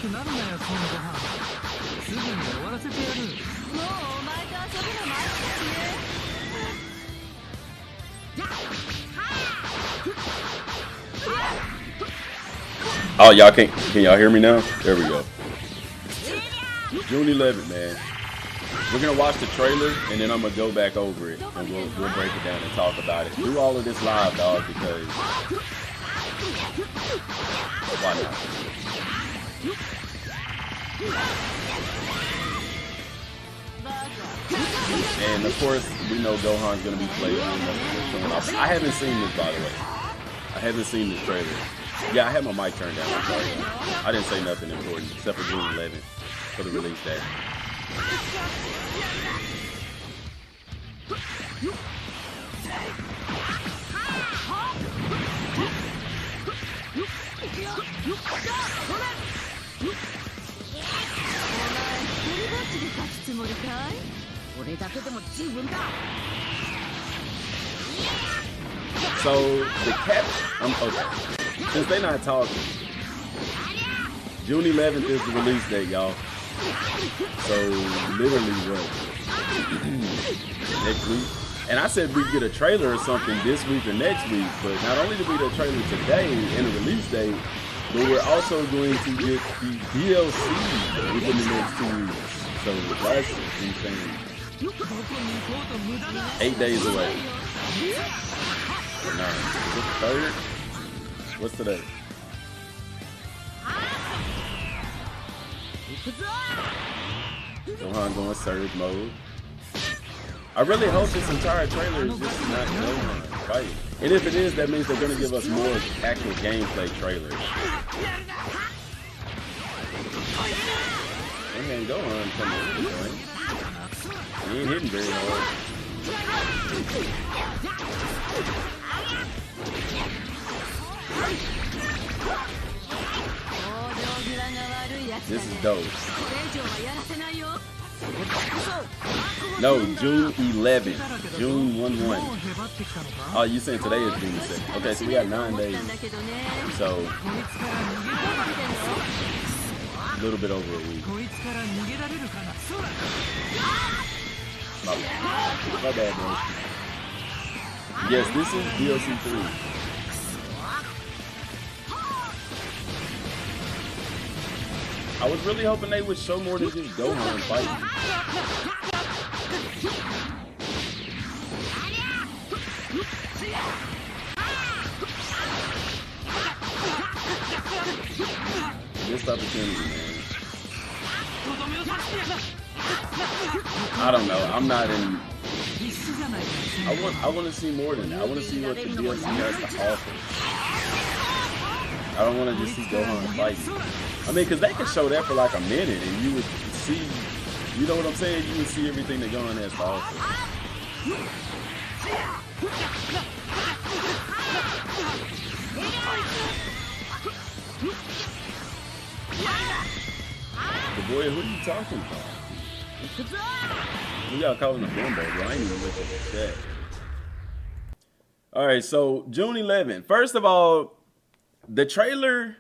Oh, y'all can y'all hear me now? There we go. June 11th, man. We're gonna watch the trailer and then I'm gonna go back over it and we'll break it down and talk about it. Do all of this live, dog, because why not? And of course, we know Gohan's gonna be playable. I haven't seen this, by the way. I haven't seen this trailer. Yeah, I had my mic turned down. I'm sorry. I didn't say nothing important except for June 11th for the release date. So the caption, okay. Since they're not talking, June 11th is the release date, y'all. So literally what? Next week. And I said we'd get a trailer or something this week or next week, but not only did we get a trailer today and a release date, but we're also going to get the DLC within the next 2 weeks. So that's insane. 8 days away. Or 9. Is it the 3rd? What's today? Gohan going surge mode. I really hope this entire trailer is just not Gohan fighting. And if it is, that means they're going to give us more actual gameplay trailers. And Gohan coming in this thing. He ain't hitting very hard. This is dope. No, June 11th. June 1-1. Oh, you saying today is June 2nd. Okay, so we got 9 days. So, a little bit over a week. My bad, man. Yes, this is DLC 3. I was really hoping they would show more than just Gohan fighting. Missed opportunity, man. I don't know. I'm not in. I want to see more than that. I want to see what the DLC has to offer. I don't want to just see Gohan fighting. I mean, because they could show that for like a minute and you would see, you know what I'm saying? You would see everything that Gohan has to offer. The boy, who are you talking about? Who y'all calling a bimbo, bro? I ain't even looking at that. All right, so June 11th. First of all, the trailer,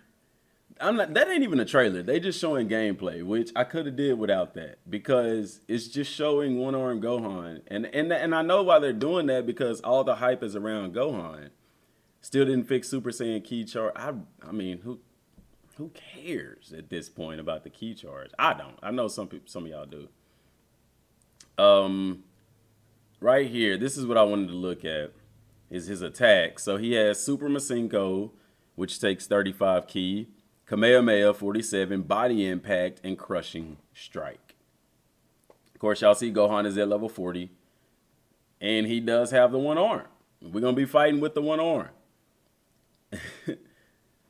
that ain't even a trailer. They just showing gameplay, which I could have did without that because it's just showing one-armed Gohan. And I know why they're doing that because all the hype is around Gohan. Still didn't fix Super Saiyan key charge. I mean, who cares at this point about the key charge? I don't. I know some of y'all do. Right here, this is what I wanted to look at is his attack. So he has Super Masenko, which takes 35 key, Kamehameha 47, Body Impact, and Crushing Strike. Of course, y'all see Gohan is at level 40, and he does have the one arm. We're going to be fighting with the one arm.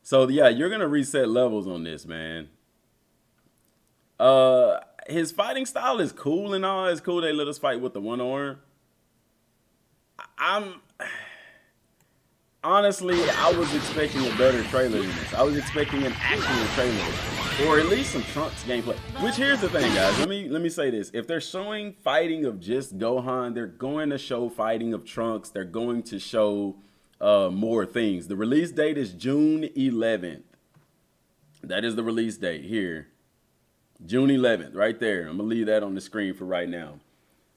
So, yeah, you're going to reset levels on this, man. His fighting style is cool and all. It's cool they let us fight with the one arm. Honestly, I was expecting a better trailer than this. I was expecting an actual trailer, or at least some Trunks gameplay. Which, here's the thing, guys. Let me say this: if they're showing fighting of just Gohan, they're going to show fighting of Trunks. They're going to show more things. The release date is June 11th. That is the release date here. June 11th, right there. I'm going to leave that on the screen for right now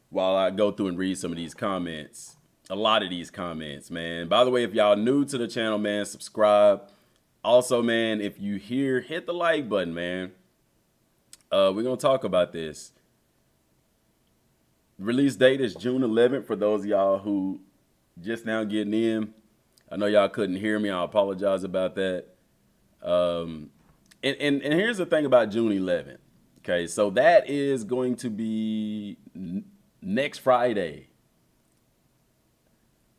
while I go through and read some of these comments. A lot of these comments, man. By the way, if y'all new to the channel, man, subscribe. Also, man, if you here, hit the like button, man. We're going to talk about this. Release date is June 11th for those of y'all who just now getting in. I know y'all couldn't hear me. I apologize about that. And here's the thing about June 11th. Okay, so that is going to be next Friday.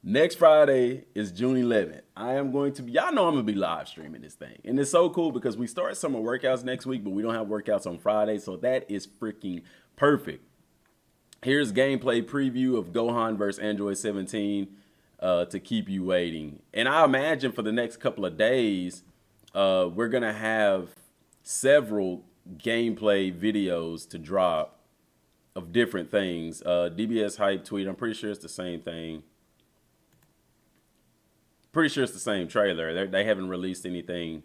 Next Friday is June 11th. I am going to be, y'all know I'm going to be live streaming this thing. And it's so cool because we start summer workouts next week, but we don't have workouts on Friday. So that is freaking perfect. Here's gameplay preview of Gohan versus Android 17 to keep you waiting. And I imagine for the next couple of days, we're going to have several gameplay videos to drop of different things. DBS Hype tweet, I'm pretty sure it's the same thing. Pretty sure it's the same trailer. They haven't released anything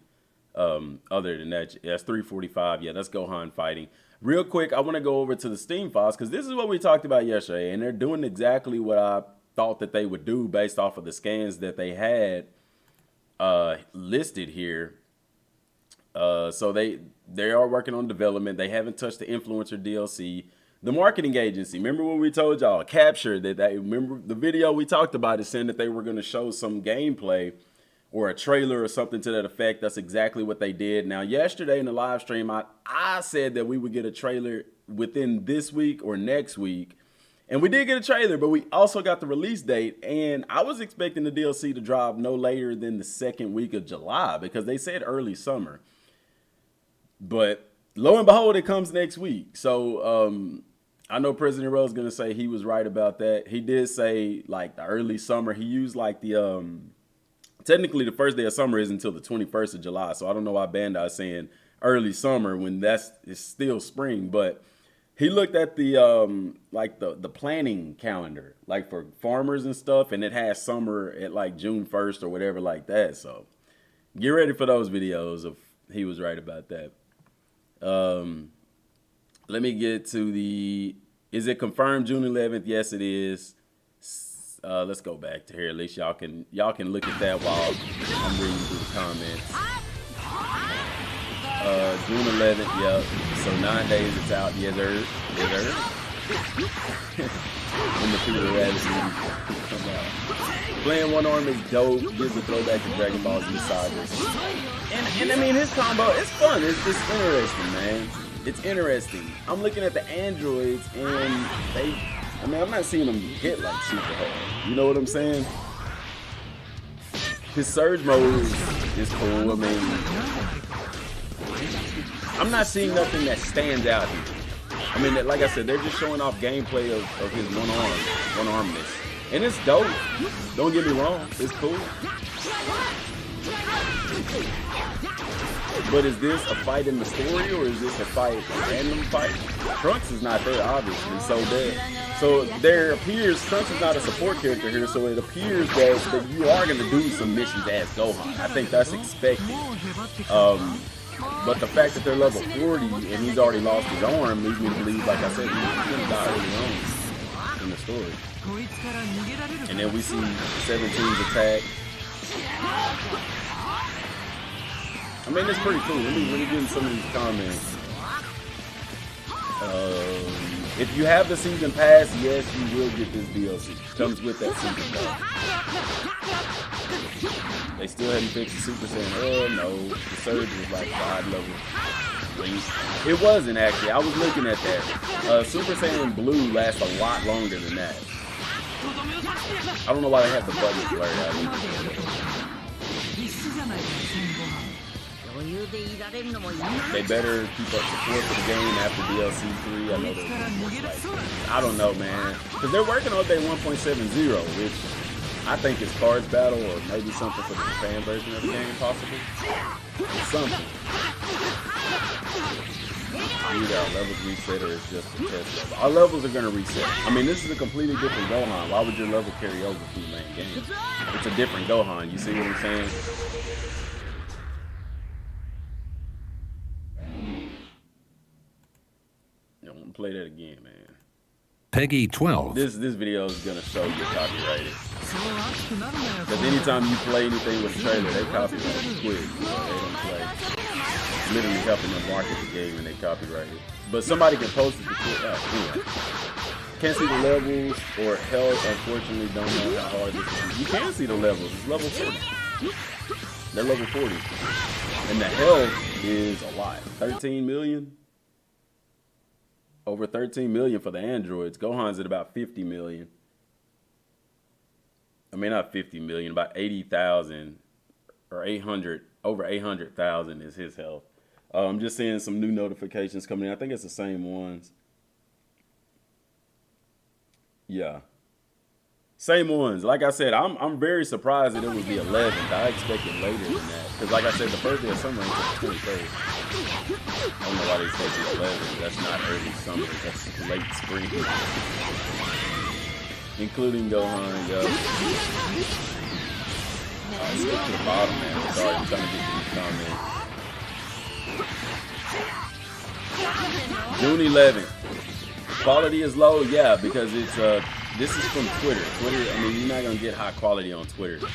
other than that. That's 345. Yeah, that's Gohan fighting. Real quick, I want to go over to the Steam files because this is what we talked about yesterday, and they're doing exactly what I thought that they would do based off of the scans that they had listed here. So they are working on development. They haven't touched the influencer DLC. The marketing agency, remember when we told y'all, Capture, remember the video we talked about is saying that they were going to show some gameplay or a trailer or something to that effect. That's exactly what they did. Now, yesterday in the live stream, I said that we would get a trailer within this week or next week. And we did get a trailer, but we also got the release date. And I was expecting the DLC to drop no later than the second week of July because they said early summer. But lo and behold, it comes next week. So I know President Rose is going to say he was right about that. He did say like the early summer. He used like the technically the first day of summer is until the 21st of July. So I don't know why Bandai is saying early summer when it's still spring. But he looked at the like the planning calendar like for farmers and stuff, and it has summer at like June 1st or whatever like that. So get ready for those videos if he was right about that. Let me get to is it confirmed June 11th? Yes, it is. Let's go back to here. At least y'all can look at that while I'm reading through the comments. June 11th, yep. So 9 days it's out. Yes, sir. Yes, sir. When the Peter Rabbit come out. Playing one arm is dope. Gives a throwback to Dragon Ball Z Sagas. And I mean, his combo, it's fun. It's just interesting, man. It's interesting. I'm looking at the androids, and I'm not seeing them hit like super hard. You know what I'm saying? His surge mode is cool. I mean, I'm not seeing nothing that stands out here. I mean, like I said, they're just showing off gameplay of his one-armness. And it's dope. Don't get me wrong. It's cool. But is this a fight in the story, or is this a random fight? Trunks is not there, obviously. So there appears Trunks is not a support character here. So it appears that you are going to do some missions as Gohan. I think that's expected. But the fact that they're level 40 and he's already lost his arm leads me to believe, like I said, he's going to die early on in the story. And then we see 17's attack. I mean, it's pretty cool. Let me get in some of these comments. If you have the season pass, yes, you will get this DLC. Comes with that season pass. They still hadn't fixed the Super Saiyan. Oh no, the surge was like 5 levels. It wasn't actually. I was looking at that. Super Saiyan Blue lasts a lot longer than that. I don't know why they have the buttons blurred out. They better keep up support for the game after DLC 3. I know they're I don't know, man. Because they're working on day 1.70, which I think is Cards Battle or maybe something for the Japan version of the game, possibly. It's something. Either our levels reset or it's just a test level. Our levels are going to reset. I mean, this is a completely different Gohan. Why would your level carry over from the main game? It's a different Gohan. You see what I'm saying? Play that again, man. Peggy 12. This video is gonna show you copyrighted. Because anytime you play anything with a trailer, they copyright it quick. They don't play. Literally helping them market the game and they copyright it. But somebody can post it to quit out. Anyway. Can't see the levels or health. Unfortunately, don't know how hard this is. You can see the levels. It's level 40. They're level 40. And the health is a lot. 13 million. Over 13 million for the androids. Gohan's at about 50 million. I mean, not 50 million, about 80,000 or 800. Over 800,000 is his health. I'm just seeing some new notifications coming in. I think it's the same ones. Yeah. Same ones. Like I said, I'm very surprised that it would be 11th. I expected later than that. Because like I said, the first day of summer is the 23rd. I don't know why they say it's 11th. That's not early summer. That's late spring. Including Gohan, yo. Let's get to the bottom, man. Sorry, I'm trying to get to these comments. June 11th. Quality is low, yeah, because it's this is from Twitter. I mean, you're not gonna get high quality on Twitter.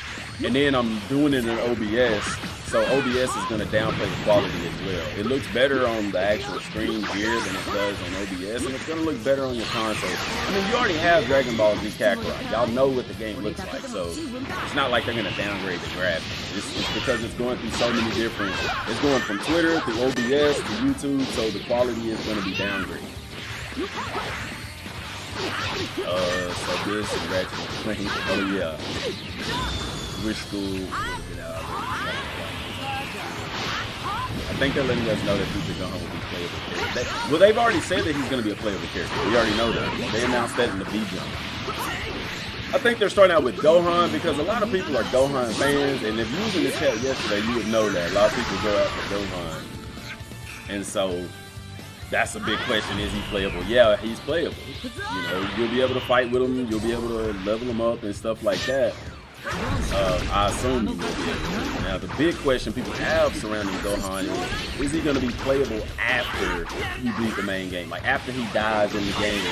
And then I'm doing it in OBS, so OBS is gonna downplay the quality as well. It looks better on the actual screen here than it does on OBS, and it's gonna look better on your console. I mean, you already have Dragon Ball Z Kakarot. Y'all know what the game looks like, so it's not like they're gonna downgrade the graphics. It's because it's going through so many different. It's going from Twitter to OBS to YouTube, so the quality is gonna be downgraded. So this and Ratchet and Clank. Oh yeah. Which school? I think they're letting us know that Future Gohan will be playable character. Well, they've already said that he's going to be a playable character. We already know that. They announced that in the B-Jump. I think they're starting out with Gohan because a lot of people are Gohan fans, and if you was in the chat yesterday, you would know that a lot of people go out for Gohan. And so that's a big question. Is he playable? Yeah, he's playable. You know, you'll be able to fight with him. You'll be able to level him up and stuff like that. I assume you will be able to. Now, the big question people have surrounding Gohan is he going to be playable after you beat the main game? Like, after he dies in the game,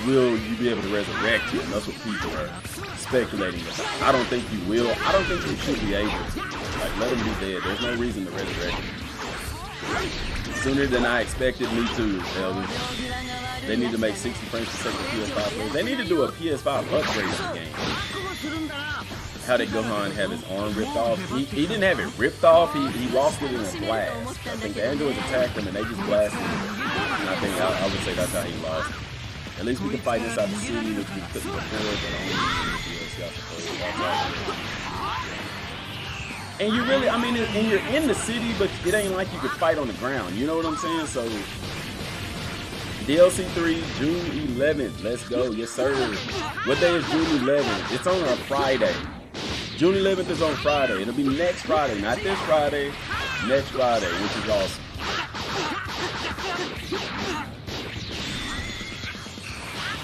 will you be able to resurrect him? That's what people are speculating about. I don't think you will. I don't think you should be able to. Like, let him be dead. There's no reason to resurrect him. Sooner than I expected, me too, Elvis. They need to make 60 frames per second PS5 players. They need to do a PS5 upgrade of the game. How did Gohan have his arm ripped off? He didn't have it ripped off. He lost it in a blast. I think the androids attacked him and they just blasted him. And I think I would say that's how he lost. At least we can fight inside the city, which we couldn't before, but only in the DLC, I suppose. And you really, I mean, and you're in the city, but it ain't like you could fight on the ground. You know what I'm saying? So, DLC 3, June 11th. Let's go. Yes, sir. What day is June 11th? It's on a Friday. June 11th is on Friday. It'll be next Friday. Not this Friday. Next Friday, which is awesome.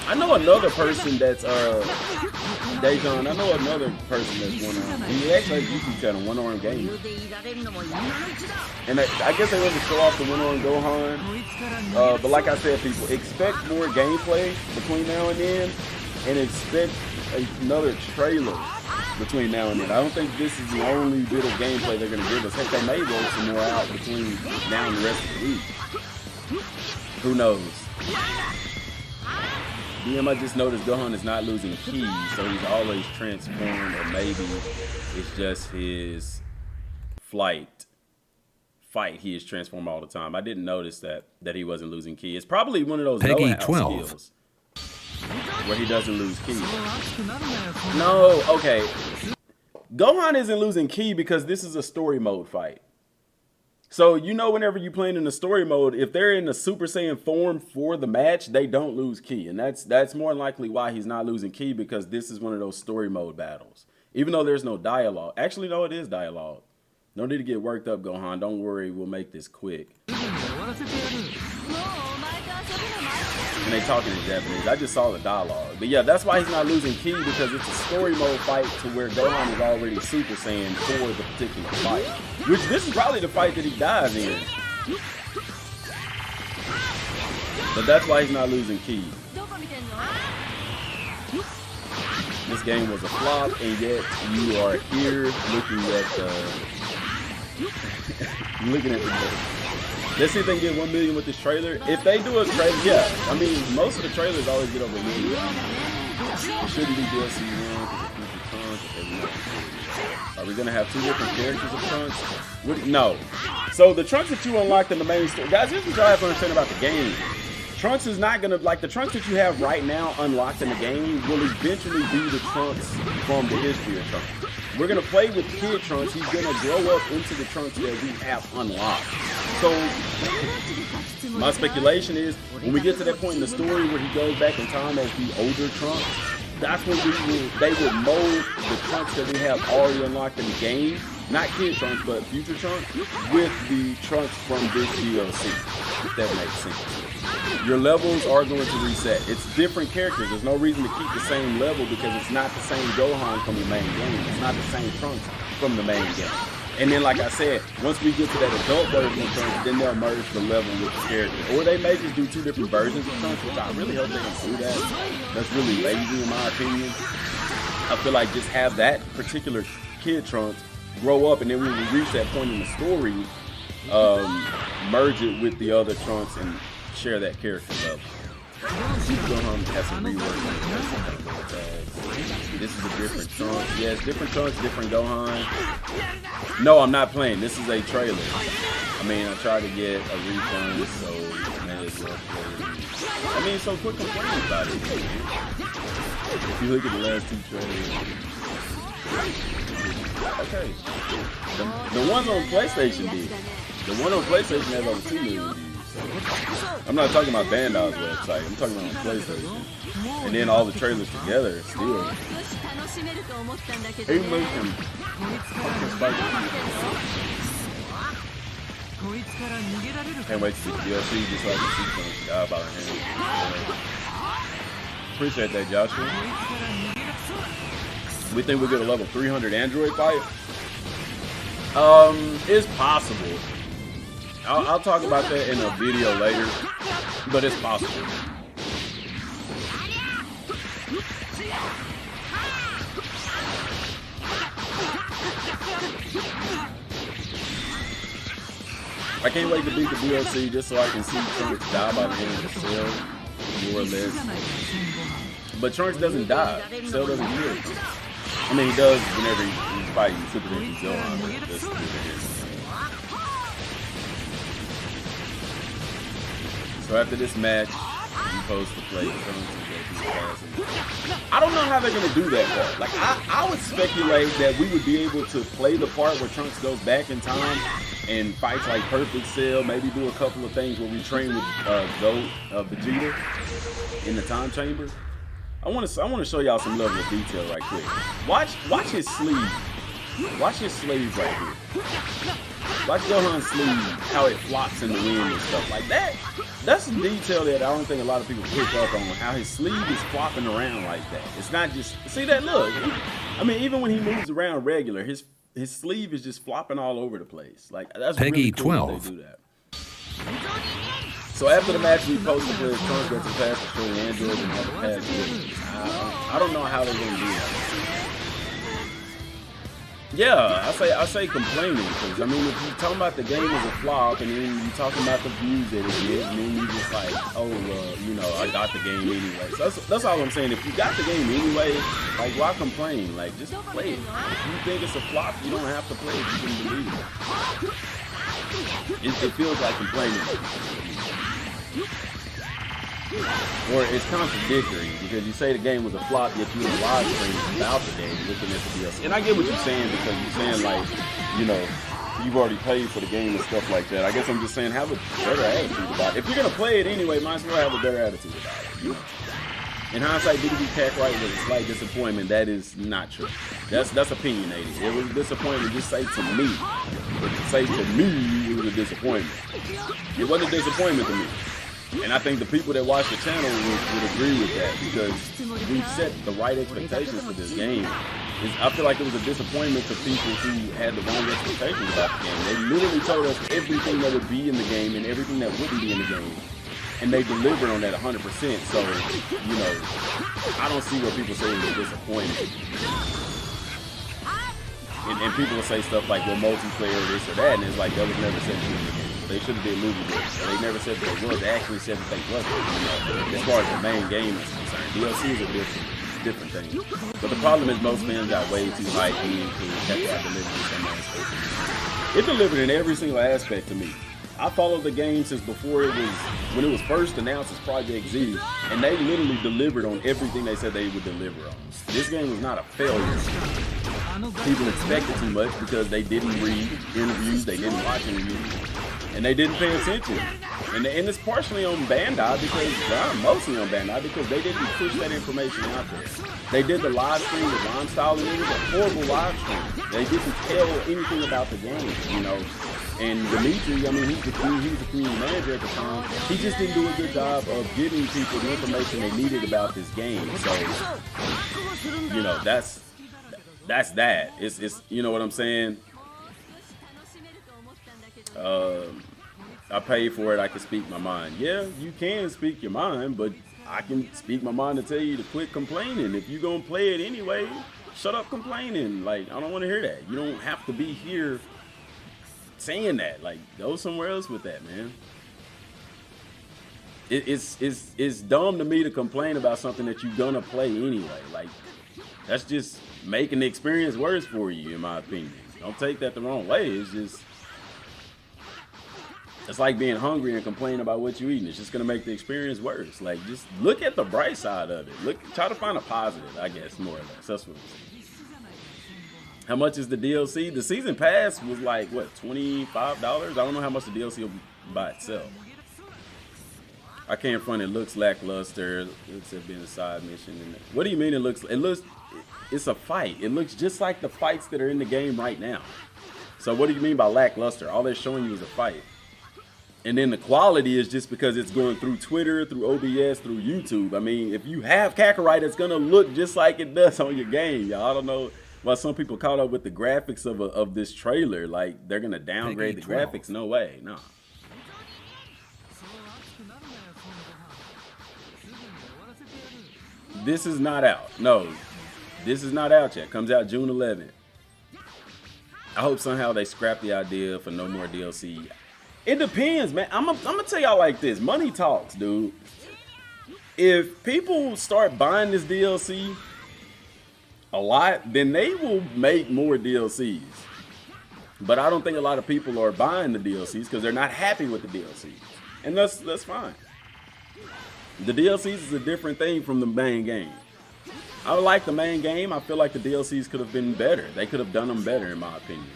I know another person that's, Dejan, I know another person that's one-armed. He actually has a YouTube channel, One-Armed Gamer. And I guess they want to show off the One-Armed Gohan. But like I said, people, expect more gameplay between now and then. And expect another trailer between now and then. I don't think this is the only bit of gameplay they're going to give us. Heck, they may roll some more out between now and the rest of the week. Who knows? I just noticed Gohan is not losing ki, so he's always transformed, or maybe it's just his fight. He is transformed all the time. I didn't notice that he wasn't losing ki. It's probably one of those Peggy no-out 12 skills where he doesn't lose ki. No, okay. Gohan isn't losing ki because this is a story mode fight. So, you know, whenever you're playing in the story mode, if they're in the Super Saiyan form for the match, they don't lose ki. And that's more likely why he's not losing ki, because this is one of those story mode battles. Even though there's no dialogue. Actually, no, it is dialogue. No need to get worked up, Gohan. Don't worry, we'll make this quick. And they talking in Japanese. I just saw the dialogue. But yeah, that's why he's not losing ki, because it's a story mode fight to where Gohan is already Super Saiyan for the particular fight. Which this is probably the fight that he dies in. But that's why he's not losing keys. This game was a flop, and yet you are here looking at looking at the game. Let's see if they can get 1 million with this trailer. If they do a trailer, yeah. I mean, most of the trailers always get over 1 million. It shouldn't be DLC 1. Are we gonna have 2 different characters of Trunks? No. So the Trunks that you unlocked in the main story, guys, here's what y'all have to understand about the game. Trunks is not gonna, like, the Trunks that you have right now unlocked in the game will eventually be the Trunks from the history of Trunks. We're gonna play with Kid Trunks. He's gonna grow up into the Trunks that we have unlocked. So my speculation is when we get to that point in the story where he goes back in time as the older Trunks, that's when they will mold the Trunks that we have already unlocked in the game, not Kid Trunks, but future Trunks, with the Trunks from this DLC, if that makes sense. Your levels are going to reset. It's different characters. There's no reason to keep the same level because it's not the same Gohan from the main game. It's not the same Trunks from the main game. And then, like I said, once we get to that adult version of Trunks, then they'll merge the level with the character. Or they may just do 2 different versions of Trunks, which I really hope they can do that. That's really lazy in my opinion. I feel like just have that particular Kid Trunks grow up, and then when we reach that point in the story, merge it with the other Trunks and share that character level. Gohan has some rework on it. This is a different Trunks. Yes, different Trunks, different Gohan. No, I'm not playing. This is a trailer. I mean, I tried to get a refund, so may as well play. I mean, so quit complaining about it. If you look at the last 2 trailers. Okay. The ones on PlayStation did. The one on PlayStation has over 2 million views. I'm not talking about Bandai's website. I'm talking about PlayStation. And then all the trailers together still. Can't wait to see the DLC just so I can see some guy about her hand. Appreciate that, Joshua. We think we'll get a level 300 Android fight? It's possible. I'll talk about that in a video later, but it's possible. I can't wait to beat the DLC just so I can see Trunks die by the end of the Cell, more or less. But Trunks doesn't die. Cell doesn't kill him. I mean, he does whenever he's fighting Super Ninja Gohan, but that's different. So after this match, you're supposed to play Trunks. I don't know how they're gonna do that part. Like I would speculate that we would be able to play the part where Trunks goes back in time and fights like Perfect Cell. Maybe do a couple of things where we train with Vegeta in the time chamber. I want to show y'all some level of detail right quick. Watch his sleeve. Watch his sleeve right here. Watch Gohan's sleeve, how it flops in the wind and stuff like that. That's a detail that I don't think a lot of people pick up on, how his sleeve is flopping around like that. It's not just, see that look? I mean, even when he moves around regular, his sleeve is just flopping all over the place. Like, that's Peggy really cool 12. that they do that. So after the match, we posted the Trunks got some pass to show Android and other pass. I don't know how they're going to do that. Yeah, I say complaining, because I mean, if you're talking about the game as a flop, and then you're talking about the views that it gets, and then you just like, oh, you know, I got the game anyway. So that's all I'm saying. If you got the game anyway, like, why complain? Like, just play it. If you think it's a flop, you don't have to play it. You can believe it. It feels like complaining. Or it's contradictory, because you say the game was a flop, yet you in a live stream about the game, looking at the DLC. And I get what you're saying, because you're saying, like, you know, you've already paid for the game and stuff like that. I guess I'm just saying, have a better attitude about it. If you're going to play it anyway, might as well have a better attitude about it. You know? In hindsight, BDB Kakarot was a slight disappointment. That is not true. That's opinionated. It was a disappointment. Just say to me. But to say to me, it was a disappointment. It wasn't a disappointment to me. And I think the people that watch the channel would agree with that, because we've set the right expectations for this game. I feel like it was a disappointment to people who had the wrong expectations about the game. They literally told us everything that would be in the game and everything that wouldn't be in the game. and they delivered on that 100%. So, you know, I don't see where people say they're disappointed. And people will say stuff like, well, multiplayer, this or that, and it's like, that was never said in the game. They should have been movie games. They never said that they was. They actually said that they wasn't. You know, as far as the main game is concerned, DLCs are different things. But the problem is most fans got way too hyped and kept that delivery in some aspects. It delivered in every single aspect to me. I followed the game since before when it was first announced as Project Z, and they literally delivered on everything they said they would deliver on. This game was not a failure. People expected too much because they didn't read interviews, they didn't watch interviews, and they didn't pay attention. And it's partially on Bandai mostly on Bandai because they didn't push that information out there. They did the live stream with Rhyme Style, and it was a horrible live stream. They didn't tell anything about the game, you know. And Dimitri, I mean, he was the community manager at the time. He just didn't do a good job of giving people the information they needed about this game. So, you know, that's that. It's you know what I'm saying? I paid for it. I can speak my mind. Yeah, you can speak your mind, but I can speak my mind to tell you to quit complaining. If you're gonna play it anyway, shut up complaining. Like, I don't want to hear that. You don't have to be here saying that. Like, go somewhere else with that, man. It's dumb to me to complain about something that you're gonna play anyway. Like, that's just making the experience worse for you, in my opinion. Don't take that the wrong way. It's like being hungry and complaining about what you're eating. It's just gonna make the experience worse. Like, just look at the bright side of it. Try to find a positive, I guess, more or less. That's what I'm saying. How much is the DLC? The season pass was like, what, $25? I don't know how much the DLC will be by itself. I can't front it. Looks lackluster. It looks like being a side mission. What do you mean it looks? It's a fight. It looks just like the fights that are in the game right now. So what do you mean by lackluster? All they're showing you is a fight. And then the quality is just because it's going through Twitter, through OBS, through YouTube. I mean, if you have Kakarot, it's gonna look just like it does on your game, y'all. I don't know why some people caught up with the graphics of this trailer. Like, they're gonna downgrade the graphics. No way, no. This is not out. No, this is not out yet. Comes out June 11th. I hope somehow they scrap the idea for no more DLC. It depends, man. I'm gonna tell y'all like this. Money talks, dude. If people start buying this DLC a lot, then they will make more DLCs. But I don't think a lot of people are buying the DLCs because they're not happy with the DLCs. And that's fine. The DLCs is a different thing from the main game. I like the main game. I feel like the DLCs could have been better. They could have done them better, in my opinion.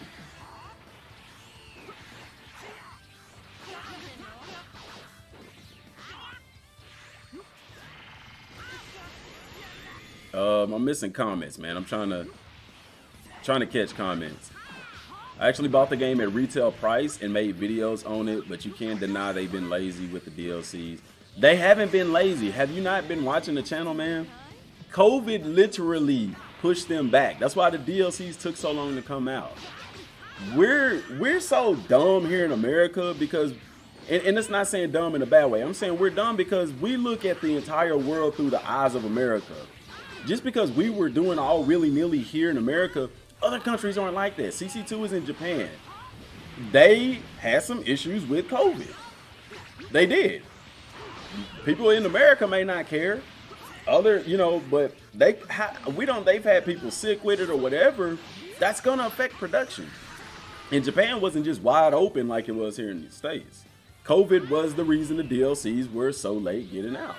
I'm missing comments, man. I'm trying to catch comments. I actually bought the game at retail price and made videos on it, but you can't deny they've been lazy with the DLCs. They haven't been lazy. Have you not been watching the channel, man? COVID literally pushed them back. That's why the DLCs took so long to come out. We're so dumb here in America because, and it's not saying dumb in a bad way. I'm saying we're dumb because we look at the entire world through the eyes of America. Just because we were doing all willy-nilly here in America, other countries aren't like that. CC2 is in Japan. They had some issues with COVID. They did. People in America may not care. But they've had people sick with it or whatever. That's gonna affect production. And Japan wasn't just wide open like it was here in the States. COVID was the reason the DLCs were so late getting out.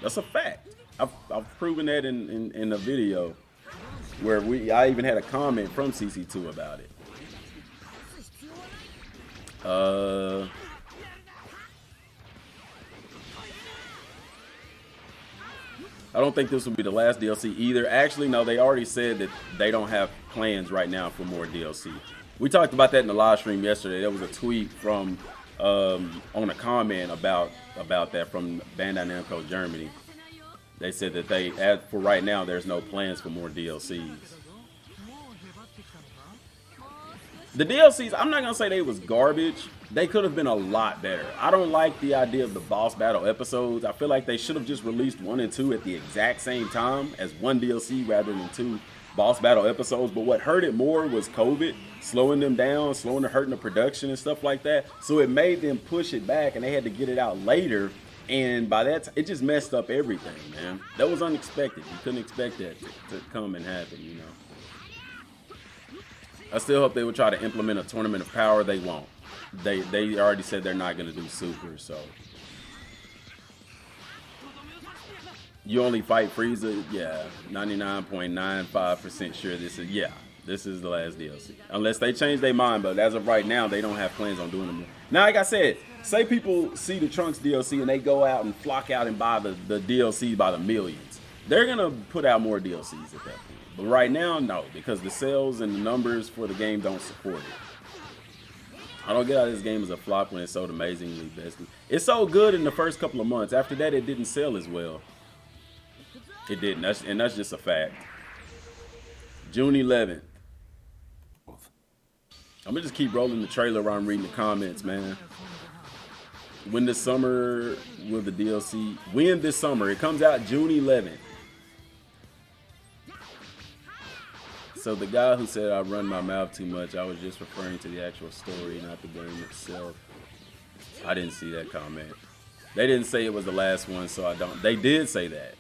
That's a fact. I've proven that in a video where I even had a comment from CC2 about it. I don't think this will be the last DLC either. Actually, no, they already said that they don't have plans right now for more DLC. We talked about that in the live stream yesterday. There was a tweet from on a comment about that from Bandai Namco Germany. They said that for right now, there's no plans for more DLCs. The DLCs, I'm not gonna say they was garbage. they could have been a lot better. I don't like the idea of the boss battle episodes. I feel like they should have just released 1 and 2 at the exact same time as one DLC rather than 2 boss battle episodes. But what hurt it more was COVID slowing them down, hurting the production and stuff like that. So it made them push it back, and they had to get it out later. And by that, it just messed up everything, man. That was unexpected. You couldn't expect that to come and happen, you know. I still hope they would try to implement a tournament of power. They won't. They already said they're not going to do super, so. You only fight Frieza? Yeah, 99.95% sure this is the last DLC. Unless they change their mind, but as of right now, they don't have plans on doing them. Now, like I said, say people see the Trunks DLC and they go out and flock out and buy the DLC by the millions. They're going to put out more DLCs at that point. But right now, no, because the sales and the numbers for the game don't support it. I don't get how this game is a flop when it's sold amazingly best. It sold good in the first couple of months. After that, it didn't sell as well. It didn't, and that's just a fact. June 11th. I'm gonna just keep rolling the trailer while I'm reading the comments, man. When this summer will the DLC? When this summer? It comes out June 11th. So the guy who said I run my mouth too much, I was just referring to the actual story, not the game itself. I didn't see that comment. They didn't say it was the last one, so I don't. They did say that.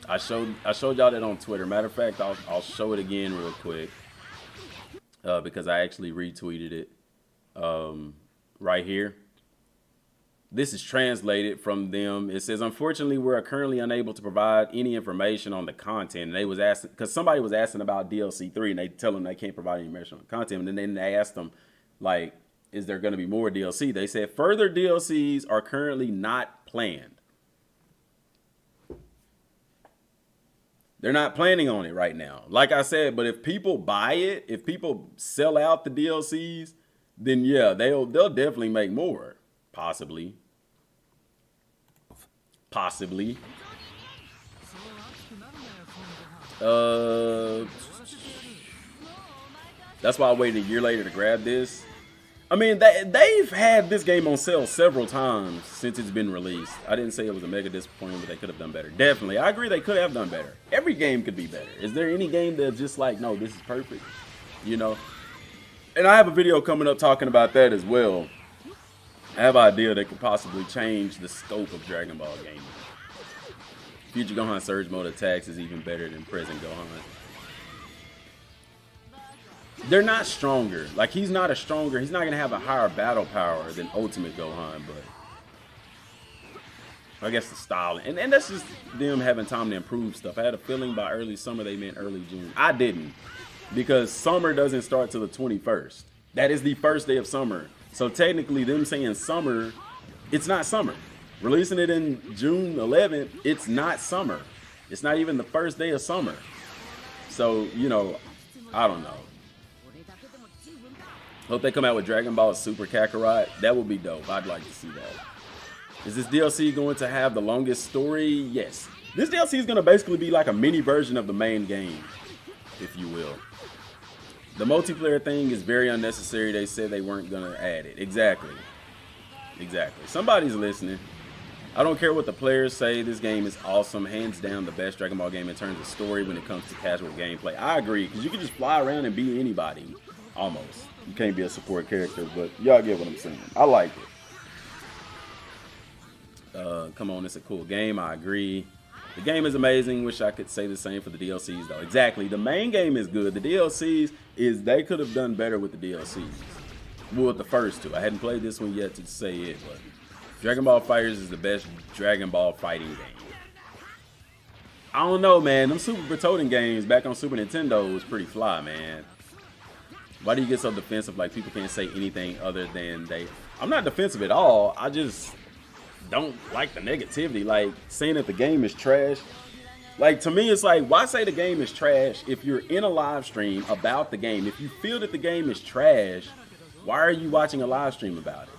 I showed y'all that on Twitter. Matter of fact, I'll show it again real quick because I actually retweeted it right here. This is translated from them. It says, unfortunately, we're currently unable to provide any information on the content. And they was asking, because somebody was asking about DLC 3, and they tell them they can't provide any information on content. And then they asked them, like, is there going to be more DLC? They said further DLCs are currently not planned. They're not planning on it right now. Like I said, but if people buy it, if people sell out the DLCs, then yeah, they'll definitely make more. Possibly. That's why I waited a year later to grab this. I mean, they've had this game on sale several times since it's been released. I didn't say it was a mega disappointment, but they could have done better. Definitely. I agree they could have done better. Every game could be better. Is there any game that's just like, no, this is perfect? You know? And I have a video coming up talking about that as well. I have an idea that could possibly change the scope of Dragon Ball gaming. Future Gohan Surge Mode attacks is even better than present Gohan. They're not stronger. Like, he's not going to have a higher battle power than Ultimate Gohan, but I guess the style. And that's just them having time to improve stuff. I had a feeling by early summer they meant early June. I didn't, because summer doesn't start till the 21st. That is the first day of summer. So technically them saying summer, it's not summer. Releasing it in June 11th, it's not summer. It's not even the first day of summer. So, you know, I don't know. Hope they come out with Dragon Ball Super Kakarot. That would be dope. I'd like to see that. Is this DLC going to have the longest story? Yes. This DLC is going to basically be like a mini version of the main game, if you will. The multiplayer thing is very unnecessary. They said they weren't going to add it. Exactly. Somebody's listening. I don't care what the players say. This game is awesome. Hands down the best Dragon Ball game in terms of story when it comes to casual gameplay. I agree, because you can just fly around and be anybody. Almost. You can't be a support character, but y'all get what I'm saying. I like it. Come on, it's a cool game. I agree. The game is amazing. Wish I could say the same for the DLCs, though. Exactly. The main game is good. The DLCs they could have done better with the DLCs. Well, with the first two. I hadn't played this one yet to say it, but Dragon Ball FighterZ is the best Dragon Ball fighting game. I don't know, man. Them Super Protodon games back on Super Nintendo was pretty fly, man. Why do you get so defensive? Like, people can't say anything other than they... I'm not defensive at all. I just don't like the negativity. Like, saying that the game is trash. Like, to me, it's like, why say the game is trash if you're in a live stream about the game? If you feel that the game is trash, why are you watching a live stream about it?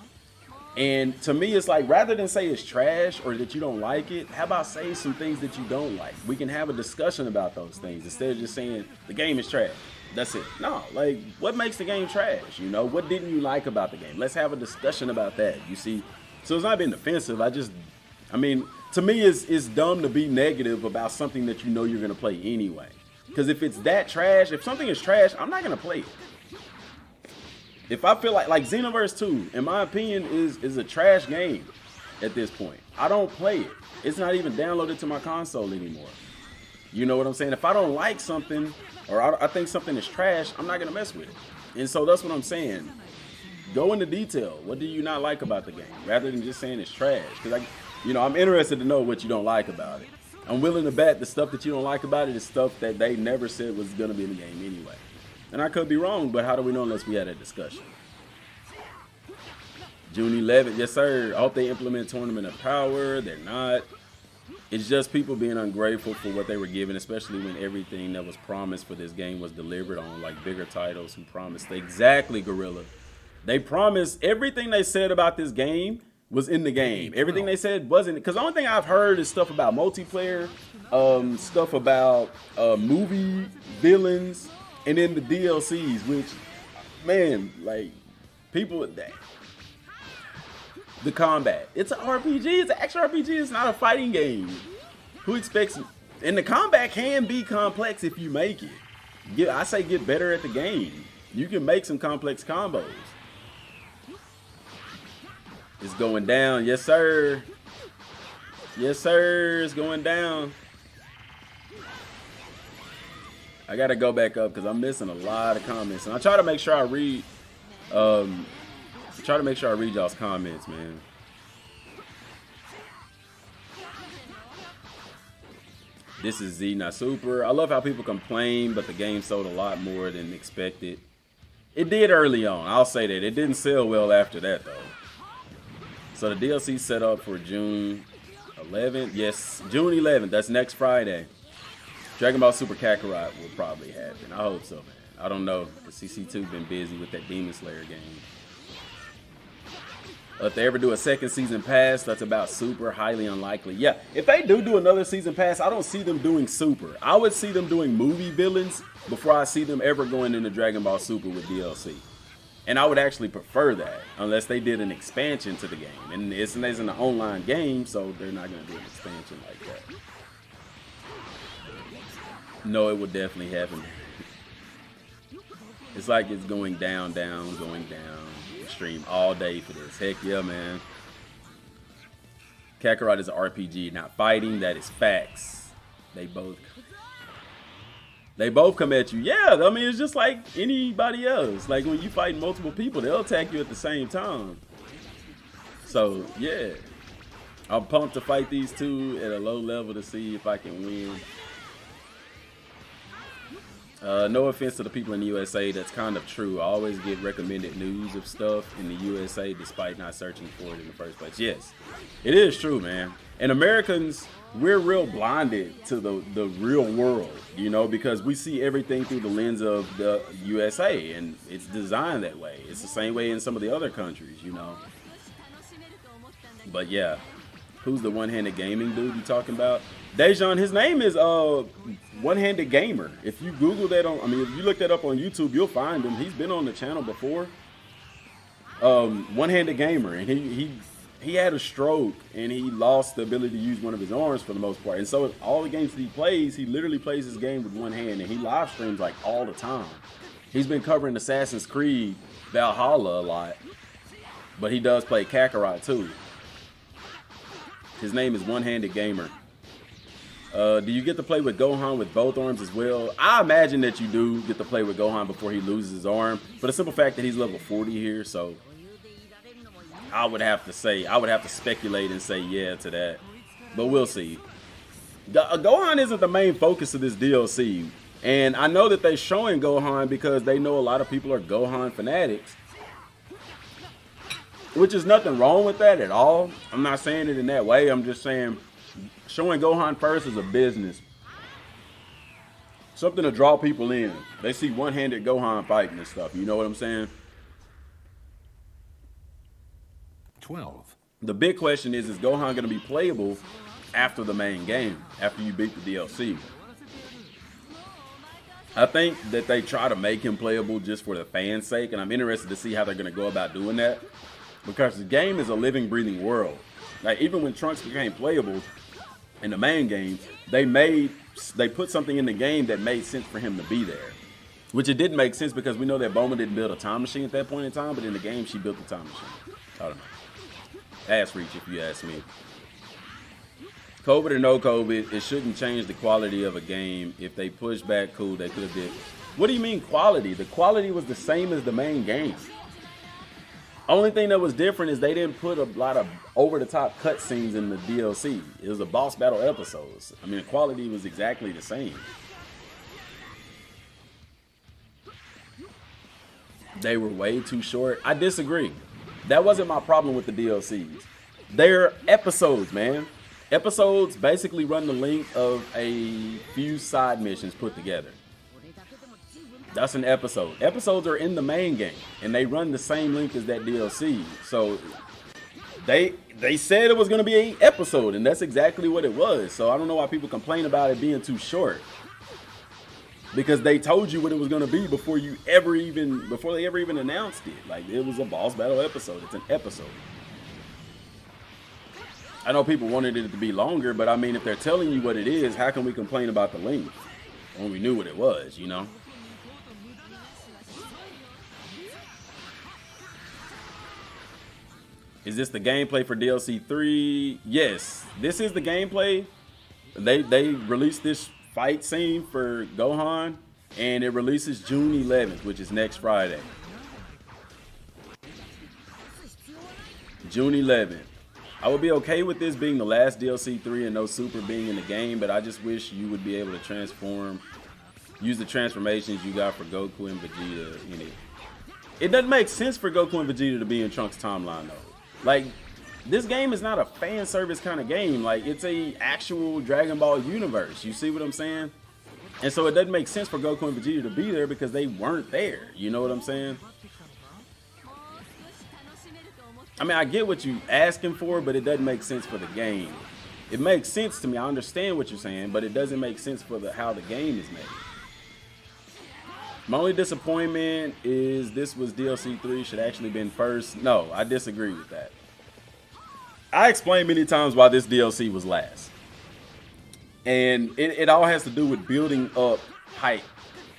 And to me, it's like, rather than say it's trash or that you don't like it, how about say some things that you don't like? We can have a discussion about those things instead of just saying the game is trash. That's it. No, like, what makes the game trash? You know, what didn't you like about the game? Let's have a discussion about that. You see, so it's not being defensive. I mean, to me, it's dumb to be negative about something that you know you're going to play anyway. Because if it's that trash, if something is trash, I'm not going to play it. If I feel like Xenoverse 2, in my opinion, is a trash game at this point. I don't play it. It's not even downloaded to my console anymore. You know what I'm saying? If I don't like something or I think something is trash, I'm not going to mess with it. And so that's what I'm saying. Go into detail. What do you not like about the game? Rather than just saying it's trash. Because, I'm interested to know what you don't like about it. I'm willing to bet the stuff that you don't like about it is stuff that they never said was going to be in the game anyway. And I could be wrong, but how do we know unless we had a discussion? June 11th, yes sir. I hope they implement Tournament of Power. They're not. It's just people being ungrateful for what they were given, especially when everything that was promised for this game was delivered on, like bigger titles who promised. Exactly, Gorilla. They promised everything they said about this game was in the game. Everything they said wasn't, because the only thing I've heard is stuff about multiplayer, stuff about movie villains, and then the DLCs, which, man, like, people, the combat. It's an RPG. It's an action RPG. It's not a fighting game. Who expects it? And the combat can be complex if you make it. I say get better at the game. You can make some complex combos. It's going down. Yes, sir. Yes, sir. It's going down. I gotta go back up because I'm missing a lot of comments, and I try to make sure I read. Y'all's comments, man. This is Z, not super. I love how people complain, but the game sold a lot more than expected. It did early on. I'll say that. It didn't sell well after that, though. So the DLC set up for June 11th. Yes, June 11th. That's next Friday. Dragon Ball Super Kakarot will probably happen. I hope so, man. I don't know. The CC2 been busy with that Demon Slayer game. If they ever do a second season pass, that's about Super, highly unlikely. Yeah, if they do another season pass, I don't see them doing Super. I would see them doing movie villains before I see them ever going into Dragon Ball Super with DLC. And I would actually prefer that, unless they did an expansion to the game. And it's an online game, so they're not going to do an expansion like that. No, it would definitely happen. It's like it's going down, going down. Stream all day for this. Heck yeah, man. Kakarot is an RPG, not fighting. That is facts. They both come at you. Yeah, I mean, it's just like anybody else. Like when you fight multiple people, they'll attack you at the same time. So yeah, I'm pumped to fight these two at a low level to see if I can win. No offense to the people in the USA, that's kind of true. I always get recommended news of stuff in the USA despite not searching for it in the first place. Yes, it is true, man. And Americans, we're real blinded to the real world, you know, because we see everything through the lens of the USA, and it's designed that way. It's the same way in some of the other countries, you know. But yeah, who's the one-handed gaming dude you talking about? Dejan, his name is One-Handed Gamer. if you Google that if you look that up on YouTube, you'll find him. He's been on the channel before. One-Handed Gamer, and he had a stroke and he lost the ability to use one of his arms for the most part. And so all the games that he plays, he literally plays his game with one hand, and he live streams like all the time. He's been covering Assassin's Creed Valhalla a lot, but he does play Kakarot too. His name is One-Handed Gamer. Do you get to play with Gohan with both arms as well? I imagine that you do get to play with Gohan before he loses his arm, for the simple fact that he's level 40 here, so I would have to speculate and say yeah to that, but we'll see. Gohan isn't the main focus of this DLC, and I know that they're showing Gohan because they know a lot of people are Gohan fanatics, which is nothing wrong with that at all. I'm not saying it in that way. I'm just saying showing Gohan first is a business. Something to draw people in. They see one-handed Gohan fighting and stuff. You know what I'm saying? 12. The big question is Gohan going to be playable after the main game, after you beat the DLC? I think that they try to make him playable just for the fans' sake, and I'm interested to see how they're going to go about doing that, because the game is a living, breathing world. Like, even when Trunks became playable in the main game, they put something in the game that made sense for him to be there, which it didn't make sense because we know that Bulma didn't build a time machine at that point in time, but in the game she built the time machine. I don't know. Ass reach if you ask me. COVID or no COVID, it shouldn't change the quality of a game. If they push back, cool, they could have did. What do you mean quality? The quality was the same as the main game. Only thing that was different is they didn't put a lot of over-the-top cutscenes in the DLC. It was a boss battle episodes. I mean, the quality was exactly the same. They were way too short. I disagree. That wasn't my problem with the DLCs. They're episodes, man. Episodes basically run the length of a few side missions put together. That's an episode. Episodes are in the main game, and they run the same length as that DLC. So they said it was going to be an episode, and that's exactly what it was. So I don't know why people complain about it being too short, because they told you what it was going to be before they ever even announced it. Like, it was a boss battle episode. It's an episode. I know people wanted it to be longer, but I mean, if they're telling you what it is, how can we complain about the length when we knew what it was, you know? Is this the gameplay for DLC 3? Yes, this is the gameplay. They released this fight scene for Gohan, and it releases June 11th, which is next Friday. June 11th. I would be okay with this being the last DLC 3 and no Super being in the game, but I just wish you would be able to use the transformations you got for Goku and Vegeta in it. It doesn't make sense for Goku and Vegeta to be in Trunks' timeline, though. Like, this game is not a fan service kind of game. Like, it's a actual Dragon Ball universe. You see what I'm saying? And so it doesn't make sense for Goku and Vegeta to be there because they weren't there. You know what I'm saying? I mean, I get what you're asking for, but it doesn't make sense for the game. It makes sense to me. I understand what you're saying, but it doesn't make sense for how the game is made. My only disappointment is this was DLC 3, should actually been first. No, I disagree with that. I explained many times why this DLC was last. And it all has to do with building up hype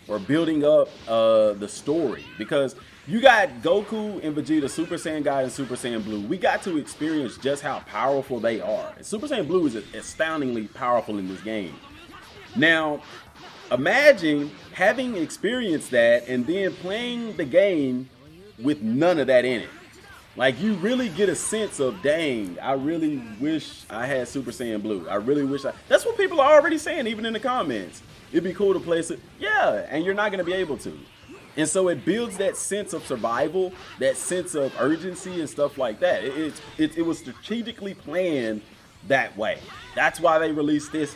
or building up the story, because you got Goku and Vegeta, Super Saiyan God and Super Saiyan Blue. We got to experience just how powerful they are. And Super Saiyan Blue is astoundingly powerful in this game. Now, imagine having experienced that and then playing the game with none of that in it. Like, you really get a sense of, dang, I really wish I had Super Saiyan Blue. I really wish that's what people are already saying, even in the comments. It'd be cool to play it. Yeah, and you're not going to be able to. And so it builds that sense of survival, that sense of urgency and stuff like that. It was strategically planned that way. That's why they released this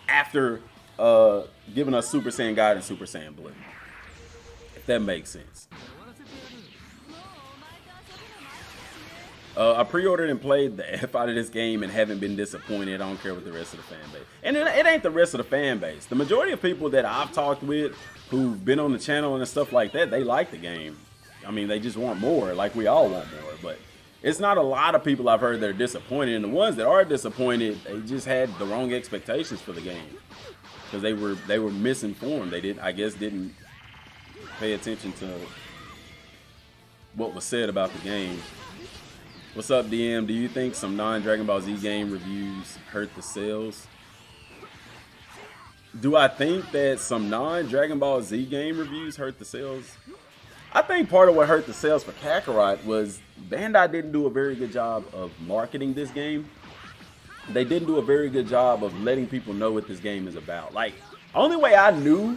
after giving us Super Saiyan God and Super Saiyan Blue. If that makes sense. I pre-ordered and played the F out of this game and haven't been disappointed. I don't care what the rest of the fan base. And it ain't the rest of the fan base. The majority of people that I've talked with who've been on the channel and stuff like that, they like the game. I mean, they just want more, like we all want more. But it's not a lot of people I've heard that are disappointed. And the ones that are disappointed, they just had the wrong expectations for the game. Because they were misinformed. They didn't pay attention to what was said about the game. What's up, DM? Do you think some non-Dragon Ball Z game reviews hurt the sales? Do I think that some non-Dragon Ball Z game reviews hurt the sales? I think part of what hurt the sales for Kakarot was Bandai didn't do a very good job of marketing this game. They didn't do a very good job of letting people know what this game is about. Like, only way I knew,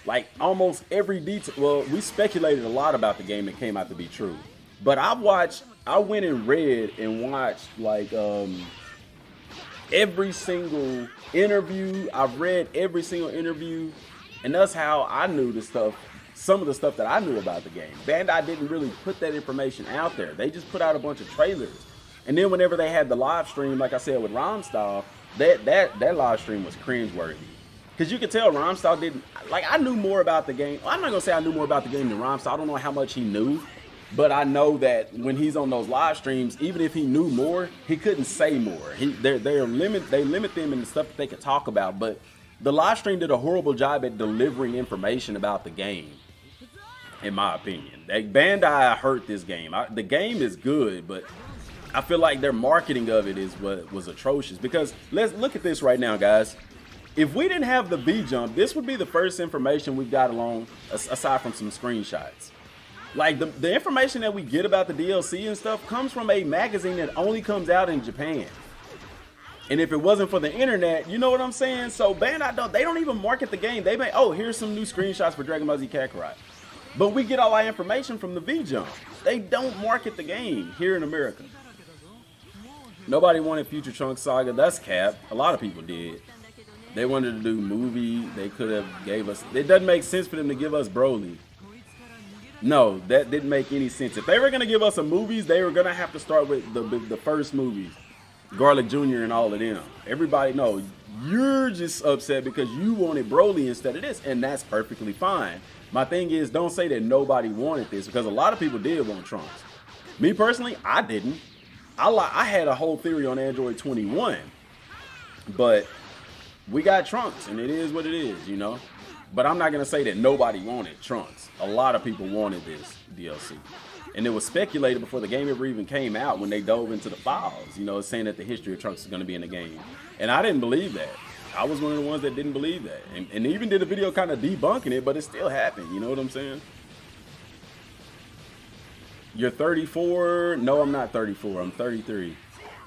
like, almost every detail, well, we speculated a lot about the game that came out to be true. But I went and read and watched, like, every single interview. I've read every single interview, and that's how I knew the stuff, some of the stuff that I knew about the game. Bandai didn't really put that information out there. They just put out a bunch of trailers. And then whenever they had the live stream, like I said with Rhymestyle, that live stream was cringeworthy. Because you could tell Rhymestyle didn't, like, I knew more about the game. Well, I'm not going to say I knew more about the game than Rhymestyle. I don't know how much he knew. But I know that when he's on those live streams, even if he knew more, he couldn't say more. They limit them in the stuff that they could talk about. But the live stream did a horrible job at delivering information about the game, in my opinion. Bandai hurt this game. The game is good, but I feel like their marketing of it is what was atrocious. Because let's look at this right now, guys. If we didn't have the V-Jump, this would be the first information we've got along, aside from some screenshots. Like, the information that we get about the DLC and stuff comes from a magazine that only comes out in Japan. And if it wasn't for the internet, you know what I'm saying? So Bandai, they don't even market the game. They may, oh, here's some new screenshots for Dragon Ball Z Kakarot. But we get all our information from the V-Jump. They don't market the game here in America. Nobody wanted Future Trunks Saga. That's cap. A lot of people did. They wanted to do movie. They could have gave us. It doesn't make sense for them to give us Broly. No, that didn't make any sense. If they were gonna give us a movies, they were gonna have to start with the first movies, Garlic Jr. and all of them. Everybody know you're just upset because you wanted Broly instead of this, and that's perfectly fine. My thing is, don't say that nobody wanted this, because a lot of people did want Trunks. Me personally, I didn't. I had a whole theory on Android 21, but we got Trunks, and it is what it is, you know. But I'm not going to say that nobody wanted Trunks. A lot of people wanted this DLC. And it was speculated before the game ever even came out when they dove into the files, you know, saying that the history of Trunks is going to be in the game. And I didn't believe that. I was one of the ones that didn't believe that. And even did a video kind of debunking it, but it still happened. You know what I'm saying? You're 34. No, I'm not 34. I'm 33.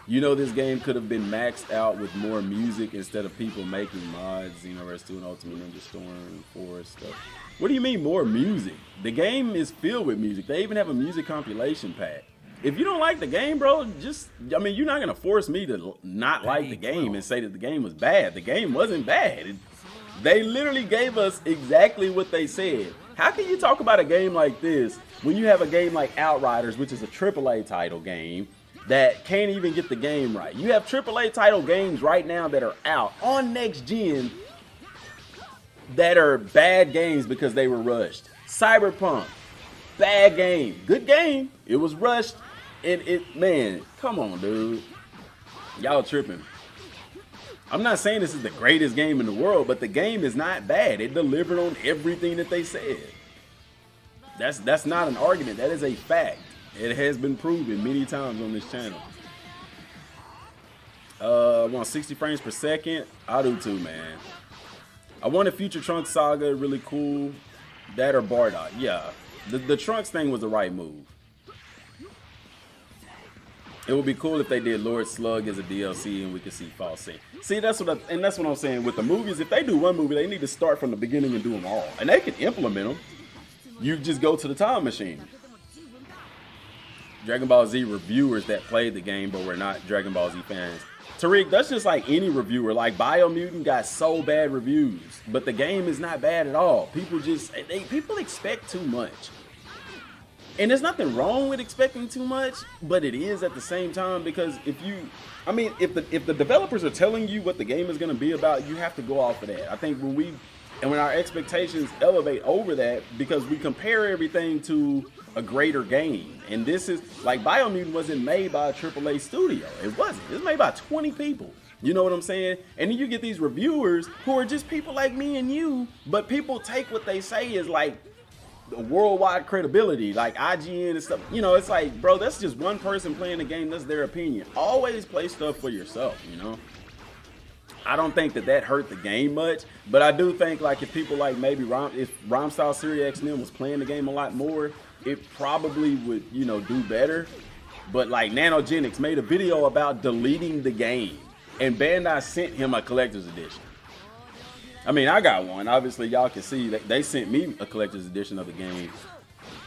You know, this game could have been maxed out with more music instead of people making mods, Xenoverse 2 and Ultimate Ninja Storm 4 stuff. What do you mean more music? The game is filled with music. They even have a music compilation pack. If you don't like the game, bro, I mean, you're not going to force me to not like the game and say that the game was bad. The game wasn't bad. They literally gave us exactly what they said. How can you talk about a game like this when you have a game like Outriders, which is a AAA title game, that can't even get the game right? You have AAA title games right now that are out on next gen that are bad games because they were rushed. Cyberpunk, bad game. Good game. It was rushed. And man, come on, dude. Y'all tripping. I'm not saying this is the greatest game in the world, but the game is not bad. It delivered on everything that they said. That's not an argument. That is a fact. It has been proven many times on this channel. I want 60 frames per second. I do too, man. I want a Future Trunks Saga, really cool. That or Bardock. Yeah, the Trunks thing was the right move. It would be cool if they did Lord Slug as a DLC and we could see False. See, that's what I'm saying with the movies. If they do one movie, they need to start from the beginning and do them all, and they can implement them. You just go to the time machine. Dragon Ball Z reviewers that played the game but were not Dragon Ball Z fans. Tariq, that's just like any reviewer. Like Biomutant got so bad reviews, but the game is not bad at all. People people expect too much. And there's nothing wrong with expecting too much, but it is at the same time, because if the developers are telling you what the game is going to be about, you have to go off of that. I think when our expectations elevate over that, because we compare everything to a greater game. And this is like Biomutant wasn't made by a AAA studio. It wasn't. It was made by 20 people. You know what I'm saying? And then you get these reviewers who are just people like me and you, but people take what they say as like worldwide credibility, like IGN and stuff. You know, it's like, bro, that's just one person playing the game. That's their opinion. Always play stuff for yourself, you know? I don't think that hurt the game much, but I do think, like, if people like maybe if Rhymestyle Siri X and them was playing the game a lot more, it probably would, you know, do better. But like Nanogenics made a video about deleting the game, and Bandai sent him a collector's edition. I mean, I got one. Obviously, y'all can see that they sent me a collector's edition of the game.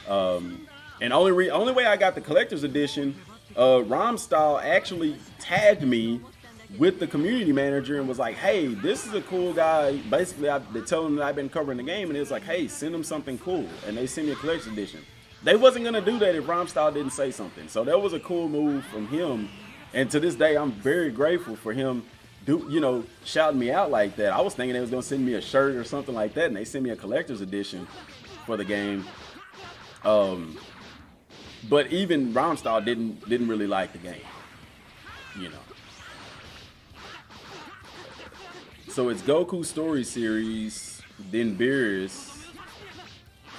And only way I got the collector's edition, Rhymestyle actually tagged me with the community manager and was like, hey, this is a cool guy. Basically, they tell him that I've been covering the game, and it was like, hey, send him something cool. And they sent me a collector's edition. They wasn't gonna do that if Rammstein didn't say something. So that was a cool move from him. And to this day, I'm very grateful for him shouting me out like that. I was thinking they was gonna send me a shirt or something like that, and they sent me a collector's edition for the game. But even Rammstein didn't really like the game, So it's Goku Story Series, then Beerus,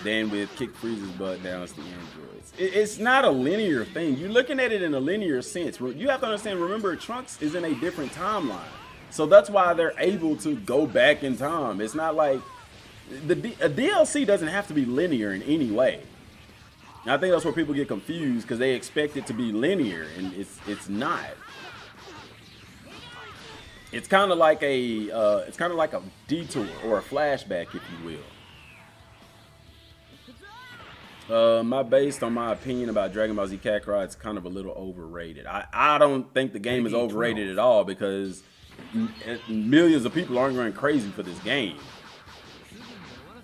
then with Kick Freeze's butt down to the androids. It's not a linear thing. You're looking at it in a linear sense. You have to understand, remember, Trunks is in a different timeline. So that's why they're able to go back in time. It's not like a DLC doesn't have to be linear in any way. And I think that's where people get confused because they expect it to be linear, and it's not. It's kind of like a detour or a flashback, if you will. Based on my opinion about Dragon Ball Z Kakarot, it's kind of a little overrated. I don't think the game is overrated at all because millions of people aren't going crazy for this game.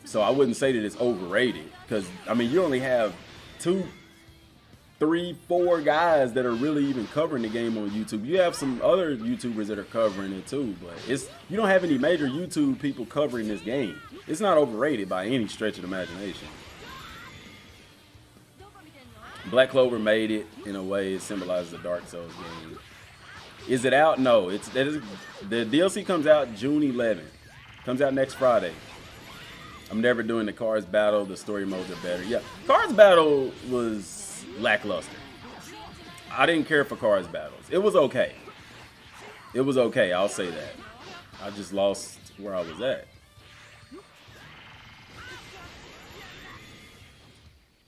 So I wouldn't say that it's overrated because, I mean, you only have 2, 3, 4 guys that are really even covering the game on YouTube. You have some other YouTubers that are covering it too, but you don't have any major YouTube people covering this game. It's not overrated by any stretch of the imagination. Black Clover made it in a way. It symbolizes the Dark Souls game. Is it out? No. The DLC comes out June 11th. Comes out next Friday. I'm never doing the Cards Battle. The story modes are better. Yeah, Cards Battle was lackluster. I didn't care for Cards Battles. It was okay. It was okay. I'll say that. I just lost where I was at.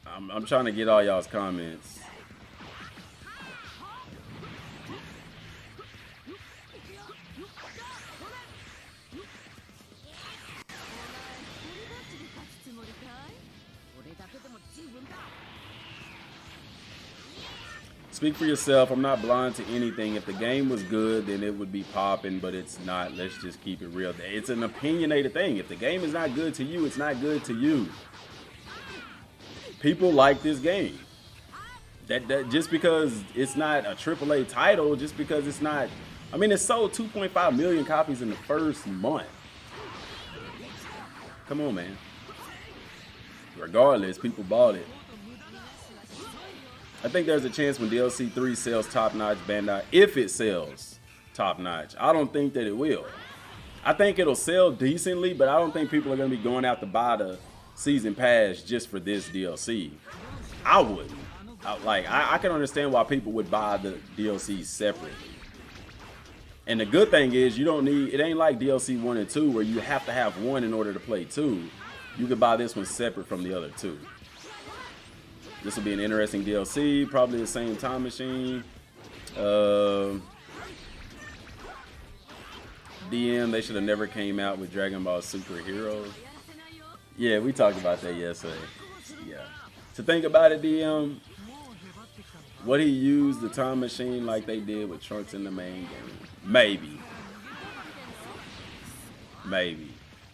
I'm trying to get all y'all's comments. Speak for yourself. I'm not blind to anything. If the game was good, then it would be popping, but it's not. Let's just keep it real. It's an opinionated thing. If the game is not good to you, it's not good to you. People like this game. That just because it's not a AAA title, just because it's not. I mean, it sold 2.5 million copies in the first month. Come on, man. Regardless, people bought it. I think there's a chance when DLC 3 sells top-notch Bandai, if it sells top-notch. I don't think that it will. I think it'll sell decently, but I don't think people are going to be going out to buy the season pass just for this DLC. I wouldn't. I can understand why people would buy the DLC separately. And the good thing is you don't need, it ain't like DLC 1 and 2 where you have to have one in order to play 2. You could buy this one separate from the other 2. This will be an interesting DLC, probably the same time machine. DM, they should have never came out with Dragon Ball Superheroes. Yeah, we talked about that yesterday. Yeah. To think about it, DM, what he used the time machine like they did with Trunks in the main game. Maybe. Maybe.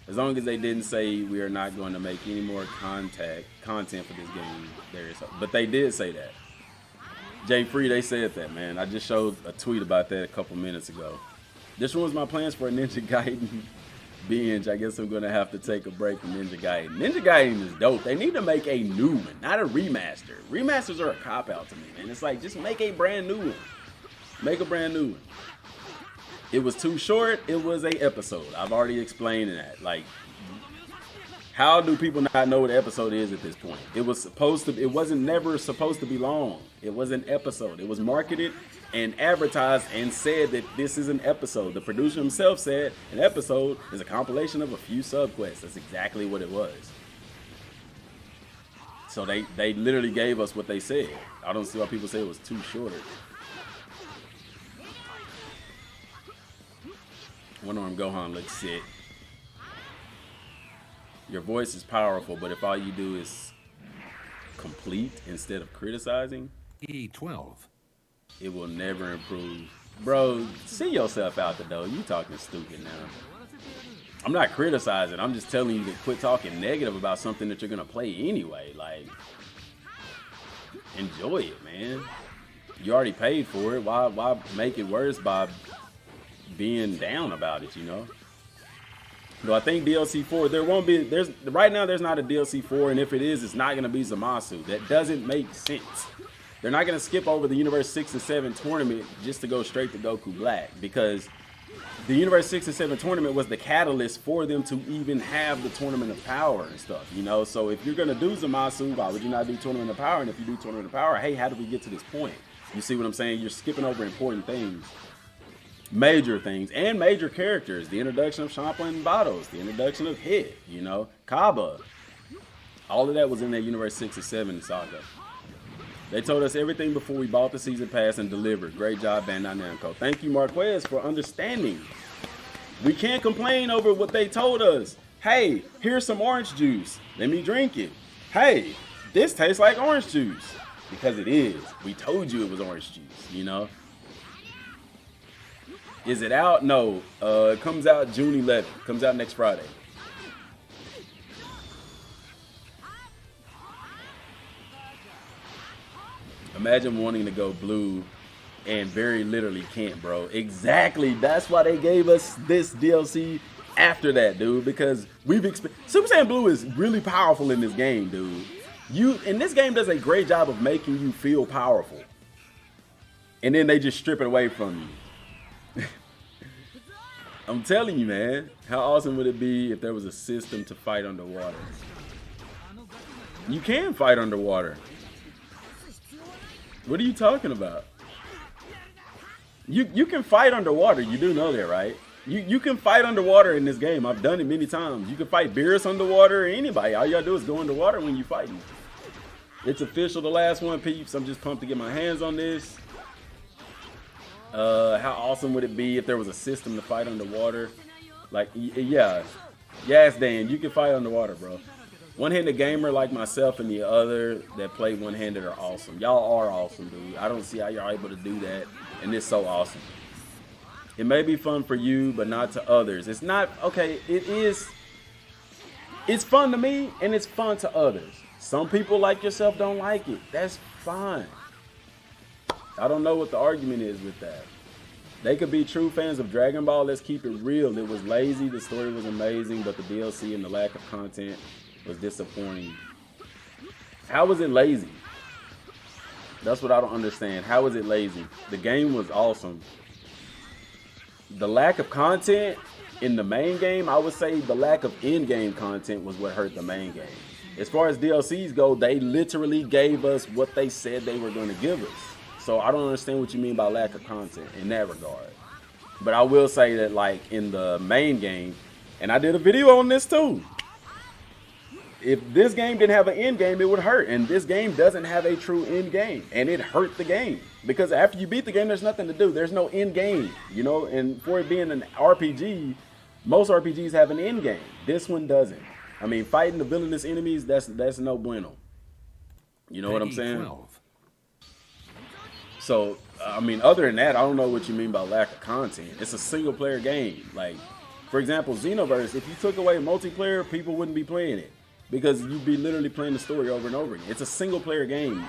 As long as they didn't say we are not going to make any more content for this game, there is. But they did say that. Jay Free, they said that, man. I just showed a tweet about that a couple minutes ago. This ruins my plans for a Ninja Gaiden binge. I guess I'm going to have to take a break from Ninja Gaiden. Ninja Gaiden is dope. They need to make a new one, not a remaster. Remasters are a cop-out to me, man. It's like, just make a brand new one. Make a brand new one. It was too short. It was a episode. I've already explained that. Like, how do people not know what an episode is at this point? It wasn't never supposed to be long. It was an episode. It was marketed and advertised and said that this is an episode. The producer himself said an episode is a compilation of a few subquests. That's exactly what it was. So they literally gave us what they said. I don't see why people say it was too short. One Arm Gohan looks sick. Your voice is powerful, but if all you do is complete instead of criticizing, E12. it will never improve. Bro, see yourself out the door. You talking stupid now. I'm not criticizing. I'm just telling you to quit talking negative about something that you're going to play anyway. Like, enjoy it, man. You already paid for it. Why make it worse by being down about it, you know? No, I think DLC 4, right now there's not a DLC 4, and if it is, it's not gonna be Zamasu. That doesn't make sense. They're not gonna skip over the Universe 6 and 7 tournament just to go straight to Goku Black, because the Universe 6 and 7 tournament was the catalyst for them to even have the Tournament of Power and stuff, you know? So if you're gonna do Zamasu, why would you not do Tournament of Power? And if you do Tournament of Power, hey, how did we get to this point? You see what I'm saying? You're skipping over important things. Major things and major characters. The introduction of Champlin and Battles, the introduction of Hit, you know, Kaba. All of that was in that Universe 6 and 7 saga. They told us everything before we bought the season pass and delivered. Great job, Bandai Namco. Thank you, Marquez, for understanding. We can't complain over what they told us. Hey, here's some orange juice. Let me drink it. Hey, this tastes like orange juice. Because it is. We told you it was orange juice, you know? Is it out? No. It comes out June 11th. Comes out next Friday. Imagine wanting to go blue and very literally can't, bro. Exactly. That's why they gave us this DLC after that, dude. Because Super Saiyan Blue is really powerful in this game, dude. And this game does a great job of making you feel powerful. And then they just strip it away from you. I'm telling you, man, how awesome would it be if there was a system to fight underwater? You can fight underwater. What are you talking about? You can fight underwater. You do know that, right? You can fight underwater in this game. I've done it many times. You can fight Beerus underwater or anybody. All you gotta do is go underwater when you fighting. It's official, the last one, peeps. I'm just pumped to get my hands on this. How awesome would it be if there was a system to fight underwater? Like, yeah. Yes, Dan, you can fight underwater, bro. One-handed gamer like myself and the other that play one-handed are awesome. Y'all are awesome, dude. I don't see how y'all able to do that, and it's so awesome. It may be fun for you, but not to others. It's not, okay, it is. It's fun to me, and it's fun to others. Some people like yourself don't like it. That's fine. I don't know what the argument is with that. They could be true fans of Dragon Ball. Let's keep it real. It was lazy. The story was amazing, but the DLC and the lack of content was disappointing. How was it lazy? That's what I don't understand. How was it lazy? The game was awesome. The lack of content in the main game, I would say the lack of in-game content was what hurt the main game. As far as DLCs go, they literally gave us what they said they were going to give us. So I don't understand what you mean by lack of content in that regard. But I will say that, like, in the main game, and I did a video on this too. If this game didn't have an end game, it would hurt. And this game doesn't have a true end game. And it hurt the game. Because after you beat the game, there's nothing to do. There's no end game, you know? And for it being an RPG, most RPGs have an end game. This one doesn't. I mean, fighting the villainous enemies, that's no bueno. You know what I'm saying? 12. So, I mean, other than that, I don't know what you mean by lack of content. It's a single-player game. Like, for example, Xenoverse, if you took away multiplayer, people wouldn't be playing it. Because you'd be literally playing the story over and over again. It's a single-player game.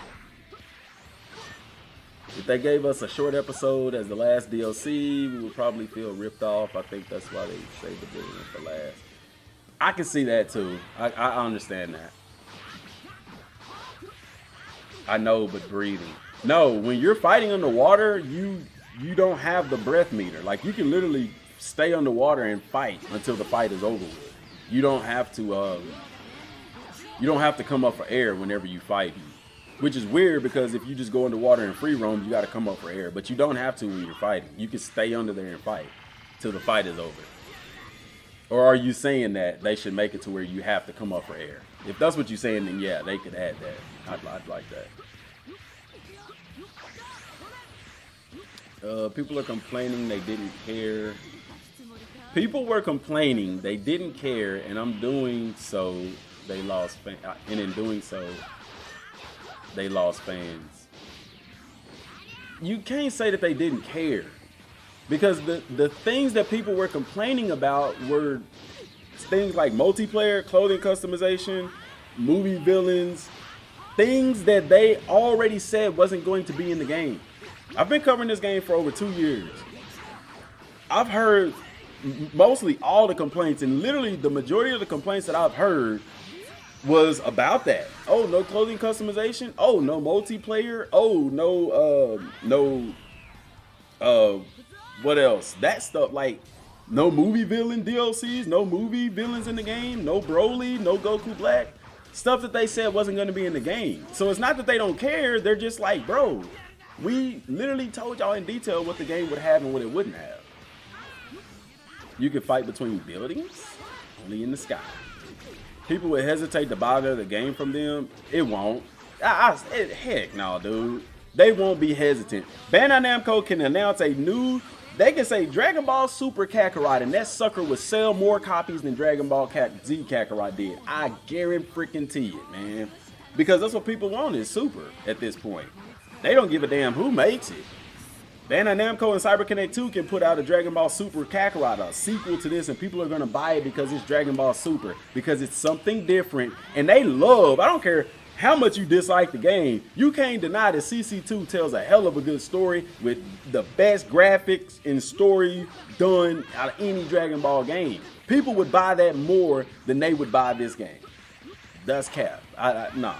If they gave us a short episode as the last DLC, we would probably feel ripped off. I think that's why they saved the villain for last. I can see that too. I understand that. I know, but breathing. No, when you're fighting underwater, you don't have the breath meter. Like, you can literally stay underwater and fight until the fight is over with. You don't have to come up for air whenever you fight. Which is weird because if you just go underwater and free roam, you got to come up for air. But you don't have to when you're fighting. You can stay under there and fight till the fight is over. Or are you saying that they should make it to where you have to come up for air? If that's what you're saying, then yeah, they could add that. I'd like that. People are complaining they didn't care. People were complaining they didn't care, and I'm doing so. They lost fans, and in doing so, they lost fans. You can't say that they didn't care, because the things that people were complaining about were things like multiplayer, clothing customization, movie villains, things that they already said wasn't going to be in the game. I've been covering this game for over 2 years. I've heard mostly all the complaints, and literally the majority of the complaints that I've heard was about that. Oh, no clothing customization. Oh, no multiplayer. Oh, what else? That stuff, like no movie villain DLCs, no movie villains in the game, no Broly, no Goku Black. Stuff that they said wasn't going to be in the game. So it's not that they don't care. They're just like, bro, we literally told y'all in detail what the game would have and what it wouldn't have. You can fight between buildings, only in the sky. People would hesitate to buy the game from them. It won't. Heck no, dude. They won't be hesitant. Bandai Namco can announce they can say Dragon Ball Super Kakarot, and that sucker would sell more copies than Dragon Ball Z Kakarot did. I guarantee it, man. Because that's what people want is Super at this point. They don't give a damn who makes it. Bandai Namco and CyberConnect 2 can put out a Dragon Ball Super Kakarot, a sequel to this, and people are going to buy it because it's Dragon Ball Super, because it's something different. And they love, I don't care how much you dislike the game, you can't deny that CC2 tells a hell of a good story with the best graphics and story done out of any Dragon Ball game. People would buy that more than they would buy this game. That's cap. Nah.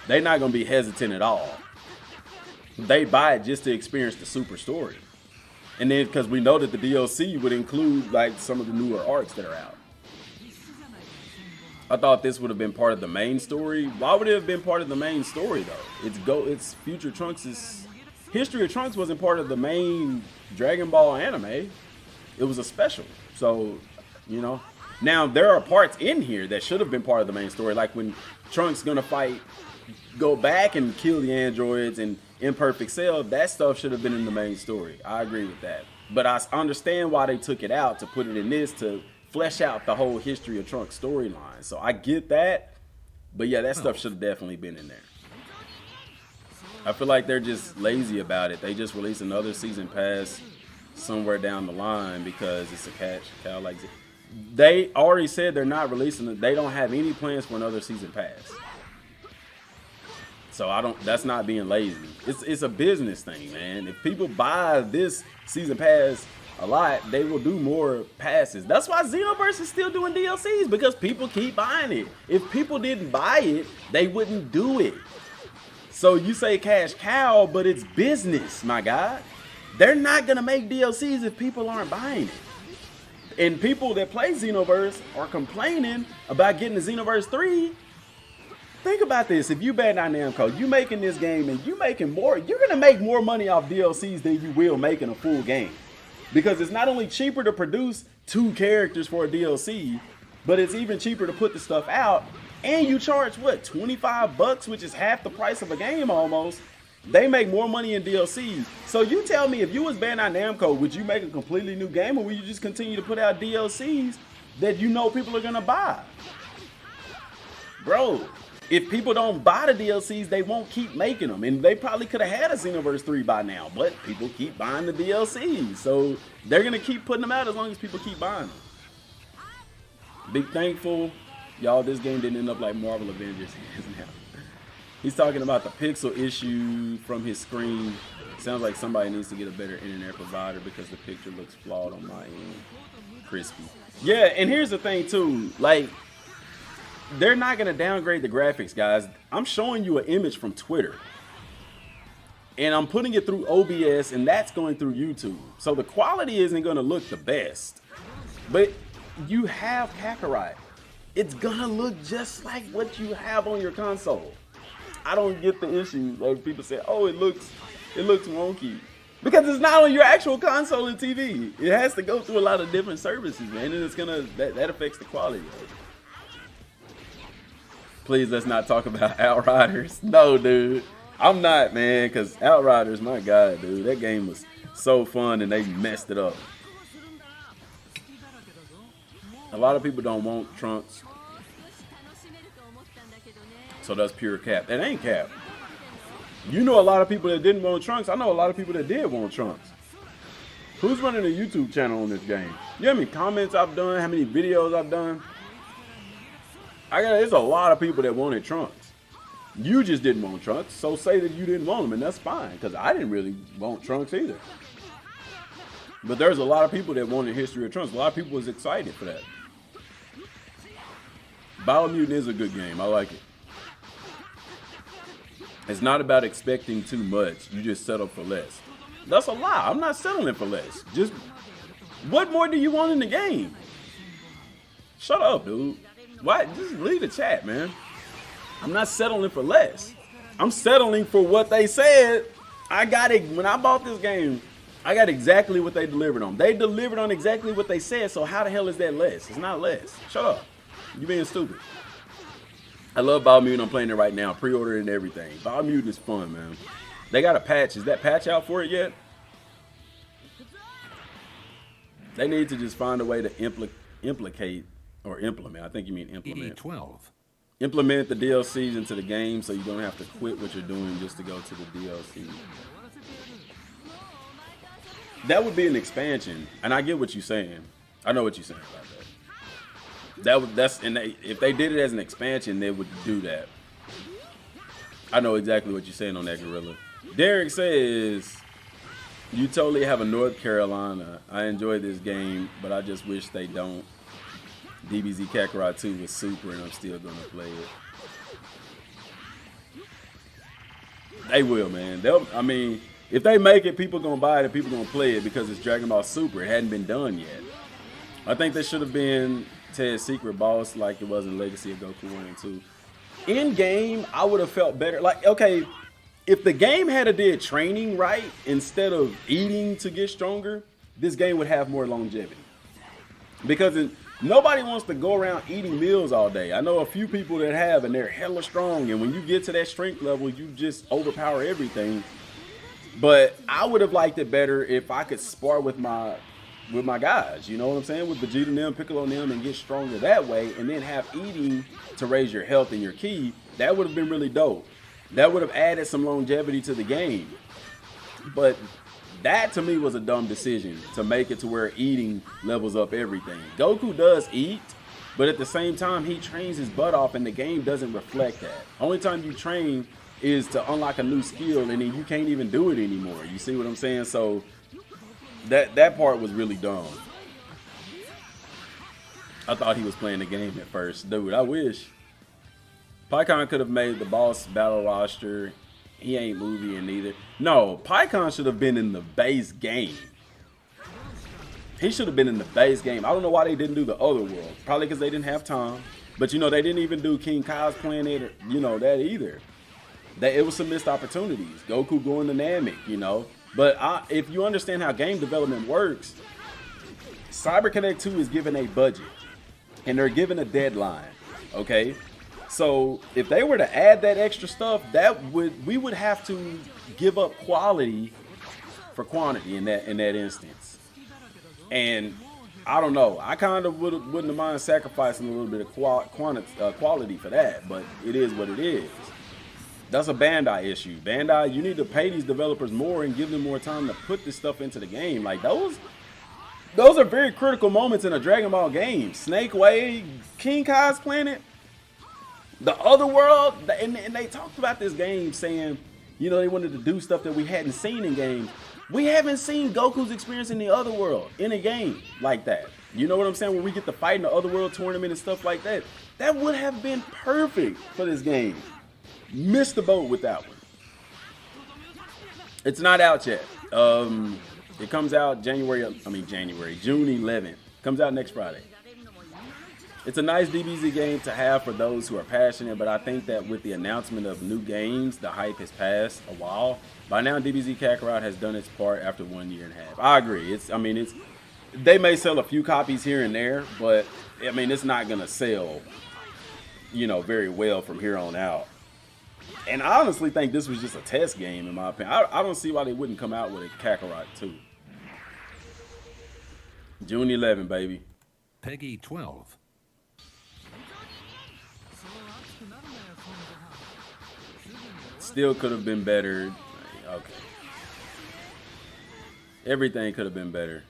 They're not going to be hesitant at all. They buy it just to experience the Super story. And then because we know that the DLC would include like some of the newer arcs that are out. I thought this would have been part of the main story. Why would it have been part of the main story though? It's Future Trunks' History of Trunks wasn't part of the main Dragon Ball anime. It was a special. So, you know. Now there are parts in here that should have been part of the main story, like when Trunks gonna go back and kill the androids and Imperfect Cell. That stuff should have been in the main story. I agree with that. But I understand why they took it out to put it in this to flesh out the whole History of Trunks storyline. So I get that. But yeah, that stuff should have definitely been in there. I feel like they're just lazy about it. They just released another season pass somewhere down the line because it's a cash cow. Like they already said they're not releasing it. They don't have any plans for another season pass. So that's not being lazy. It's a business thing, man. If people buy this season pass a lot, they will do more passes. That's why Xenoverse is still doing DLCs, because people keep buying it. If people didn't buy it, they wouldn't do it. So you say cash cow, but it's business, my guy. They're not gonna make DLCs if people aren't buying it. And people that play Xenoverse are complaining about getting the Xenoverse 3. Think about this. If you Bandai Namco, you making this game and you making more, you're going to make more money off DLCs than you will making a full game. Because it's not only cheaper to produce 2 characters for a DLC, but it's even cheaper to put the stuff out. And you charge, what, $25, which is half the price of a game almost. They make more money in DLCs. So you tell me, if you was Bandai Namco, would you make a completely new game, or would you just continue to put out DLCs that you know people are going to buy? Bro. If people don't buy the DLCs, they won't keep making them. And they probably could have had a Xenoverse 3 by now, but people keep buying the DLCs. So they're going to keep putting them out as long as people keep buying them. Big thankful. Y'all, this game didn't end up like Marvel Avengers is now. He's talking about the pixel issue from his screen. Sounds like somebody needs to get a better internet provider because the picture looks flawed on my end. Crispy. Yeah, and here's the thing too. Like, they're not going to downgrade the graphics, guys. I'm showing you an image from Twitter. And I'm putting it through OBS, and that's going through YouTube. So the quality isn't going to look the best. But you have Kakarot. It's going to look just like what you have on your console. I don't get the issue. Like people say, oh, it looks wonky. Because it's not on your actual console and TV. It has to go through a lot of different services, man. And it's that affects the quality of it. Please, let's not talk about Outriders. No, dude. I'm not, man, because Outriders, my God, dude. That game was so fun, and they messed it up. A lot of people don't want Trunks. So that's pure cap. That ain't cap. You know a lot of people that didn't want Trunks. I know a lot of people that did want Trunks. Who's running a YouTube channel on this game? You know how many comments I've done? How many videos I've done? There's a lot of people that wanted Trunks. You just didn't want Trunks, so say that you didn't want him, and that's fine, because I didn't really want Trunks either. But there's a lot of people that wanted History of Trunks. A lot of people was excited for that. Biomutant is a good game. I like it. It's not about expecting too much. You just settle for less. That's a lie. I'm not settling for less. Just, what more do you want in the game? Shut up, dude. Why? Just leave the chat, man. I'm not settling for less. I'm settling for what they said. I got it. When I bought this game, I got exactly what they delivered on. They delivered on exactly what they said, so how the hell is that less? It's not less. Shut up. You being stupid. I love Biomutant. I'm playing it right now. Pre-order and everything. Biomutant is fun, man. They got a patch. Is that patch out for it yet? They need to just find a way to implement. I think you mean implement. 12. Implement the DLCs into the game so you don't have to quit what you're doing just to go to the DLC. That would be an expansion, and I get what you're saying. I know what you're saying about that. If they did it as an expansion, they would do that. I know exactly what you're saying on that, Gorilla. Derek says, you totally have a North Carolina. I enjoy this game, but I just wish they don't. DBZ Kakarot 2 was super, and I'm still gonna play it. They will, man. I mean, if they make it, people gonna buy it and people gonna play it because it's Dragon Ball Super. It hadn't been done yet. I think they should have been Ted's secret boss like it was in Legacy of Goku 1 and 2. In game, I would have felt better. Like, okay, if the game had did training right instead of eating to get stronger, this game would have more longevity. Because nobody wants to go around eating meals all day. I know a few people that have, and they're hella strong. And when you get to that strength level, you just overpower everything. But I would have liked it better if I could spar with my guys. You know what I'm saying? With Vegeta and them, Piccolo and them, and get stronger that way. And then have eating to raise your health and your ki. That would have been really dope. That would have added some longevity to the game. But that to me was a dumb decision to make it to where eating levels up everything. Goku does eat, but at the same time he trains his butt off, and the game doesn't reflect that. Only time you train is to unlock a new skill, and then you can't even do it anymore. You see what I'm saying? So that part was really dumb. I thought he was playing the game at first. Dude, I wish. PyCon could have made the boss battle roster. He ain't moving neither. No, PyCon should have been in the base game. He should have been in the base game. I don't know why they didn't do the other world. Probably because they didn't have time. But, you know, they didn't even do King Kai's Planet, or, you know, that either. It was some missed opportunities. Goku going to Namek, you know. But if you understand how game development works, CyberConnect 2 is given a budget. And they're given a deadline, okay? So if they were to add that extra stuff, we would have to give up quality for quantity in that instance. And I don't know. I kind of wouldn't have mind sacrificing a little bit of quality for that, but it is what it is. That's a Bandai issue. Bandai, you need to pay these developers more and give them more time to put this stuff into the game. Like those are very critical moments in a Dragon Ball game. Snake Way, King Kai's Planet. The other world, and they talked about this game saying, you know, they wanted to do stuff that we hadn't seen in games. We haven't seen Goku's experience in the other world in a game like that. You know what I'm saying? When we get to fight in the other world tournament and stuff like that, that would have been perfect for this game. Missed the boat with that one. It's not out yet. It comes out June 11th. Comes out next Friday. It's a nice DBZ game to have for those who are passionate, but I think that with the announcement of new games, the hype has passed a while. By now, DBZ Kakarot has done its part after 1.5 years. I agree. They may sell a few copies here and there, but I mean, it's not gonna sell, you know, very well from here on out. And I honestly think this was just a test game, in my opinion. I don't see why they wouldn't come out with a Kakarot 2. June 11, baby. Peggy 12. Still could have been better. Okay. Everything could have been better.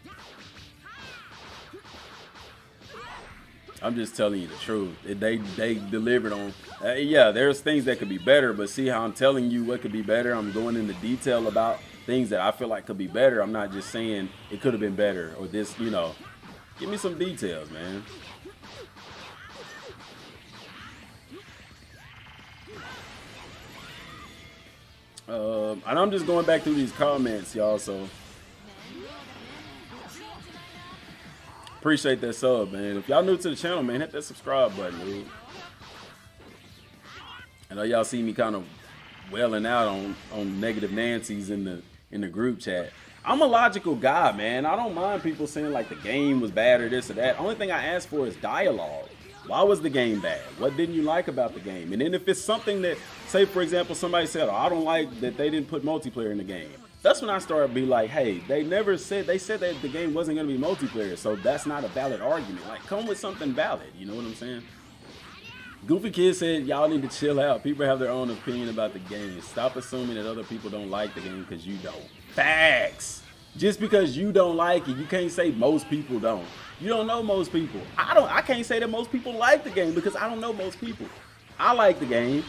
I'm just telling you the truth. They delivered on. Yeah, there's things that could be better, but see how I'm telling you what could be better. I'm going into detail about things that I feel like could be better. I'm not just saying it could have been better or this. You know, give me some details, man. And I'm just going back through these comments, y'all. So appreciate that sub, man. If y'all new to the channel, man, hit that subscribe button, dude. I know y'all see me kind of wailing out on negative Nancy's in the group chat. I'm a logical guy, man. I don't mind people saying like the game was bad or this or that. Only thing I ask for is dialogue. Why was the game bad? What didn't you like about the game? And then if it's something that, say for example, somebody said, oh, I don't like that they didn't put multiplayer in the game. That's when I started to be like, hey, they said that the game wasn't going to be multiplayer, so that's not a valid argument. Like, come with something valid, you know what I'm saying? Goofy Kid said, y'all need to chill out. People have their own opinion about the game. Stop assuming that other people don't like the game because you don't. Facts. Just because you don't like it, you can't say most people don't. You don't know most people. I can't say that most people like the game because I don't know most people. I like the game.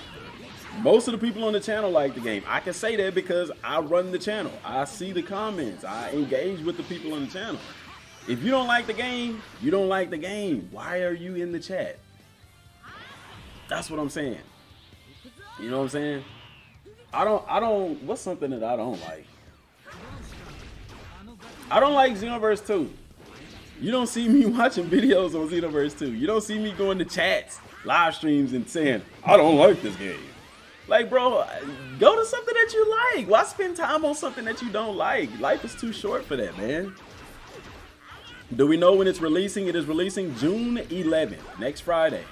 Most of the people on the channel like the game. I can say that because I run the channel. I see the comments. I engage with the people on the channel. If you don't like the game, you don't like the game. Why are you in the chat? That's what I'm saying. You know what I'm saying? I don't, what's something that I don't like? I don't like Xenoverse 2. You don't see me watching videos on Xenoverse 2. You don't see me going to chats, live streams, and saying, I don't like this game. Like, bro, go to something that you like. Why spend time on something that you don't like? Life is too short for that, man. Do we know when it's releasing? It is releasing June 11th, next Friday.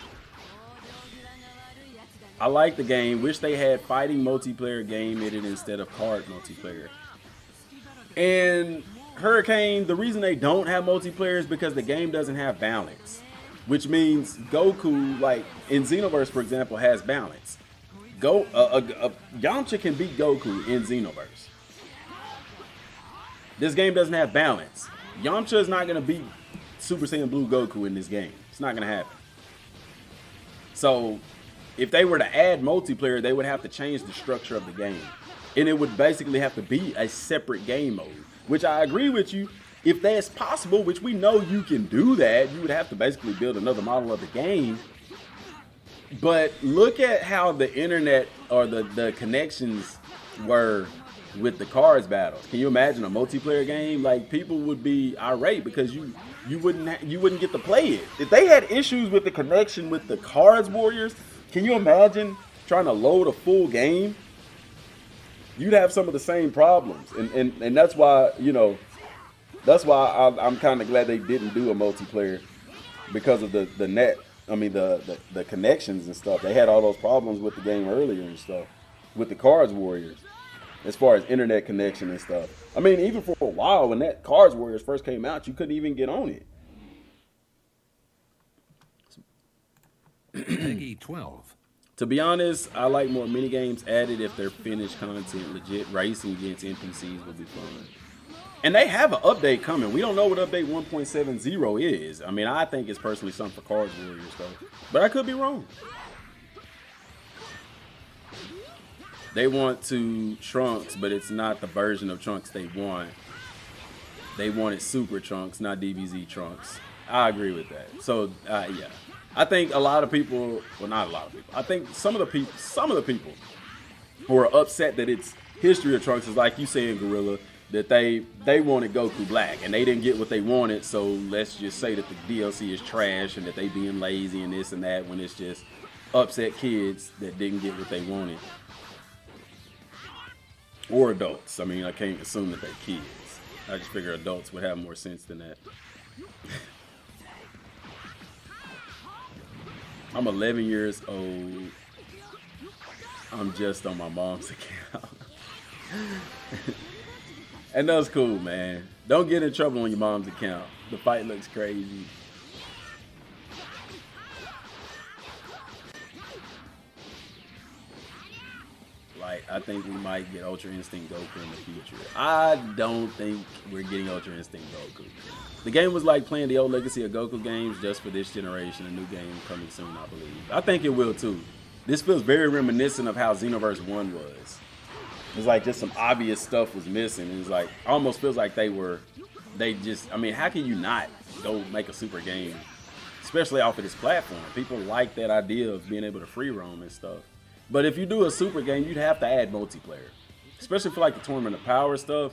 I like the game. Wish they had fighting multiplayer game in it instead of card multiplayer. And Hurricane, the reason they don't have multiplayer is because the game doesn't have balance. Which means Goku, like in Xenoverse, for example, has balance. Yamcha can beat Goku in Xenoverse. This game doesn't have balance. Yamcha is not going to beat Super Saiyan Blue Goku in this game. It's not going to happen. So if they were to add multiplayer, they would have to change the structure of the game. And it would basically have to be a separate game mode, which I agree with you. If that's possible, which we know you can do that, you would have to basically build another model of the game. But look at how the internet or the connections were with the cards battles. Can you imagine a multiplayer game? Like, people would be irate because you wouldn't get to play it. If they had issues with the connection with the cards warriors, can you imagine trying to load a full game? You'd have some of the same problems, and that's why, you know, that's why I'm kind of glad they didn't do a multiplayer, because of the net. I mean the connections and stuff. They had all those problems with the game earlier and stuff with the Cards Warriors, as far as internet connection and stuff. I mean, even for a while when that Cards Warriors first came out, you couldn't even get on it. Peggy 12. To be honest, I like more mini games added if they're finished content. Legit racing against NPCs would be fun. And they have an update coming. We don't know what update 1.70 is. I mean, I think it's personally something for Cards Warriors though, but I could be wrong. They want to Trunks, but it's not the version of Trunks they want. They wanted Super Trunks, not DBZ Trunks. I agree with that. So yeah, I think a lot of people, well, not a lot of people, I think some of the people who are upset that it's History of Trunks is like you saying, Gorilla, that they wanted Goku Black and they didn't get what they wanted, so let's just say that the DLC is trash and that they being lazy and this and that, when it's just upset kids that didn't get what they wanted. Or adults. I mean, I can't assume that they're kids. I just figure adults would have more sense than that. I'm 11 years old. I'm just on my mom's account. And that's cool, man. Don't get in trouble on your mom's account. The fight looks crazy. Like, I think we might get Ultra Instinct Goku in the future. I don't think we're getting Ultra Instinct Goku. The game was like playing the old Legacy of Goku games just for this generation. A new game coming soon, I believe. I think it will too. This feels very reminiscent of how Xenoverse 1 was. It's like just some obvious stuff was missing. It's like, almost feels like I mean, how can you not go make a super game? Especially off of this platform. People like that idea of being able to free roam and stuff. But if you do a super game, you'd have to add multiplayer. Especially for like the Tournament of Power stuff.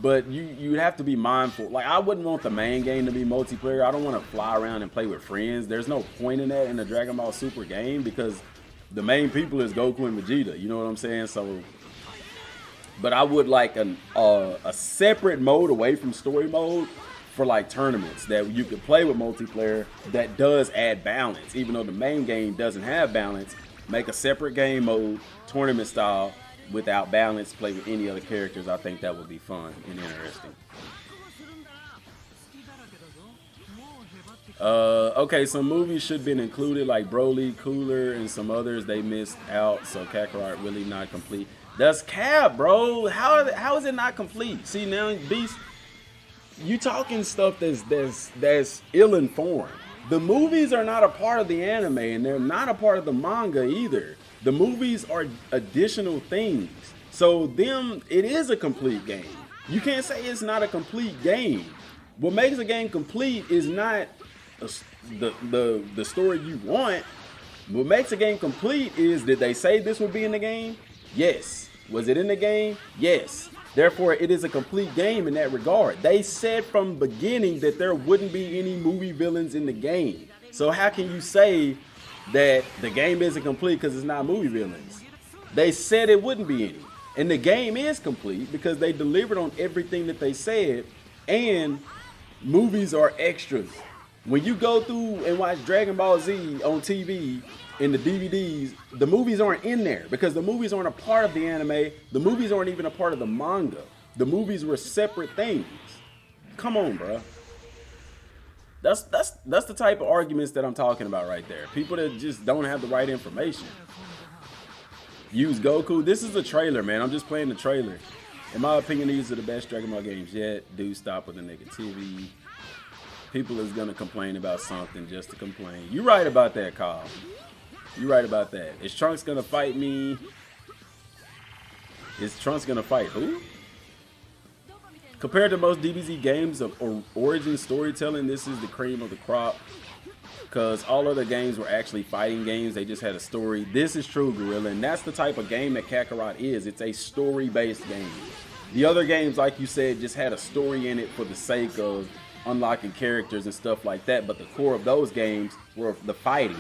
But you'd have to be mindful. Like, I wouldn't want the main game to be multiplayer. I don't want to fly around and play with friends. There's no point in that in the Dragon Ball Super game because the main people is Goku and Vegeta. You know what I'm saying? So, but I would like a separate mode away from story mode for like tournaments that you could play with multiplayer that does add balance. Even though the main game doesn't have balance, make a separate game mode, tournament style, without balance, play with any other characters. I think that would be fun and interesting. Okay, some movies should have been included like Broly, Cooler, and some others they missed out, so Kakarot really not complete. That's cap, bro. How is it not complete? See, now, Beast, you talking stuff that's ill-informed. The movies are not a part of the anime, and they're not a part of the manga either. The movies are additional things. So it is a complete game. You can't say it's not a complete game. What makes a game complete is not the story you want. What makes a game complete is, did they say this would be in the game? Yes. Was it in the game? Yes. Therefore, it is a complete game in that regard. They said from the beginning that there wouldn't be any movie villains in the game. So how can you say that the game isn't complete because it's not movie villains? They said it wouldn't be any. And the game is complete because they delivered on everything that they said, and movies are extras. When you go through and watch Dragon Ball Z on TV in the DVDs, the movies aren't in there because the movies aren't a part of the anime. The movies aren't even a part of the manga. The movies were separate things. Come on, bro. That's the type of arguments that I'm talking about right there. People that just don't have the right information. Use Goku. This is a trailer, man. I'm just playing the trailer. In my opinion, these are the best Dragon Ball games yet. Do stop with the negativity. People is gonna complain about something just to complain. You right about that, Kyle. You right about that. Is Trunks gonna fight me? Is Trunks gonna fight who? Compared to most DBZ games of origin storytelling, this is the cream of the crop. Because all other games were actually fighting games. They just had a story. This is true, Gorilla, and that's the type of game that Kakarot is. It's a story-based game. The other games, like you said, just had a story in it for the sake of unlocking characters and stuff like that. But the core of those games were the fighting.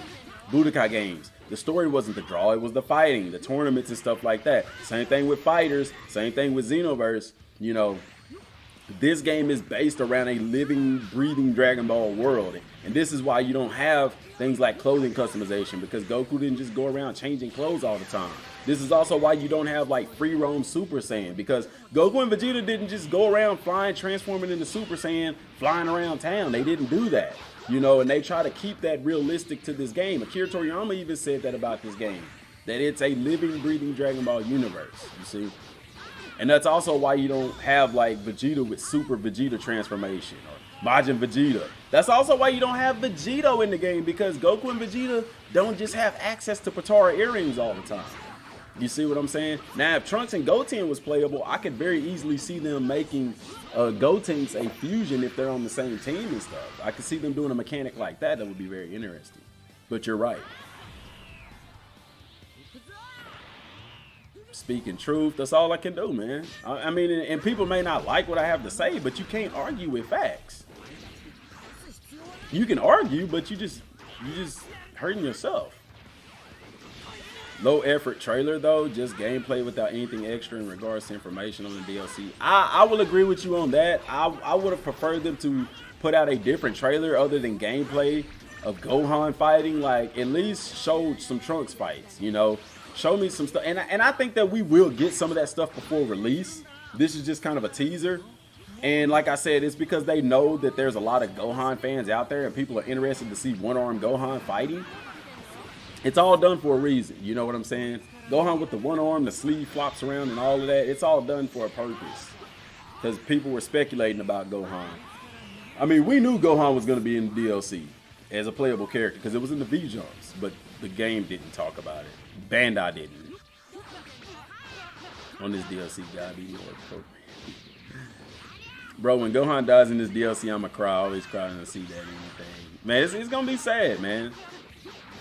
Budokai games. The story wasn't the draw, it was the fighting, the tournaments and stuff like that. Same thing with Fighters, same thing with Xenoverse. You know, this game is based around a living, breathing Dragon Ball world. And this is why you don't have things like clothing customization, because Goku didn't just go around changing clothes all the time. This is also why you don't have like free roam Super Saiyan, because Goku and Vegeta didn't just go around flying, transforming into Super Saiyan, flying around town. They didn't do that. You know, and they try to keep that realistic to this game. Akira Toriyama even said that about this game, that it's a living, breathing Dragon Ball universe, you see? And that's also why you don't have like Vegeta with Super Vegeta transformation or Majin Vegeta. That's also why you don't have Vegito in the game, because Goku and Vegeta don't just have access to Potara earrings all the time. You see what I'm saying? Now, if Trunks and Goten was playable, I could very easily see them making Gotenks a fusion if they're on the same team and stuff. I could see them doing a mechanic like that. That would be very interesting. But you're right. Speaking truth, that's all I can do, man. I mean, and people may not like what I have to say, but you can't argue with facts. You can argue, but you just hurting yourself. Low effort trailer though, just gameplay without anything extra in regards to information on the DLC. I will agree with you on that. I would have preferred them to put out a different trailer other than gameplay of Gohan fighting. Like, at least show some Trunks fights, you know? Show me some stuff. And I think that we will get some of that stuff before release. This is just kind of a teaser. And like I said, it's because they know that there's a lot of Gohan fans out there and people are interested to see one-armed Gohan fighting. It's all done for a reason. You know what I'm saying? Gohan with the one arm, the sleeve flops around and all of that, it's all done for a purpose. Because people were speculating about Gohan. I mean, we knew Gohan was going to be in the DLC as a playable character because it was in the V-Jumps, but the game didn't talk about it. Bandai didn't. On this DLC, gotta be more appropriate. Bro, when Gohan dies in this DLC, I'ma cry. I always cry when I see that anything. Man, it's gonna be sad, man.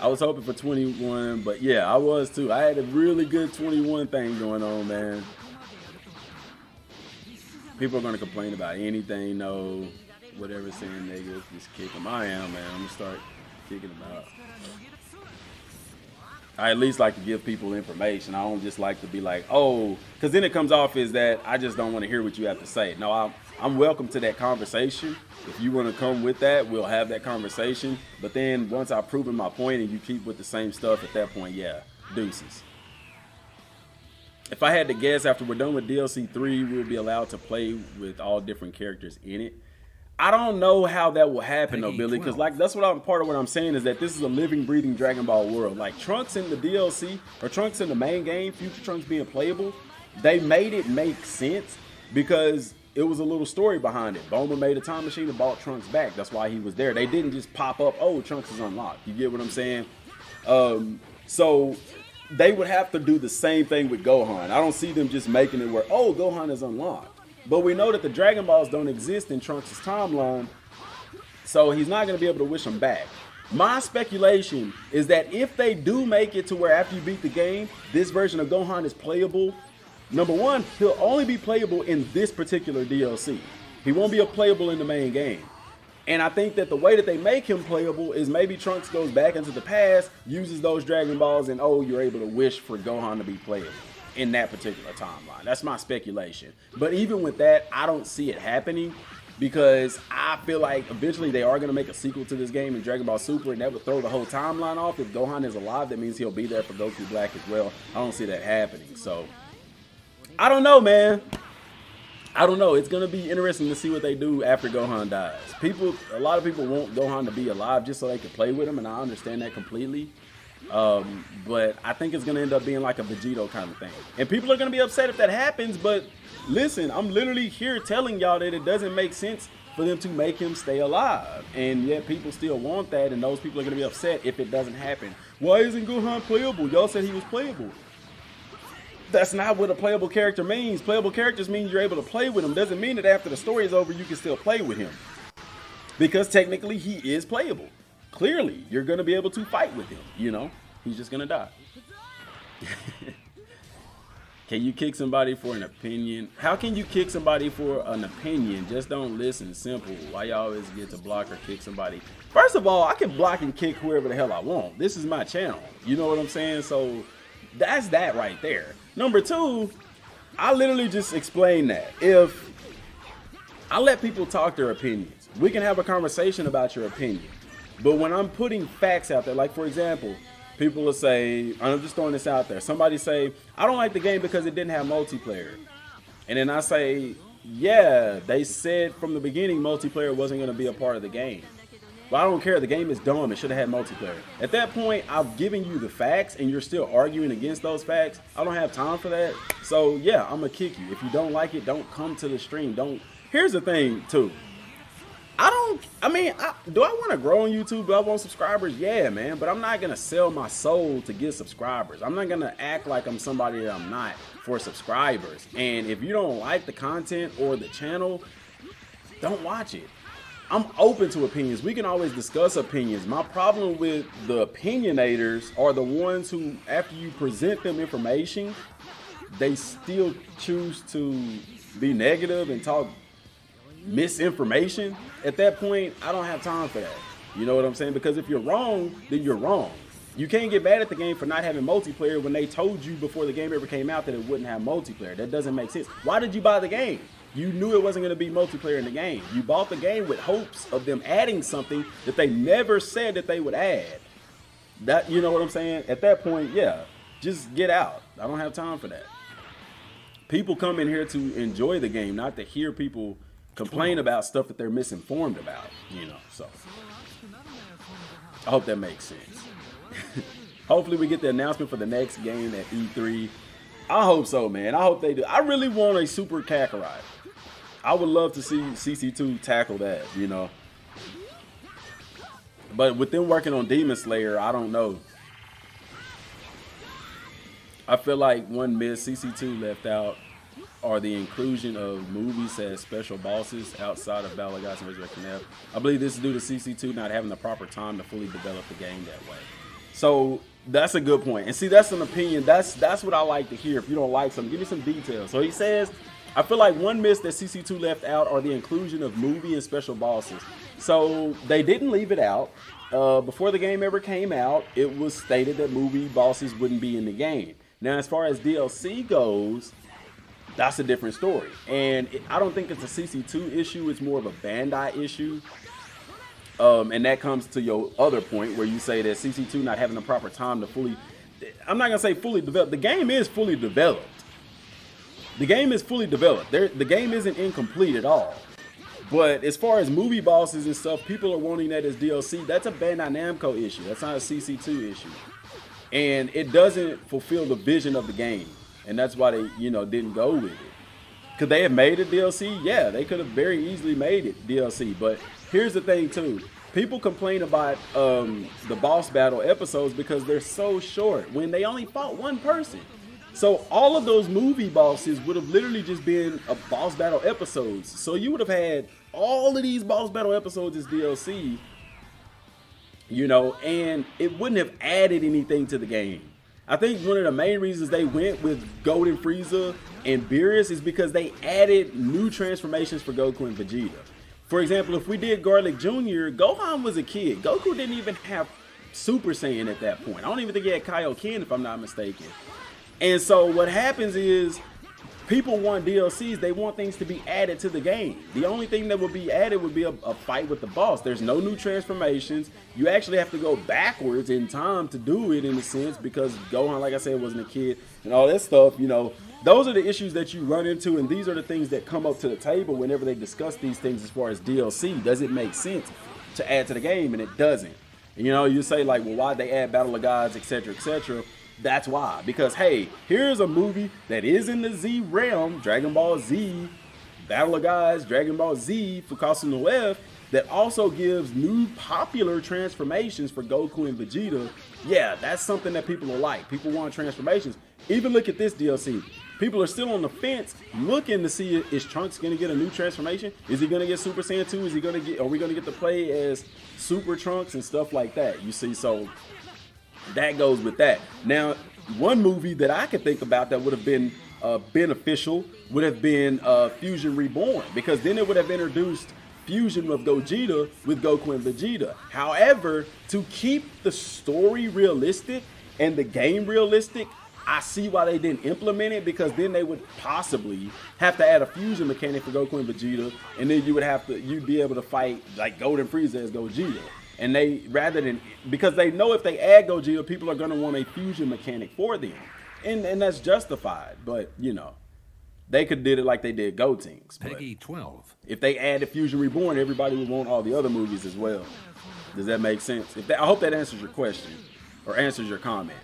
I was hoping for 21, but yeah, I was too. I had a really good 21 thing going on, man. People are gonna complain about anything, no, whatever, saying negative, just kick them. I am, man. I'm gonna start kicking them out. I at least like to give people information. I don't just like to be like, oh, because then it comes off as that I just don't want to hear what you have to say. No, I'm welcome to that conversation. If you want to come with that, we'll have that conversation. But then once I've proven my point and you keep with the same stuff at that point, yeah, deuces. If I had to guess, after we're done with DLC 3, we'll be allowed to play with all different characters in it. I don't know how that will happen though, Billy, because like that's part of what I'm saying is that this is a living, breathing Dragon Ball world. Like Trunks in the DLC or Trunks in the main game, Future Trunks being playable, they made it make sense because it was a little story behind it. Bulma made a time machine and brought Trunks back. That's why he was there. They didn't just pop up, oh, Trunks is unlocked. You get what I'm saying? So they would have to do the same thing with Gohan. I don't see them just making it where, oh, Gohan is unlocked. But we know that the Dragon Balls don't exist in Trunks' timeline, so he's not going to be able to wish them back. My speculation is that if they do make it to where after you beat the game, this version of Gohan is playable, number one, he'll only be playable in this particular DLC. He won't be playable in the main game. And I think that the way that they make him playable is maybe Trunks goes back into the past, uses those Dragon Balls, and oh, you're able to wish for Gohan to be playable in that particular timeline. That's my speculation. But even with that, I don't see it happening because I feel like eventually they are going to make a sequel to this game in Dragon Ball Super, and that would throw the whole timeline off. If Gohan is alive, that means he'll be there for Goku Black as well. I don't see that happening. So, I don't know, man. I don't know. It's going to be interesting to see what they do after Gohan dies. A lot of people want Gohan to be alive just so they can play with him, and I understand that completely. But I think it's going to end up being like a Vegito kind of thing. And people are going to be upset if that happens, but listen, I'm literally here telling y'all that it doesn't make sense for them to make him stay alive. And yet people still want that, and those people are going to be upset if it doesn't happen. Why isn't Gohan playable? Y'all said he was playable. That's not what a playable character means. Playable characters mean you're able to play with him. Doesn't mean that after the story is over, you can still play with him. Because technically he is playable. Clearly, you're going to be able to fight with him. You know, he's just going to die. Can you kick somebody for an opinion? How can you kick somebody for an opinion? Just don't listen. Simple. Why you always get to block or kick somebody? First of all, I can block and kick whoever the hell I want. This is my channel. You know what I'm saying? So that's that right there. Number two, I literally just explained that. If I let people talk their opinions, we can have a conversation about your opinion. But when I'm putting facts out there, like for example, people will say, I'm just throwing this out there. Somebody say, I don't like the game because it didn't have multiplayer. And then I say, yeah, they said from the beginning multiplayer wasn't going to be a part of the game. But I don't care. The game is dumb. It should have had multiplayer. At that point, I've given you the facts and you're still arguing against those facts. I don't have time for that. So yeah, I'm going to kick you. If you don't like it, don't come to the stream. Here's the thing too. Do I want to grow on YouTube? Do I want subscribers? Yeah, man. But I'm not going to sell my soul to get subscribers. I'm not going to act like I'm somebody that I'm not for subscribers. And if you don't like the content or the channel, don't watch it. I'm open to opinions. We can always discuss opinions. My problem with the opinionators are the ones who, after you present them information, they still choose to be negative and talk misinformation. At that point, I don't have time for that. You know what I'm saying? Because if you're wrong, then you're wrong. You can't get mad at the game for not having multiplayer when they told you before the game ever came out that it wouldn't have multiplayer. That doesn't make sense. Why did you buy the game? You knew it wasn't going to be multiplayer in the game. You bought the game with hopes of them adding something that they never said that they would add. That, you know what I'm saying? At that point, yeah, just get out. I don't have time for that. People come in here to enjoy the game, not to hear people complain about stuff that they're misinformed about, you know, so I hope that makes sense. Hopefully we get the announcement for the next game at E3. I hope so, man. I hope they do. I really want a Super Kakarot. I would love to see CC2 tackle that, you know. But with them working on Demon Slayer, I don't know. I feel like one miss CC2 left out are the inclusion of movies as special bosses outside of Battle of Gods and Resurrection F. I believe this is due to CC2 not having the proper time to fully develop the game that way. So that's a good point. And see, that's an opinion. That's what I like to hear. If you don't like something, give me some details. So he says, I feel like one miss that CC2 left out are the inclusion of movie and special bosses. So they didn't leave it out. Before the game ever came out, it was stated that movie bosses wouldn't be in the game. Now, as far as DLC goes, that's a different story. And I don't think it's a CC2 issue. It's more of a Bandai issue. And that comes to your other point where you say that CC2 not having the proper time to fully, I'm not going to say fully develop. The game is fully developed. The game is fully developed. The game isn't incomplete at all. But as far as movie bosses and stuff, people are wanting that as DLC. That's a Bandai Namco issue. That's not a CC2 issue. And it doesn't fulfill the vision of the game. And that's why they, you know, didn't go with it. Could they have made it DLC? Yeah, they could have very easily made it DLC. But here's the thing, too. People complain about the boss battle episodes because they're so short when they only fought one person. So all of those movie bosses would have literally just been a boss battle episodes. So you would have had all of these boss battle episodes as DLC, you know, and it wouldn't have added anything to the game. I think one of the main reasons they went with Golden Frieza and Beerus is because they added new transformations for Goku and Vegeta. For example, if we did Garlic Jr., Gohan was a kid. Goku didn't even have Super Saiyan at that point. I don't even think he had Kaioken, if I'm not mistaken. And so what happens is people want DLCs. They want things to be added to the game. The only thing that would be added would be a fight with the boss. There's no new transformations. You actually have to go backwards in time to do it in a sense because Gohan, like I said, wasn't a kid and all that stuff. You know, those are the issues that you run into, and these are the things that come up to the table whenever they discuss these things as far as DLC. Does it make sense to add to the game? And it doesn't. And, you know, you say like, well, why'd they add Battle of Gods, etc., etc.? That's why. Because, hey, here's a movie that is in the Z realm, Dragon Ball Z, Battle of Gods, Dragon Ball Z, Fukasu no F, that also gives new popular transformations for Goku and Vegeta. Yeah, that's something that people are like. People want transformations. Even look at this DLC. People are still on the fence looking to see, is Trunks going to get a new transformation? Is he going to get Super Saiyan 2? Is he going to get, are we going to get to play as Super Trunks and stuff like that? You see, so that goes with that. Now, one movie that I could think about that would have been beneficial would have been Fusion Reborn, because then it would have introduced fusion of Gogeta with Goku and Vegeta. However, to keep the story realistic and the game realistic, I see why they didn't implement it, because then they would possibly have to add a fusion mechanic for Goku and Vegeta, and then you'd be able to fight like Golden Frieza as Gogeta. And they, rather than, because they know if they add Gogeta, people are going to want a fusion mechanic for them. And that's justified. But, you know, they could have did it like they did Gotenks. Peggy 12. If they added Fusion Reborn, everybody would want all the other movies as well. Does that make sense? I hope that answers your question or answers your comment.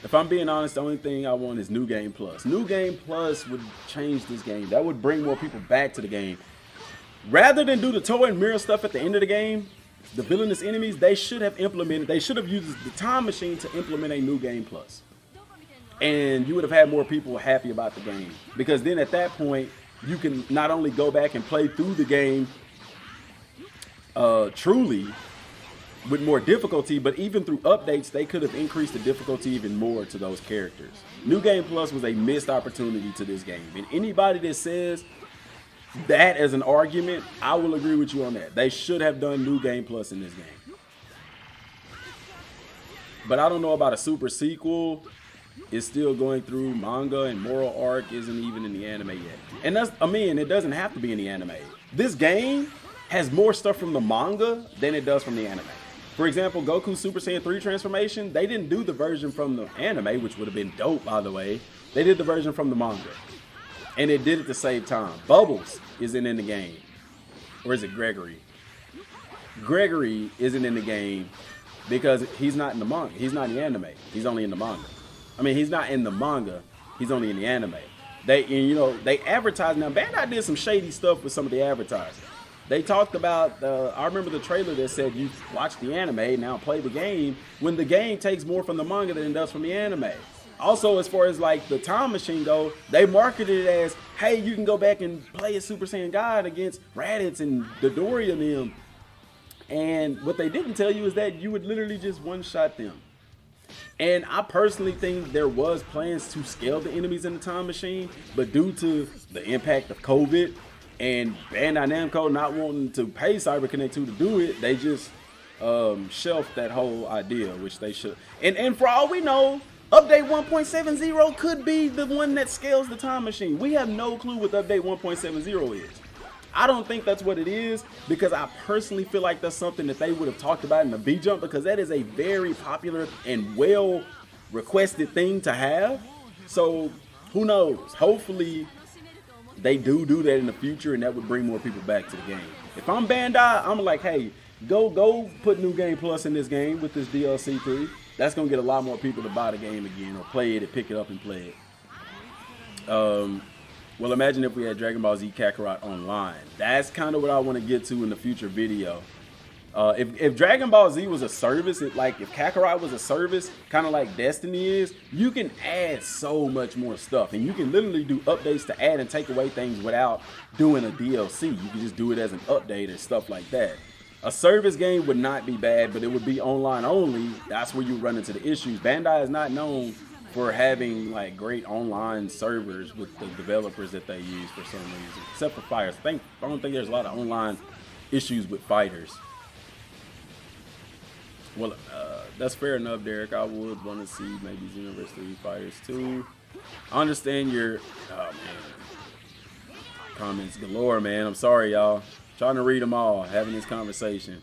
If I'm being honest, the only thing I want is New Game Plus. New Game Plus would change this game. That would bring more people back to the game. Rather than do the toy and mirror stuff at the end of the game, the villainous enemies, they should have used the time machine to implement a New Game Plus. And you would have had more people happy about the game. Because then at that point, you can not only go back and play through the game truly with more difficulty, but even through updates, they could have increased the difficulty even more to those characters. New Game Plus was a missed opportunity to this game. And anybody that says that as an argument, I will agree with you on that. They should have done New Game Plus in this game. But I don't know about a super sequel. It's still going through manga, and moral arc isn't even in the anime yet. And that's, I mean, it doesn't have to be in the anime. This game has more stuff from the manga than it does from the anime. For example, Goku's Super Saiyan 3 transformation, they didn't do the version from the anime, which would have been dope, by the way. They did the version from the manga. And it did it to save time. Bubbles isn't in the game. Or is it Gregory? Gregory isn't in the game. because he's not in the manga. He's not in the anime. He's only in the manga. I mean, he's not in the manga. He's only in the anime. They advertise now. Bandai did some shady stuff with some of the advertising. They talked about, I remember the trailer that said you watch the anime, now play the game, when the game takes more from the manga than it does from the anime. Also, as far as like the time machine go, they marketed it as, hey, you can go back and play a Super Saiyan God against Raditz and Dodoria and them. And what they didn't tell you is that you would literally just one-shot them. And I personally think there was plans to scale the enemies in the time machine, but due to the impact of COVID and Bandai Namco not wanting to pay CyberConnect 2 to do it, they just shelved that whole idea, which they should. And for all we know, update 1.70 could be the one that scales the time machine. We have no clue what update 1.70 is. I don't think that's what it is, because I personally feel like that's something that they would have talked about in the V-Jump, because that is a very popular and well requested thing to have. So who knows? Hopefully they do that in the future, and that would bring more people back to the game. If I'm Bandai, I'm like, hey, go put New Game Plus in this game with this DLC 3. That's gonna get a lot more people to buy the game again, or play it and pick it up and play it. Well, imagine if we had Dragon Ball Z Kakarot online. That's kind of what I want to get to in the future video. If Dragon Ball Z was a service, if Kakarot was a service, kind of like Destiny is, you can add so much more stuff. And you can literally do updates to add and take away things without doing a DLC. You can just do it as an update and stuff like that. A service game would not be bad, but it would be online only. That's where you run into the issues. Bandai is not known for having like great online servers with the developers that they use for some reason, except for fighters. I don't think there's a lot of online issues with fighters. Well, that's fair enough, Derek. I would want to see maybe Xenoverse 3 fighters too. I understand your comments galore, man. I'm sorry, y'all. Trying to read them all, having this conversation.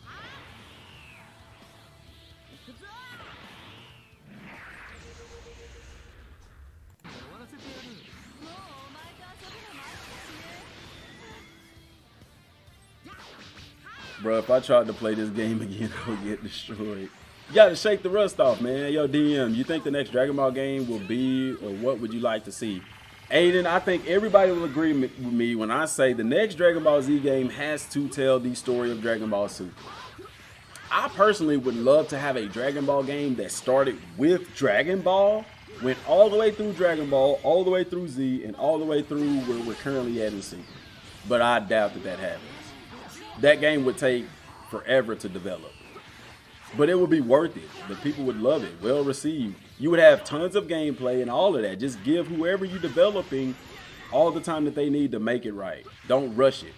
Bro, if I tried to play this game again, I would get destroyed. You gotta shake the rust off, man. Yo, DM, you think the next Dragon Ball game will be, or what would you like to see? Aiden, I think everybody will agree with me when I say the next Dragon Ball Z game has to tell the story of Dragon Ball Super. I personally would love to have a Dragon Ball game that started with Dragon Ball, went all the way through Dragon Ball, all the way through Z, and all the way through where we're currently at in Super. But I doubt that happens. That game would take forever to develop. But it would be worth it. The people would love it. Well received. You would have tons of gameplay and all of that. Just give whoever you're developing all the time that they need to make it right. Don't rush it.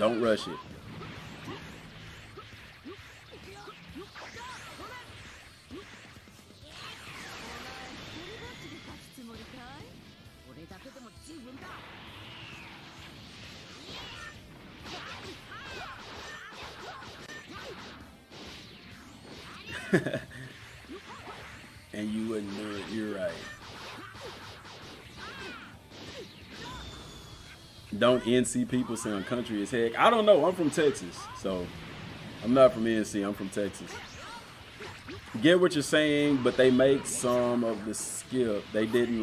Don't rush it. And you wouldn't do it. You're right. Don't NC people sound country as heck? I don't know. I'm from Texas, so I'm not from NC. I'm from Texas. Get what you're saying, but they make some of the skip. They didn't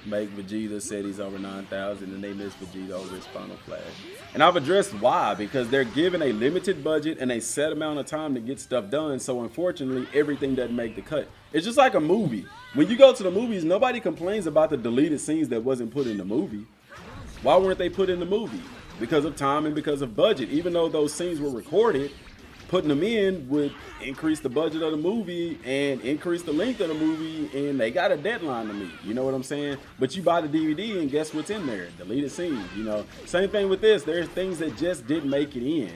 make Vegeta said he's over 9,000, and they missed Vegeta over his final flash. And I've addressed why, because they're given a limited budget and a set amount of time to get stuff done. So unfortunately, everything doesn't make the cut. It's just like a movie. When you go to the movies, nobody complains about the deleted scenes that wasn't put in the movie. Why weren't they put in the movie? Because of time and because of budget. Even though those scenes were recorded, putting them in would increase the budget of the movie and increase the length of the movie, and they got a deadline to meet. You know what I'm saying? But you buy the DVD and guess what's in there? Deleted scenes. You know, same thing with this. There's things that just didn't make it in.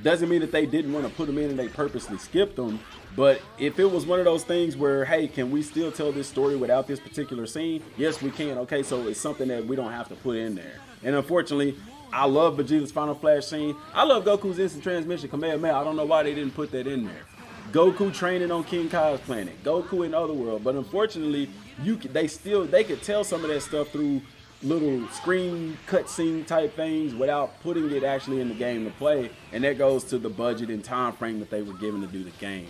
Doesn't mean that they didn't want to put them in and they purposely skipped them. But if it was one of those things where, hey, can we still tell this story without this particular scene? Yes, we can. Okay, so it's something that we don't have to put in there. And unfortunately, I love Vegeta's Final Flash scene. I love Goku's instant transmission, Kamehameha. I don't know why they didn't put that in there. Goku training on King Kai's planet. Goku in Otherworld. But unfortunately, they could tell some of that stuff through little screen cutscene type things without putting it actually in the game to play, and that goes to the budget and time frame that they were given to do the game.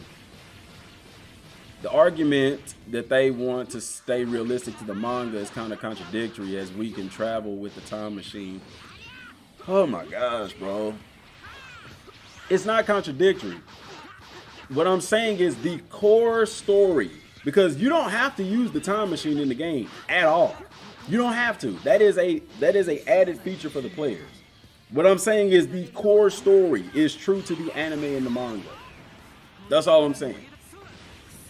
The argument that they want to stay realistic to the manga is kind of contradictory, as we can travel with the time machine. Oh my gosh, bro. It's not contradictory. What I'm saying is the core story, because you don't have to use the time machine in the game at all. You don't have to. That is a added feature for the players. What I'm saying is the core story is true to the anime and the manga. That's all I'm saying.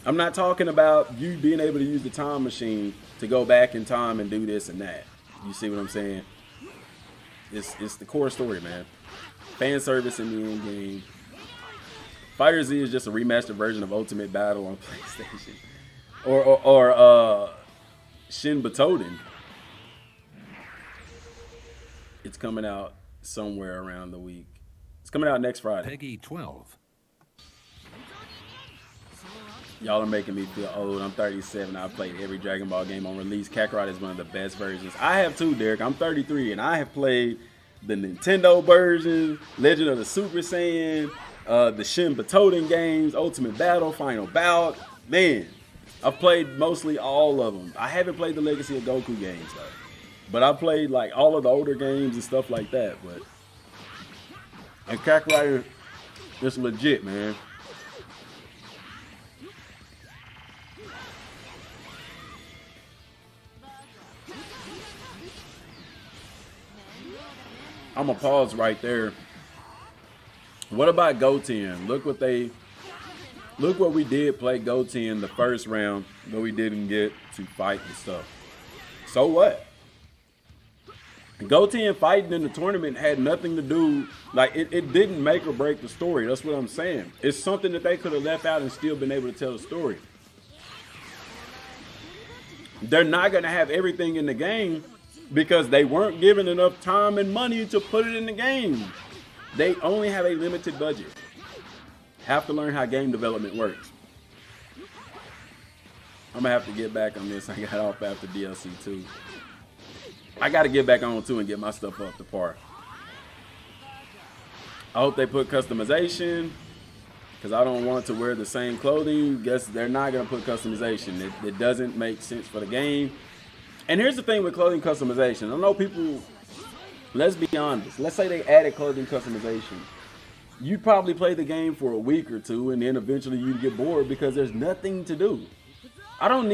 I'm not talking about you being able to use the time machine to go back in time and do this and that. You see what I'm saying? It's the core story, man. Fan service in the end game. Fighter Z is just a remastered version of Ultimate Battle on PlayStation. Or Shin Butoden. It's coming out somewhere around the week. It's coming out next Friday. Peggy 12. Y'all are making me feel old. I'm 37. I've played every Dragon Ball game on release. Kakarot is one of the best versions. I have too, Derek. I'm 33, and I have played the Nintendo version, Legend of the Super Saiyan, the Shin Butoden games, Ultimate Battle, Final Bout. Man, I've played mostly all of them. I haven't played the Legacy of Goku games, though. But I played like all of the older games and stuff like that. And Kakarot is legit, man. I'm gonna pause right there. What about Goten? Look what we did play Goten the first round, but we didn't get to fight and stuff. So what? Goten fighting in the tournament had nothing to do, like it didn't make or break the story. That's what I'm saying. It's something that they could have left out and still been able to tell the story. They're not gonna have everything in the game because they weren't given enough time and money to put it in the game. They only have a limited budget. Have to learn how game development works. I'm gonna have to get back on this. I got off after DLC 2. I gotta get back on 2 and get my stuff up to par. I hope they put customization, because I don't want to wear the same clothing. Guess they're not gonna put customization. It doesn't make sense for the game. And here's the thing with clothing customization. I know people, let's be honest. Let's say they added clothing customization. You'd probably play the game for a week or two, and then eventually you'd get bored because there's nothing to do. We don't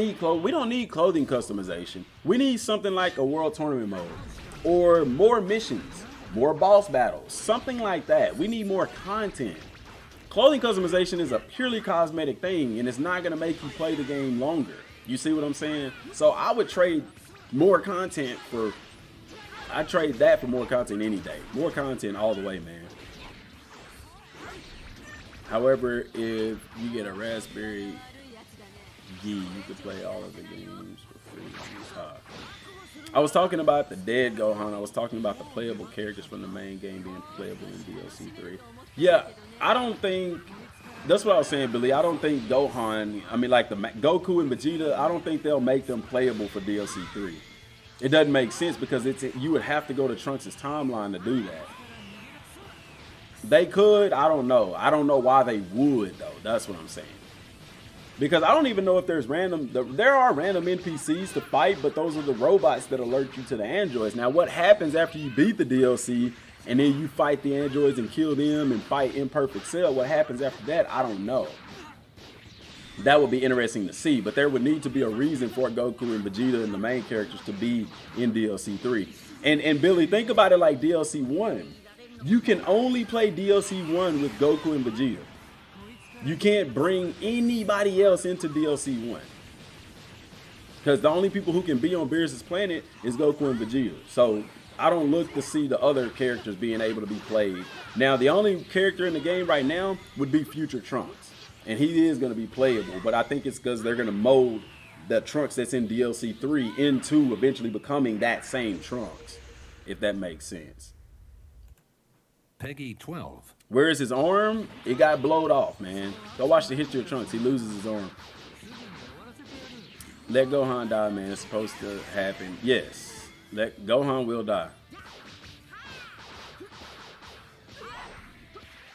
need clothing customization. We need something like a world tournament mode, or more missions, more boss battles, something like that. We need more content. Clothing customization is a purely cosmetic thing, and it's not gonna make you play the game longer. You see what I'm saying? So I would trade more content for, I'd trade that for more content any day. More content all the way, man. However, if you get a Raspberry Gi, you can play all of the games for free. I was talking about the dead Gohan. I was talking about the playable characters from the main game being playable in DLC 3. Yeah, I don't think, that's what I was saying, Billy. I don't think Gohan, I mean like the Goku and Vegeta, I don't think they'll make them playable for DLC 3. It doesn't make sense because you would have to go to Trunks' timeline to do that. They could, I don't know. I don't know why they would though. That's what I'm saying. Because I don't even know if there's there are random NPCs to fight, but those are the robots that alert you to the androids. Now what happens after you beat the DLC and then you fight the androids and kill them and fight Imperfect Cell? What happens after that? I don't know. That would be interesting to see, but there would need to be a reason for Goku and Vegeta and the main characters to be in DLC 3. And Billy, think about it like DLC 1. You can only play DLC 1 with Goku and Vegeta. You can't bring anybody else into DLC 1. Because the only people who can be on Beerus' planet is Goku and Vegeta. So I don't look to see the other characters being able to be played. Now, the only character in the game right now would be Future Trunks. And he is going to be playable. But I think it's because they're going to mold the Trunks that's in DLC 3 into eventually becoming that same Trunks. If that makes sense. Peggy 12. Where is his arm? It got blowed off, man. Go watch the history of Trunks. He loses his arm. Let Gohan die, man. It's supposed to happen. Yes. That Gohan will die.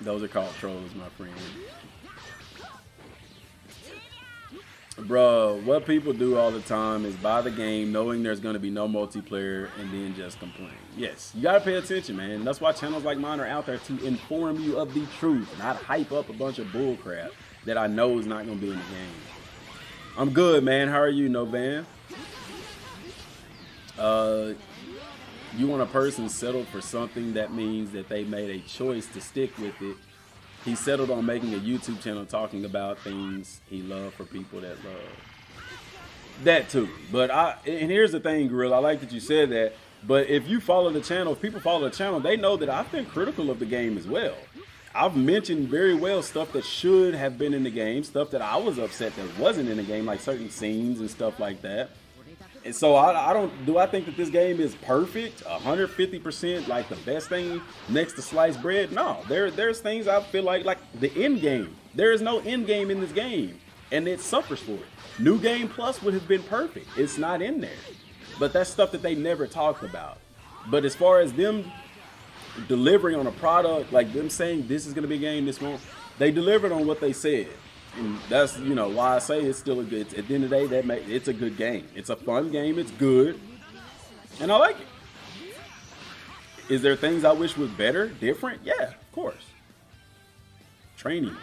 Those are called trolls, my friend. Bro, what people do all the time is buy the game knowing there's going to be no multiplayer and then just complain. Yes, you got to pay attention, man. And that's why channels like mine are out there to inform you of the truth, not hype up a bunch of bull crap that I know is not going to be in the game. I'm good, man. How are you, Novan? You want a person settled for something, that means that they made a choice to stick with it. He settled on making a YouTube channel talking about things he loved for people that love. That too. But and here's the thing, Gorilla. I like that you said that. But if you follow the channel, if people follow the channel, they know that I've been critical of the game as well. I've mentioned very well stuff that should have been in the game, stuff that I was upset that wasn't in the game, like certain scenes and stuff like that. And so I think that this game is perfect, 150%, like the best thing next to sliced bread? No, there's things I feel like the end game. There is no end game in this game, and it suffers for it. New Game Plus would have been perfect. It's not in there. But that's stuff that they never talked about. But as far as them delivering on a product, like them saying this is going to be a game this month, they delivered on what they said. And that's, you know, why I say it's still a good, at the end of the day, it's a good game. It's a fun game. It's good. And I like it. Is there things I wish was better, different? Yeah, of course. Training.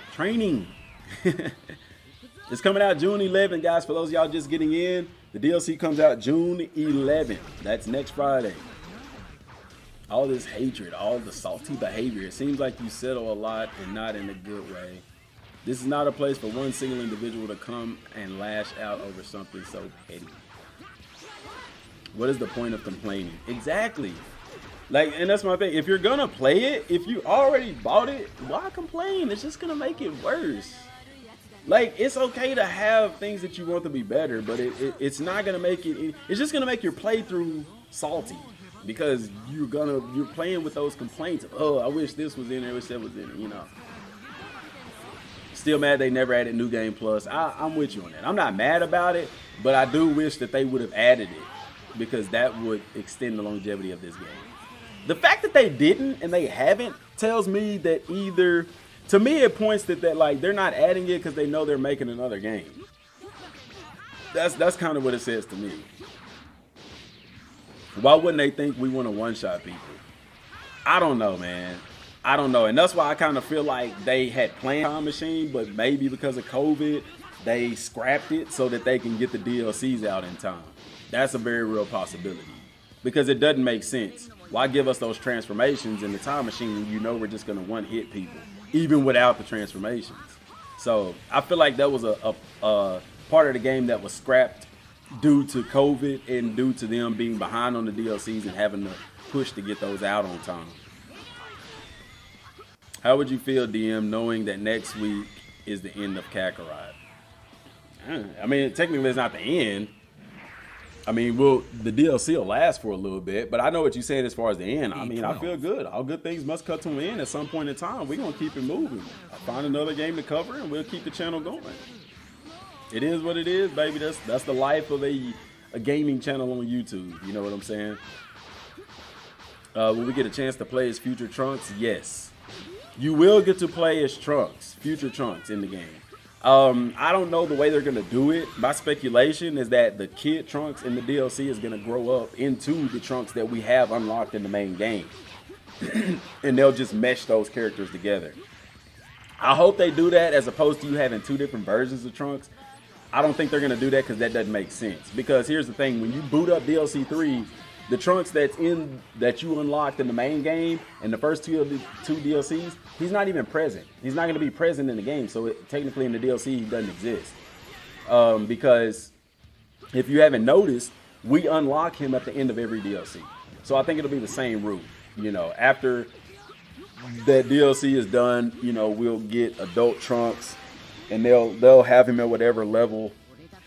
It's coming out June 11th, guys. For those of y'all just getting in, the DLC comes out June 11th. That's next Friday. All this hatred, all the salty behavior. It seems like you settle a lot and not in a good way. This is not a place for one single individual to come and lash out over something so petty. What is the point of complaining? Exactly. Like, and that's my thing. If you're gonna play it, if you already bought it, why complain? It's just gonna make it worse. Like, it's okay to have things that you want to be better, but it's not gonna make it. It's just gonna make your playthrough salty because you're playing with those complaints of, oh, I wish this was in there, I wish that was in there, you know. Still mad they never added New Game Plus. I'm with you on that. I'm not mad about it, but I do wish that they would have added it because that would extend the longevity of this game. The fact that they didn't and they haven't tells me that either, to me it points that like they're not adding it because they know they're making another game. That's kind of what it says to me. Why wouldn't they think we want to one-shot people? I don't know, man. I don't know, and that's why I kind of feel like they had planned Time Machine, but maybe because of COVID, they scrapped it so that they can get the DLCs out in time. That's a very real possibility because it doesn't make sense. Why give us those transformations in the Time Machine when you know we're just going to one-hit people, even without the transformations? So I feel like that was a part of the game that was scrapped due to COVID and due to them being behind on the DLCs and having to push to get those out on time. How would you feel, DM, knowing that next week is the end of Kakarot? I mean, technically it's not the end. I mean, the DLC will last for a little bit, but I know what you're saying as far as the end. I mean, I feel good. All good things must come to an end at some point in time. We're going to keep it moving. I'll find another game to cover, and we'll keep the channel going. It is what it is, baby. That's the life of a gaming channel on YouTube. You know what I'm saying? Will we get a chance to play as Future Trunks? Yes. You will get to play as Trunks, Future Trunks in the game. I don't know the way they're going to do it. My speculation is that the kid Trunks in the DLC is going to grow up into the Trunks that we have unlocked in the main game. And they'll just mesh those characters together. I hope they do that as opposed to you having two different versions of Trunks. I don't think they're going to do that because that doesn't make sense. Because here's the thing. When you boot up DLC 3, the Trunks that you unlocked in the main game and the first two DLCs, he's not even present. He's not going to be present in the game. So technically in the DLC, he doesn't exist. Because if you haven't noticed, we unlock him at the end of every DLC. So I think it'll be the same route. You know, after that DLC is done, you know, we'll get adult Trunks and they'll have him at whatever level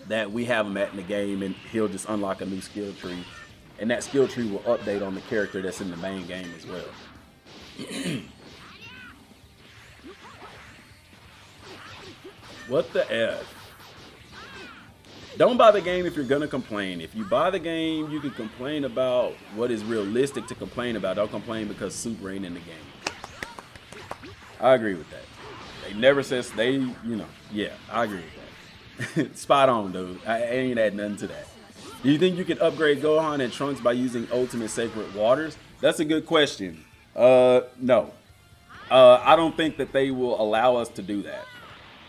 that we have him at in the game, and he'll just unlock a new skill tree. And that skill tree will update on the character that's in the main game as well. What the F? Don't buy the game if you're gonna complain. If you buy the game, you can complain about what is realistic to complain about. Don't complain because Super ain't in the game. I agree with that. They never says they, you know, yeah, I agree with that. Spot on, dude. I ain't add nothing to that. Do you think you can upgrade Gohan and Trunks by using Ultimate Sacred Waters? That's a good question. No. I don't think that they will allow us to do that,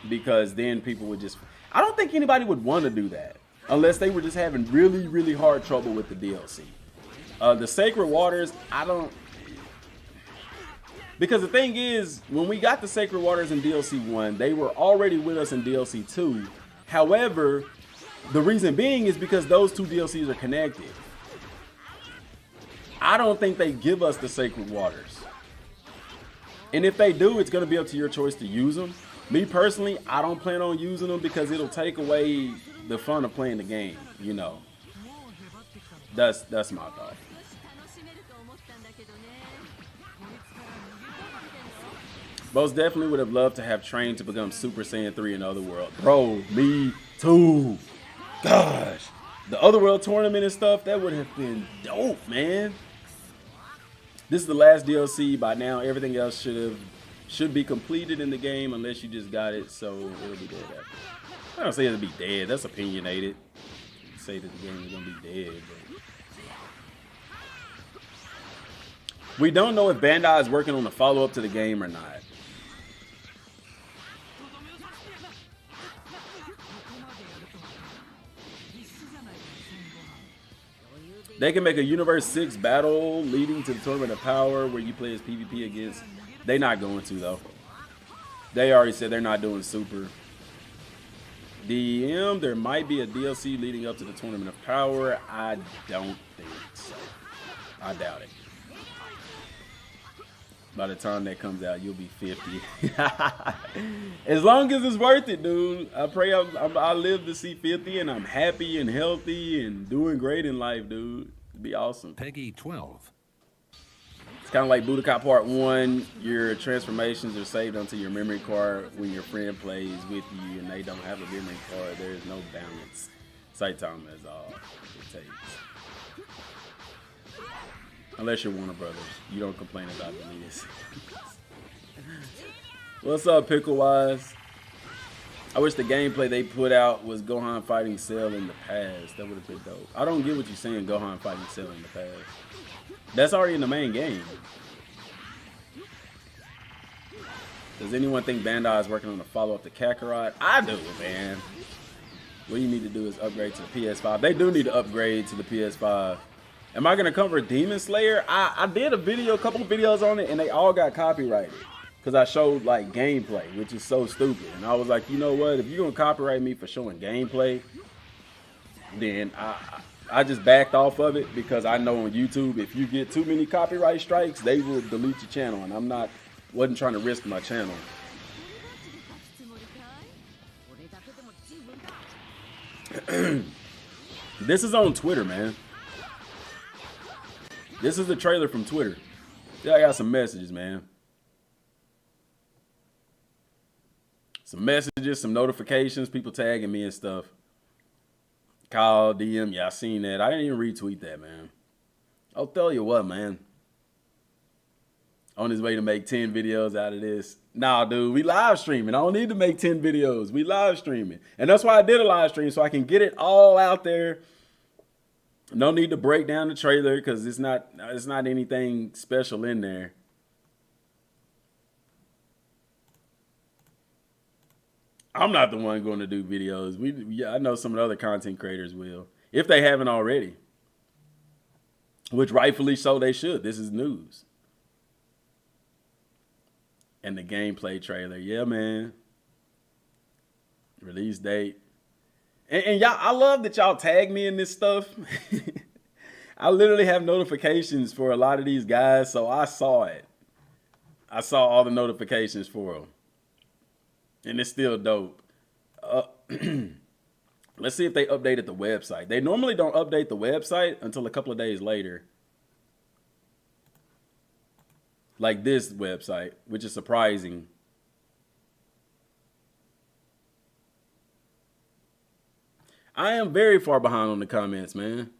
because then people would just, I don't think anybody would want to do that unless they were just having really, really hard trouble with the DLC. The Sacred Waters, I don't, because the thing is, when we got the Sacred Waters in DLC 1, they were already with us in DLC 2. However, the reason being is because those two DLCs are connected. I don't think they give us the Sacred Waters. And if they do, it's going to be up to your choice to use them. Me personally, I don't plan on using them because it'll take away the fun of playing the game, you know. That's my thought. Most definitely would have loved to have trained to become Super Saiyan 3 in Otherworld. Bro, me too. Gosh. The Otherworld tournament and stuff, that would have been dope, man. This is the last DLC. By now, everything else should be completed in the game unless you just got it, so it'll be dead after. I don't say it'll be dead. That's opinionated. Say that the game is gonna be dead, but we don't know if Bandai is working on a follow-up to the game or not. They can make a Universe 6 battle leading to the Tournament of Power where you play as PvP against. They not going to, though. They already said they're not doing Super. DM, there might be a DLC leading up to the Tournament of Power. I don't think so. I doubt it. By the time that comes out, you'll be 50. As long as it's worth it, dude. I pray I live to see 50 and I'm happy and healthy and doing great in life, dude. It'd be awesome. Peggy 12. It's kind of like Budokai Part 1. Your transformations are saved onto your memory card when your friend plays with you and they don't have a memory card. There is no balance. Saitama is all it takes. Unless you're Warner Brothers. You don't complain about the leaders. What's up, Picklewise? I wish the gameplay they put out was Gohan fighting Cell in the past. That would have been dope. I don't get what you're saying, Gohan fighting Cell in the past. That's already in the main game. Does anyone think Bandai is working on a follow-up to Kakarot? I do, man. What you need to do is upgrade to the PS5. They do need to upgrade to the PS5. Am I gonna cover Demon Slayer? I did a couple of videos on it, and they all got copyrighted because I showed like gameplay, which is so stupid. And I was like, you know what? If you're gonna copyright me for showing gameplay, then I just backed off of it because I know on YouTube if you get too many copyright strikes, they will delete your channel, and wasn't trying to risk my channel. This is on Twitter, man. This is the trailer from Twitter. Yeah, I got some messages, man. Some messages, some notifications, people tagging me and stuff. Call, DM, yeah, I seen that. I didn't even retweet that, man. I'll tell you what, man. On his way to make 10 videos out of this. Nah, dude, we live streaming. I don't need to make 10 videos. We live streaming. And that's why I did a live stream, so I can get it all out there. No need to break down the trailer because it's not anything special in there. I'm not the one going to do videos. I know some of the other content creators will, if they haven't already. Which rightfully so they should. This is news. And the gameplay trailer, yeah, man. Release date. And y'all, I love that y'all tag me in this stuff. I literally have notifications for a lot of these guys, so I saw it. I saw all the notifications for them. And it's still dope. Let's see if they updated the website. They normally don't update the website until a couple of days later. Like this website, which is surprising. I am very far behind on the comments, man.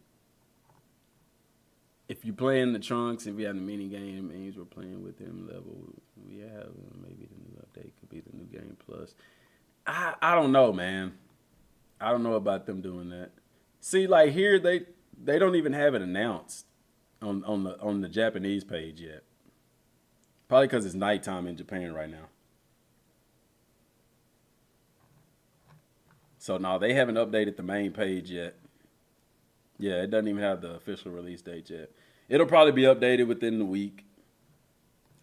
If you play in the trunks, if you have the mini game, it means we're playing with him level. We have maybe the new update could be the new game plus. I don't know, man. I don't know about them doing that. See, like here they don't even have it announced on the Japanese page yet. Probably because it's nighttime in Japan right now. So no, they haven't updated the main page yet. Yeah, it doesn't even have the official release date yet. It'll probably be updated within the week.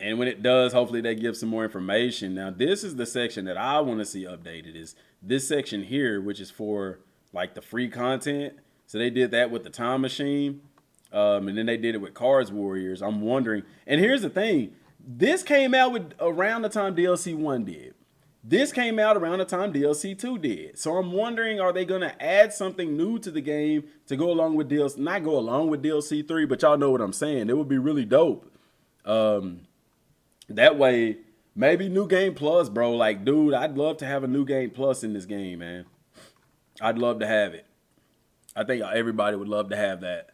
And when it does, hopefully they give some more information. Now, this is the section that I want to see updated, is this section here, which is for like the free content. So they did that with the Time Machine. And then they did it with Cards Warriors. I'm wondering. And here's the thing. This came out with around the time DLC 1 did. This came out around the time DLC 2 did. So I'm wondering, are they going to add something new to the game to go along with DLC? Not go along with DLC 3, but y'all know what I'm saying. It would be really dope. That way, maybe New Game Plus, bro. Like, dude, I'd love to have a New Game Plus in this game, man. I'd love to have it. I think everybody would love to have that.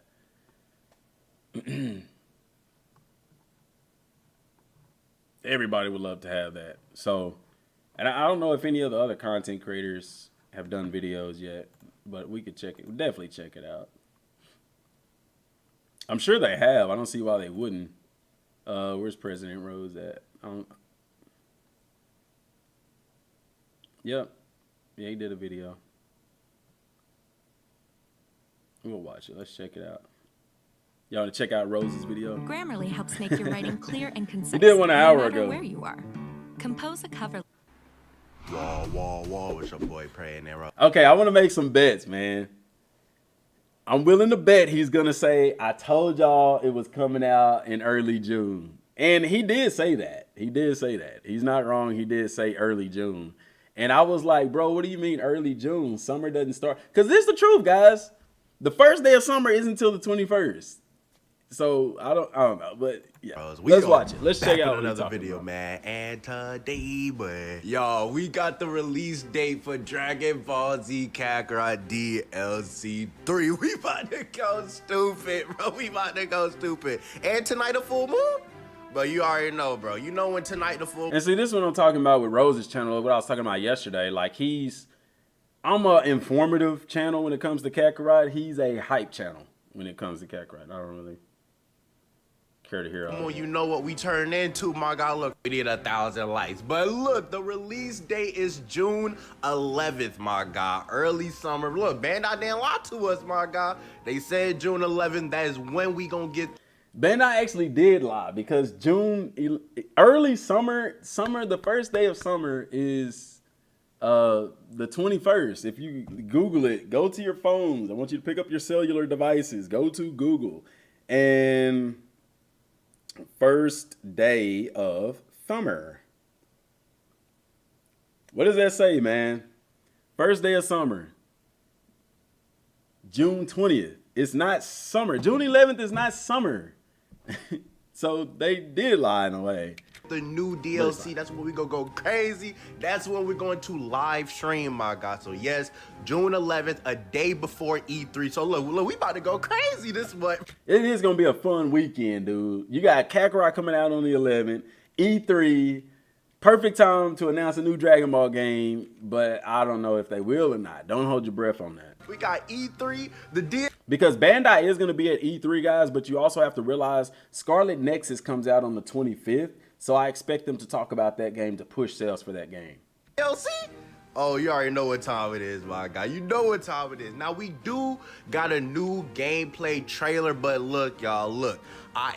Everybody would love to have that. So, and I don't know if any of the other content creators have done videos yet, but we could check it. We'll definitely check it out. I'm sure they have. I don't see why they wouldn't. Where's President Rose at? Yep. Yeah, he did a video. We'll watch it. Let's check it out. Y'all want to check out Rose's video? Grammarly helps make your writing clear and concise. He did one an hour no matter ago. Where you are. Compose a cover. Wall, with your boy praying there. Okay, I want to make some bets, man. I'm willing to bet he's going to say, I told y'all it was coming out in early June. And he did say that. He did say that. He's not wrong. He did say early June. And I was like, bro, what do you mean early June? Summer doesn't start. Because this is the truth, guys. The first day of summer isn't until the 21st. So I don't know, but yeah, let's watch it. Let's check out another video, man. And today, but y'all, we got the release date for Dragon Ball Z Kakarot DLC 3. We about to go stupid, bro. We about to go stupid. And tonight a full moon. But you already know, bro. You know when tonight the full. And see, this is what I'm talking about with Rose's channel. What I was talking about yesterday. Like I'm a informative channel when it comes to Kakarot. He's a hype channel when it comes to Kakarot. I don't really care to hear all you know what we turn into, my God. Look, we need 1,000 likes. But look, the release date is June 11th, my God. Early summer. Look, Bandai didn't lie to us, my God. They said June 11th. That is when we gonna get. Bandai actually did lie, because early summer, the first day of summer is the 21st. If you Google it, go to your phones. I want you to pick up your cellular devices. Go to Google. And first day of summer. What does that say, man? First day of summer. June 20th. It's not summer. June 11th is not summer. So they did lie in a way. The new DLC, that's when we gonna go crazy. That's when we're going to live stream, my God. So yes, June 11th, a day before E3. So look, we about to go crazy this month. It is gonna be a fun weekend, dude. You got Kakarot coming out on the 11th, E3, perfect time to announce a new Dragon Ball game, but I don't know if they will or not. Don't hold your breath on that. We got E3, because Bandai is going to be at E3, guys, but you also have to realize Scarlet Nexus comes out on the 25th, so I expect them to talk about that game to push sales for that game. DLC? Oh, you already know what time it is, my guy. You know what time it is. Now, we do got a new gameplay trailer, but look, y'all, look. I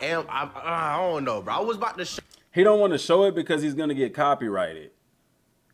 don't know, bro. I was about to show. He don't want to show it because he's going to get copyrighted,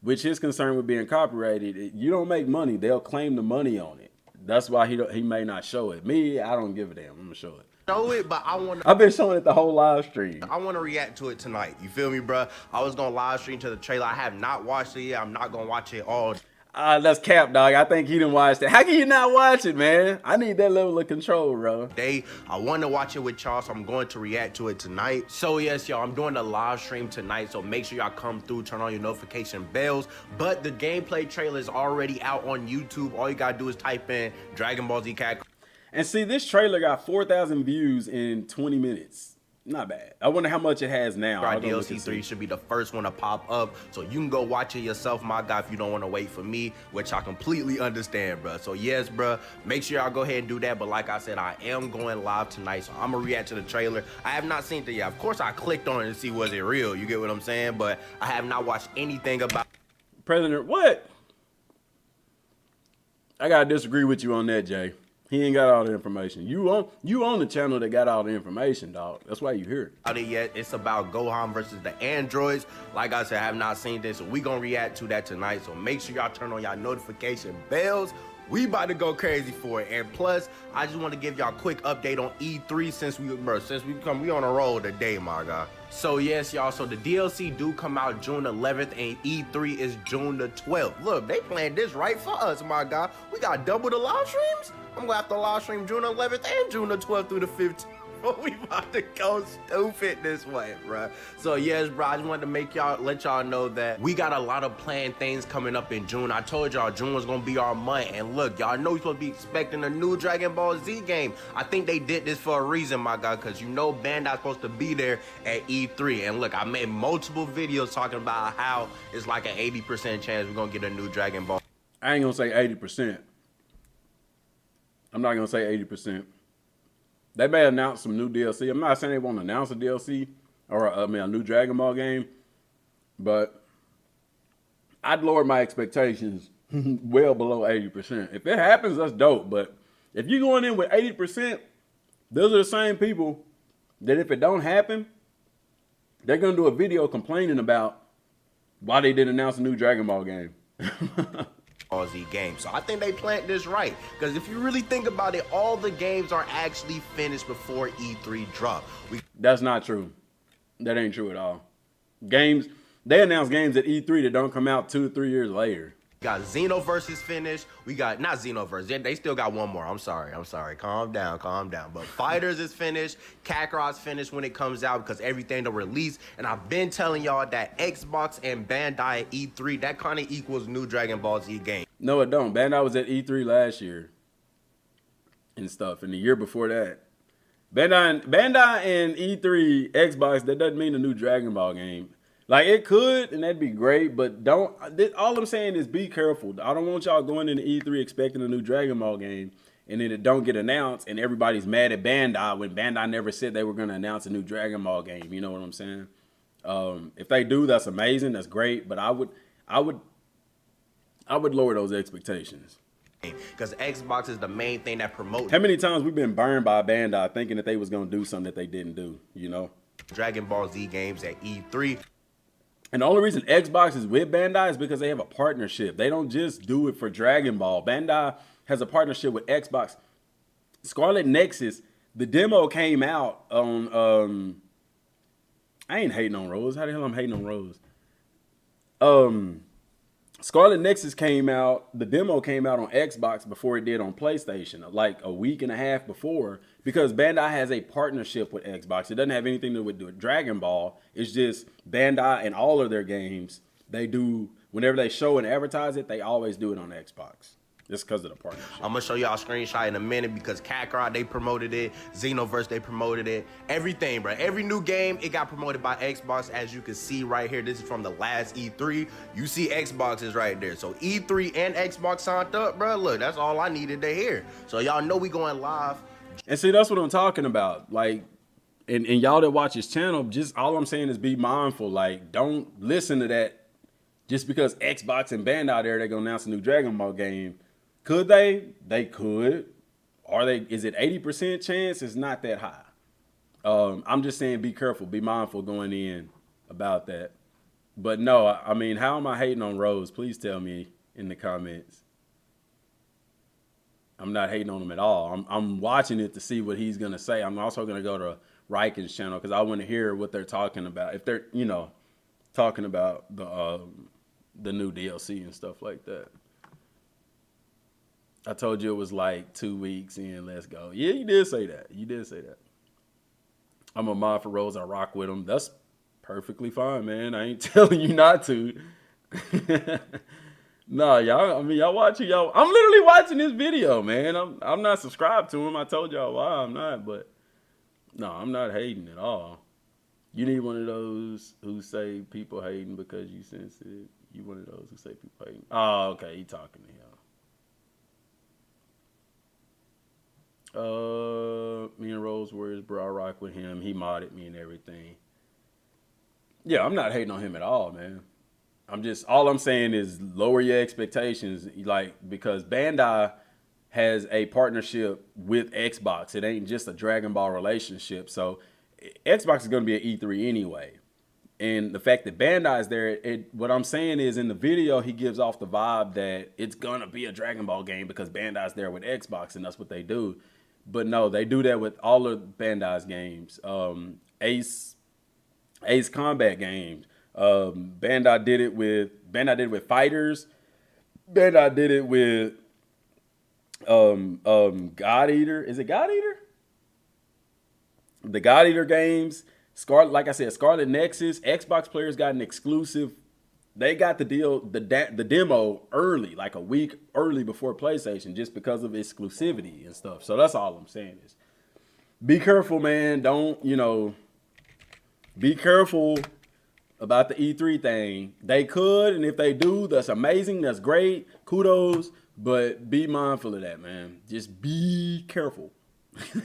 which his concern with being copyrighted, you don't make money. They'll claim the money on it. That's why he may not show it. Me, I don't give a damn. I'm going to show it. Show it, but I want to. I've been showing it the whole live stream. I want to react to it tonight. You feel me, bro? I was going to live stream to the trailer. I have not watched it yet. I'm not going to watch it all. That's cap, dog. I think he didn't watch that. How can you not watch it, man? I need that level of control, bro. I want to watch it with y'all, so I'm going to react to it tonight. So yes, y'all, I'm doing a live stream tonight, so make sure y'all come through, turn on your notification bells. But the gameplay trailer is already out on YouTube. All you gotta do is type in Dragon Ball Z Kakarot. And see, this trailer got 4,000 views in 20 minutes. Not bad. I wonder how much it has now. DLC 3 should be the first one to pop up, so you can go watch it yourself, my guy, if you don't want to wait for me, which I completely understand, bro. So yes, bro, make sure y'all go ahead and do that. But like I said, I am going live tonight, so I'm gonna react to the trailer. I have not seen it yet. Of course, I clicked on it to see was it real. You get what I'm saying? But I have not watched anything about President, what? I gotta disagree with you on that, Jay. He ain't got all the information. You on the channel that got all the information, dog. That's why you here. it yet. It's about Gohan versus the androids. Like I said, I have not seen this, so we gonna react to that tonight. So make sure y'all turn on y'all notification bells. We about to go crazy for it. And plus, I just want to give y'all a quick update on E3 since we on a roll today, my guy. So yes, y'all, so the DLC do come out June 11th and E3 is June the 12th. Look, they planned this right for us, my guy. We got double the live streams. I'm gonna have to live stream June 11th and June the 12th through the 15th. We about to go stupid this way, bro. So yes, bro, I just wanted to let y'all know that we got a lot of planned things coming up in June. I told y'all June was gonna be our month, and look, y'all know we're supposed to be expecting a new Dragon Ball Z game. I think they did this for a reason, my guy, because you know Bandai's supposed to be there at E3. And look, I made multiple videos talking about how it's like an 80% chance we're gonna get a new Dragon Ball. I ain't gonna say 80%. I'm not gonna say 80%. They may announce some new DLC. I'm not saying they won't announce a DLC or a new Dragon Ball game, but I'd lower my expectations well below 80%. If it happens, that's dope. But if you're going in with 80%, those are the same people that if it don't happen, they're gonna do a video complaining about why they didn't announce a new Dragon Ball game. Ball Z game. So I think they planned this right, because if you really think about it, all the games are actually finished before E3 drop. That's not true. That ain't true at all. Games, they announce games at E3 that don't come out 2 to 3 years later. We got Xenoverse is finished. We got, not Xenoverse, they still got one more. I'm sorry. Calm down. But Fighters is finished. Kakarot's finished when it comes out, because everything to release. And I've been telling y'all that Xbox and Bandai at E3, that kind of equals new Dragon Ball Z game. No, it don't. Bandai was at E3 last year and stuff, and the year before that. Bandai and E3 Xbox, that doesn't mean a new Dragon Ball game. Like, it could, and that'd be great, but don't. All I'm saying is be careful. I don't want y'all going into E3 expecting a new Dragon Ball game, and then it don't get announced, and everybody's mad at Bandai when Bandai never said they were going to announce a new Dragon Ball game. You know what I'm saying? If they do, that's amazing. That's great, but I would lower those expectations. Because Xbox is the main thing that promotes. How many times we've been burned by Bandai thinking that they was going to do something that they didn't do, you know? Dragon Ball Z games at E3. And the only reason Xbox is with Bandai is because they have a partnership. They don't just do it for Dragon Ball. Bandai has a partnership with Xbox. Scarlet Nexus, the demo came out on, I ain't hating on Rose. How the hell I'm hating on Rose? Scarlet Nexus came out, the demo came out on Xbox before it did on PlayStation, like a week and a half before, because Bandai has a partnership with Xbox. It doesn't have anything to do with Dragon Ball. It's just Bandai and all of their games, they do, whenever they show and advertise it, they always do it on Xbox. Just because of the partnership. I'm going to show y'all a screenshot in a minute, because Kakarot, they promoted it. Xenoverse, they promoted it. Everything, bro. Every new game, it got promoted by Xbox. As you can see right here, this is from the last E3. You see Xbox is right there. So E3 and Xbox signed up, bro. Look, that's all I needed to hear. So y'all know we going live. And see, that's what I'm talking about. Like, and y'all that watch his channel, just all I'm saying is be mindful. Like, don't listen to that just because Xbox and Bandai there, they're going to announce a new Dragon Ball game. Could they? They could. Are they? Is it 80% chance? It's not that high. I'm just saying be careful, be mindful going in about that. But no, I mean, how am I hating on Rose? Please tell me in the comments. I'm not hating on him at all. I'm watching it to see what he's going to say. I'm also going to go to Riken's channel because I want to hear what they're talking about. If they're, talking about the new DLC and stuff like that. I told you it was like 2 weeks in. Let's go. Yeah, you did say that. You did say that. I'm a mod for Rose. I rock with him. That's perfectly fine, man. I ain't telling you not to. No, y'all. I mean, y'all watching y'all. I'm literally watching this video, man. I'm not subscribed to him. I told y'all why I'm not, but no, I'm not hating at all. You need one of those who say people hating because you sensitive. You one of those who say people hating. Oh, okay. He talking to y'all. Me and Rose Warriors, bro. I rock with him. He modded me and everything. Yeah, I'm not hating on him at all, man. All I'm saying is lower your expectations, like, because Bandai has a partnership with Xbox. It ain't just a Dragon Ball relationship. So Xbox is going to be at E3 anyway. And the fact that Bandai is there, what I'm saying is in the video, he gives off the vibe that it's going to be a Dragon Ball game because Bandai's there with Xbox, and that's what they do. But no, they do that with all of Bandai's games. Ace Combat games. Bandai did it with Fighters. Bandai did it with God Eater. Is it God Eater? The God Eater games. Like I said, Scarlet Nexus. Xbox players got an exclusive. They got the deal, the demo early, like a week early before PlayStation, just because of exclusivity and stuff. So that's all I'm saying is, be careful, man. Don't, be careful about the E3 thing. They could, and if they do, that's amazing. That's great. Kudos. But be mindful of that, man. Just be careful.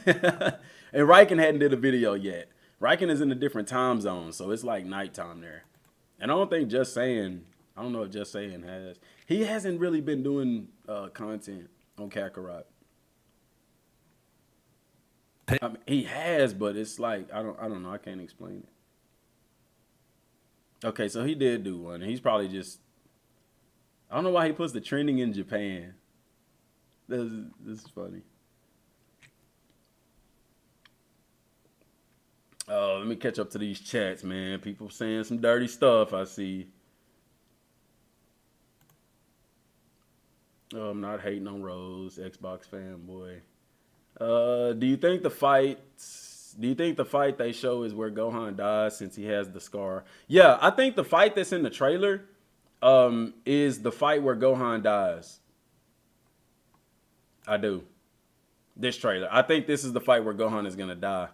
And Riken hadn't did a video yet. Riken is in a different time zone, so it's like nighttime there. And I don't think Just Saying, I don't know if Just Saying has. He hasn't really been doing content on Kakarot. I mean, he has, but it's like, I don't know. I can't explain it. Okay, so he did do one. He's probably just, I don't know why he puts the trending in Japan. This is funny. Let me catch up to these chats, man. People saying some dirty stuff, I see. Oh, I'm not hating on Rose, Xbox fanboy. Do you think the fight they show is where Gohan dies since he has the scar? Yeah, I think the fight that's in the trailer is the fight where Gohan dies. I do. This trailer. I think this is the fight where Gohan is going to die.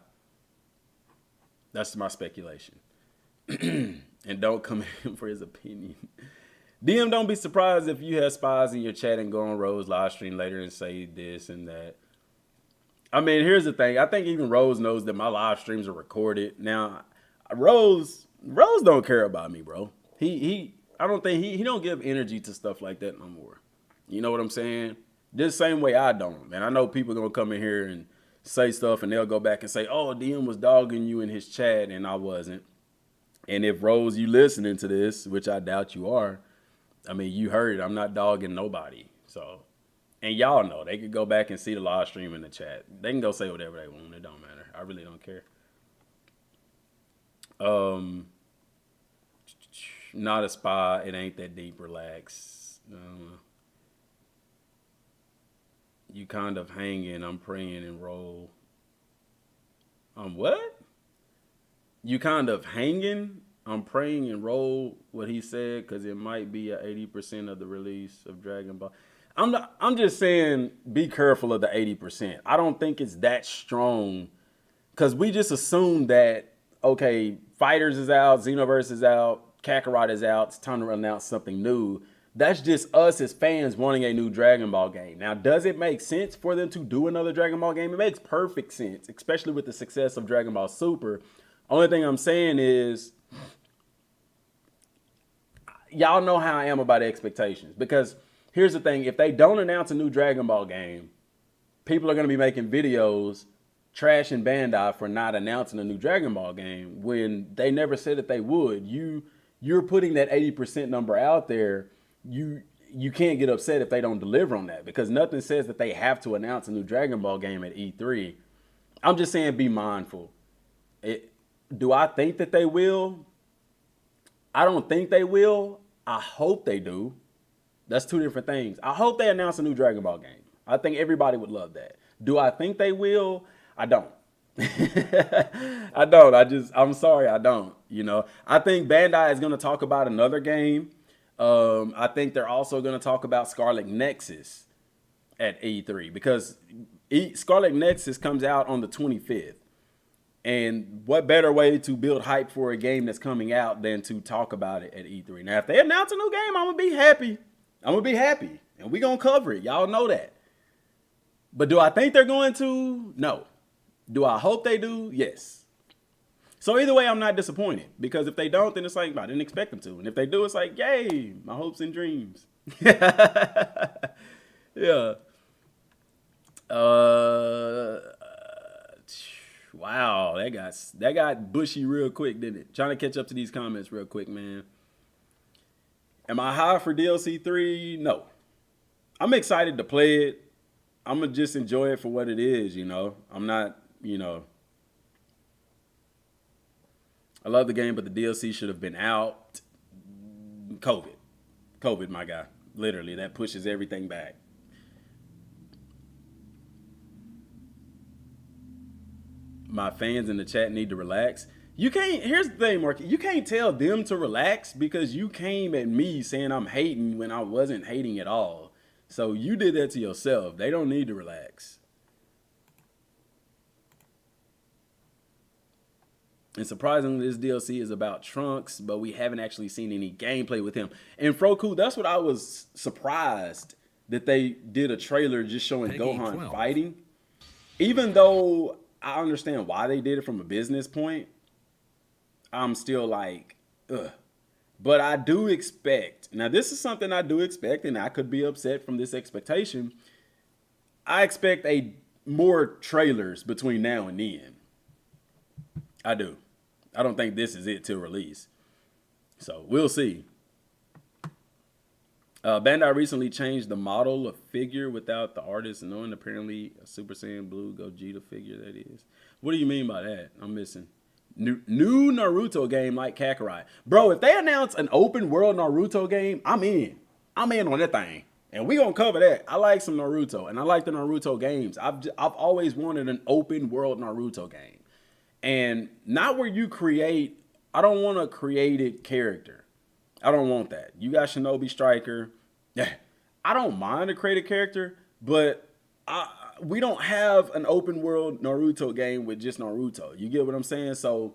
That's my speculation. And don't come at him for his opinion. DM, don't be surprised if you have spies in your chat and go on Rose live stream later and say this and that. I mean, here's the thing. I think even Rose knows that my live streams are recorded. Now, Rose don't care about me, bro. I don't think he don't give energy to stuff like that no more. You know what I'm saying? Just same way I don't, man. I know people gonna come in here and say stuff and they'll go back and say, oh, DM was dogging you in his chat and I wasn't. And if Rose, you listening to this, which I doubt you are, I mean, you heard it. I'm not dogging nobody. So, and y'all know, they could go back and see the live stream in the chat. They can go say whatever they want. It don't matter. I really don't care. Not a spy. It ain't that deep. Relax. You kind of hanging. I'm praying and roll. What? You kind of hanging? I'm praying and roll what he said because it might be a 80% of the release of Dragon Ball. I'm just saying be careful of the 80%. I don't think it's that strong because we just assumed that, okay, Fighters is out, Xenoverse is out, Kakarot is out, it's time to announce something new. That's just us as fans wanting a new Dragon Ball game. Now, does it make sense for them to do another Dragon Ball game? It makes perfect sense, especially with the success of Dragon Ball Super. Only thing I'm saying is, y'all know how I am about expectations. Because here's the thing. If they don't announce a new Dragon Ball game, people are going to be making videos trashing Bandai for not announcing a new Dragon Ball game when they never said that they would. You're putting that 80% number out there. You can't get upset if they don't deliver on that because nothing says that they have to announce a new Dragon Ball game at E3. I'm just saying be mindful. Do I think that they will? I don't think they will. I hope they do. That's two different things. I hope they announce a new Dragon Ball game. I think everybody would love that. Do I think they will? I don't. I don't. I'm sorry, I don't. You know, I think Bandai is going to talk about another game. I think they're also going to talk about Scarlet Nexus at E3 because Scarlet Nexus comes out on the 25th. And what better way to build hype for a game that's coming out than to talk about it at E3? Now, if they announce a new game, I'm going to be happy. I'm going to be happy. And we're going to cover it. Y'all know that. But do I think they're going to? No. Do I hope they do? Yes. So either way, I'm not disappointed. Because if they don't, then it's like, I didn't expect them to. And if they do, it's like, yay, my hopes and dreams. Yeah. Wow, that got bushy real quick, didn't it? Trying to catch up to these comments real quick, man. Am I high for DLC 3? No. I'm excited to play it. I'm going to just enjoy it for what it is, you know. I'm not, you know. I love the game, but the DLC should have been out. COVID, my guy. Literally, that pushes everything back. My fans in the chat need to relax. You can't, here's the thing, Mark. You can't tell them to relax because you came at me saying I'm hating when I wasn't hating at all. So you did that to yourself. They don't need to relax. And surprisingly, this DLC is about Trunks, but we haven't actually seen any gameplay with him. And Froku, that's what I was surprised that they did a trailer just showing Peggy Gohan 12. fighting. Even though I understand why they did it from a business point, I'm still like, ugh. But I do expect, now this is something I do expect, and I could be upset from this expectation. I expect more trailers between now and then. I do. I don't think this is it till release. So we'll see. Bandai recently changed the model of figure without the artist knowing. Apparently a Super Saiyan Blue Gogeta figure that is. What do you mean by that? I'm missing. New Naruto game like Kakarot. Bro, if they announce an open world Naruto game, I'm in. I'm in on that thing. And we gonna cover that. I like some Naruto, and I like the Naruto games. I've always wanted an open world Naruto game. And not where you create, I don't want a created character. I don't want that. You got Shinobi Striker. Yeah, I don't mind a created character, but we don't have an open world Naruto game with just Naruto. You get what I'm saying? So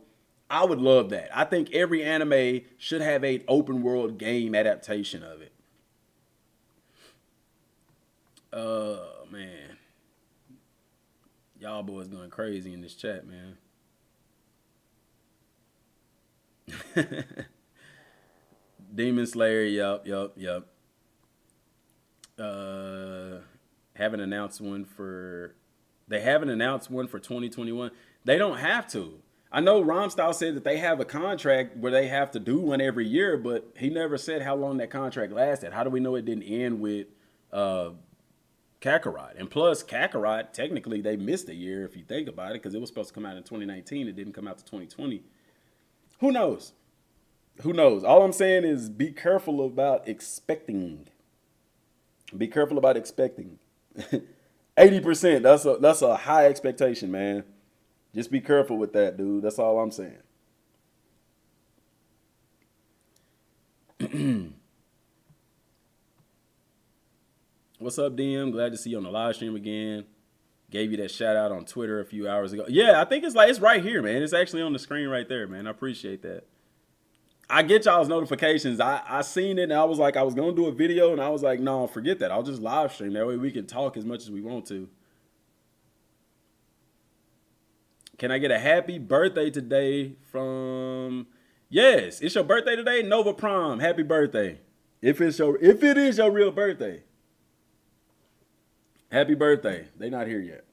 I would love that. I think every anime should have an open world game adaptation of it. Man. Y'all boys going crazy in this chat, man. Demon Slayer, yup. Haven't announced one for 2021. They don't have to. I know Romstyle said that they have a contract where they have to do one every year, but he never said how long that contract lasted. How do we know it didn't end with Kakarot? And plus, Kakarot, technically, they missed a year if you think about it, because it was supposed to come out in 2019. It didn't come out to 2020. Who knows? Who knows? All I'm saying is be careful about expecting. Be careful about expecting. 80%, that's a high expectation, man. Just be careful with that, dude. That's all I'm saying. What's up, DM? Glad to see you on the live stream again. Gave you that shout out on Twitter a few hours ago. Yeah, I think it's right here, man. It's actually on the screen right there, man. I appreciate that. I get y'all's notifications. I seen it and I was like, I was going to do a video and I was like, no, forget that. I'll just live stream. That way we can talk as much as we want to. Can I get a happy birthday today from... Yes, it's your birthday today, Nova Prom. Happy birthday. If it is your real birthday. Happy birthday. They not here yet.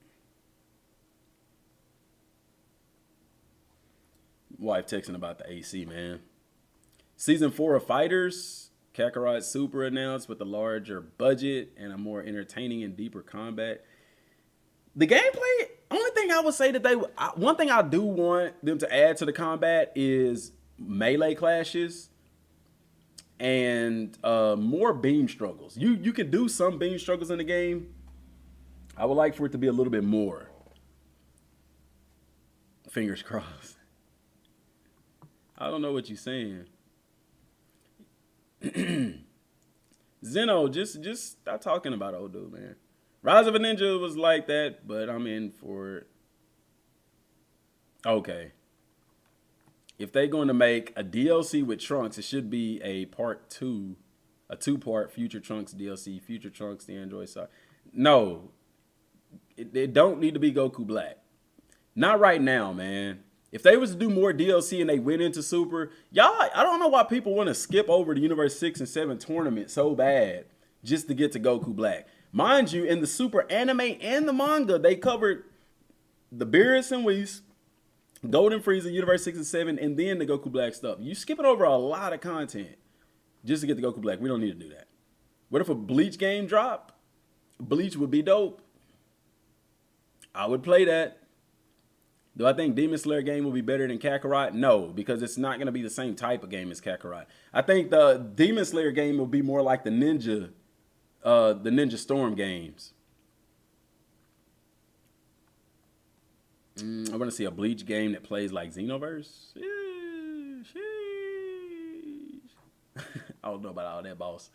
Wife texting about the AC, man. Season 4 of Fighters, Kakarot Super announced with a larger budget and a more entertaining and deeper combat. The gameplay, only thing I would say that one thing I do want them to add to the combat is melee clashes and more beam struggles. You can do some beam struggles in the game, I would like for it to be a little bit more. Fingers crossed. I don't know what you're saying. Zeno, just stop talking about old dude, man. Rise of a Ninja was like that, but I'm in for it. Okay. If they're going to make a DLC with Trunks, it should be a part 2, a 2-part Future Trunks DLC, Future Trunks, the Android side. No, it don't need to be Goku Black. Not right now, man. If they was to do more DLC and they went into Super, y'all, I don't know why people want to skip over the Universe 6 and 7 tournament so bad just to get to Goku Black. Mind you, in the Super anime and the manga, they covered the Beerus and Whis, Golden Frieza, Universe 6 and 7, and then the Goku Black stuff. You skipping over a lot of content just to get the Goku Black. We don't need to do that. What if a Bleach game dropped? Bleach would be dope. I would play that. Do I think Demon Slayer game will be better than Kakarot? No, because it's not going to be the same type of game as Kakarot. I think the Demon Slayer game will be more like the Ninja Storm games. I want to see a Bleach game that plays like Xenoverse. Sheesh. I don't know about all that, boss.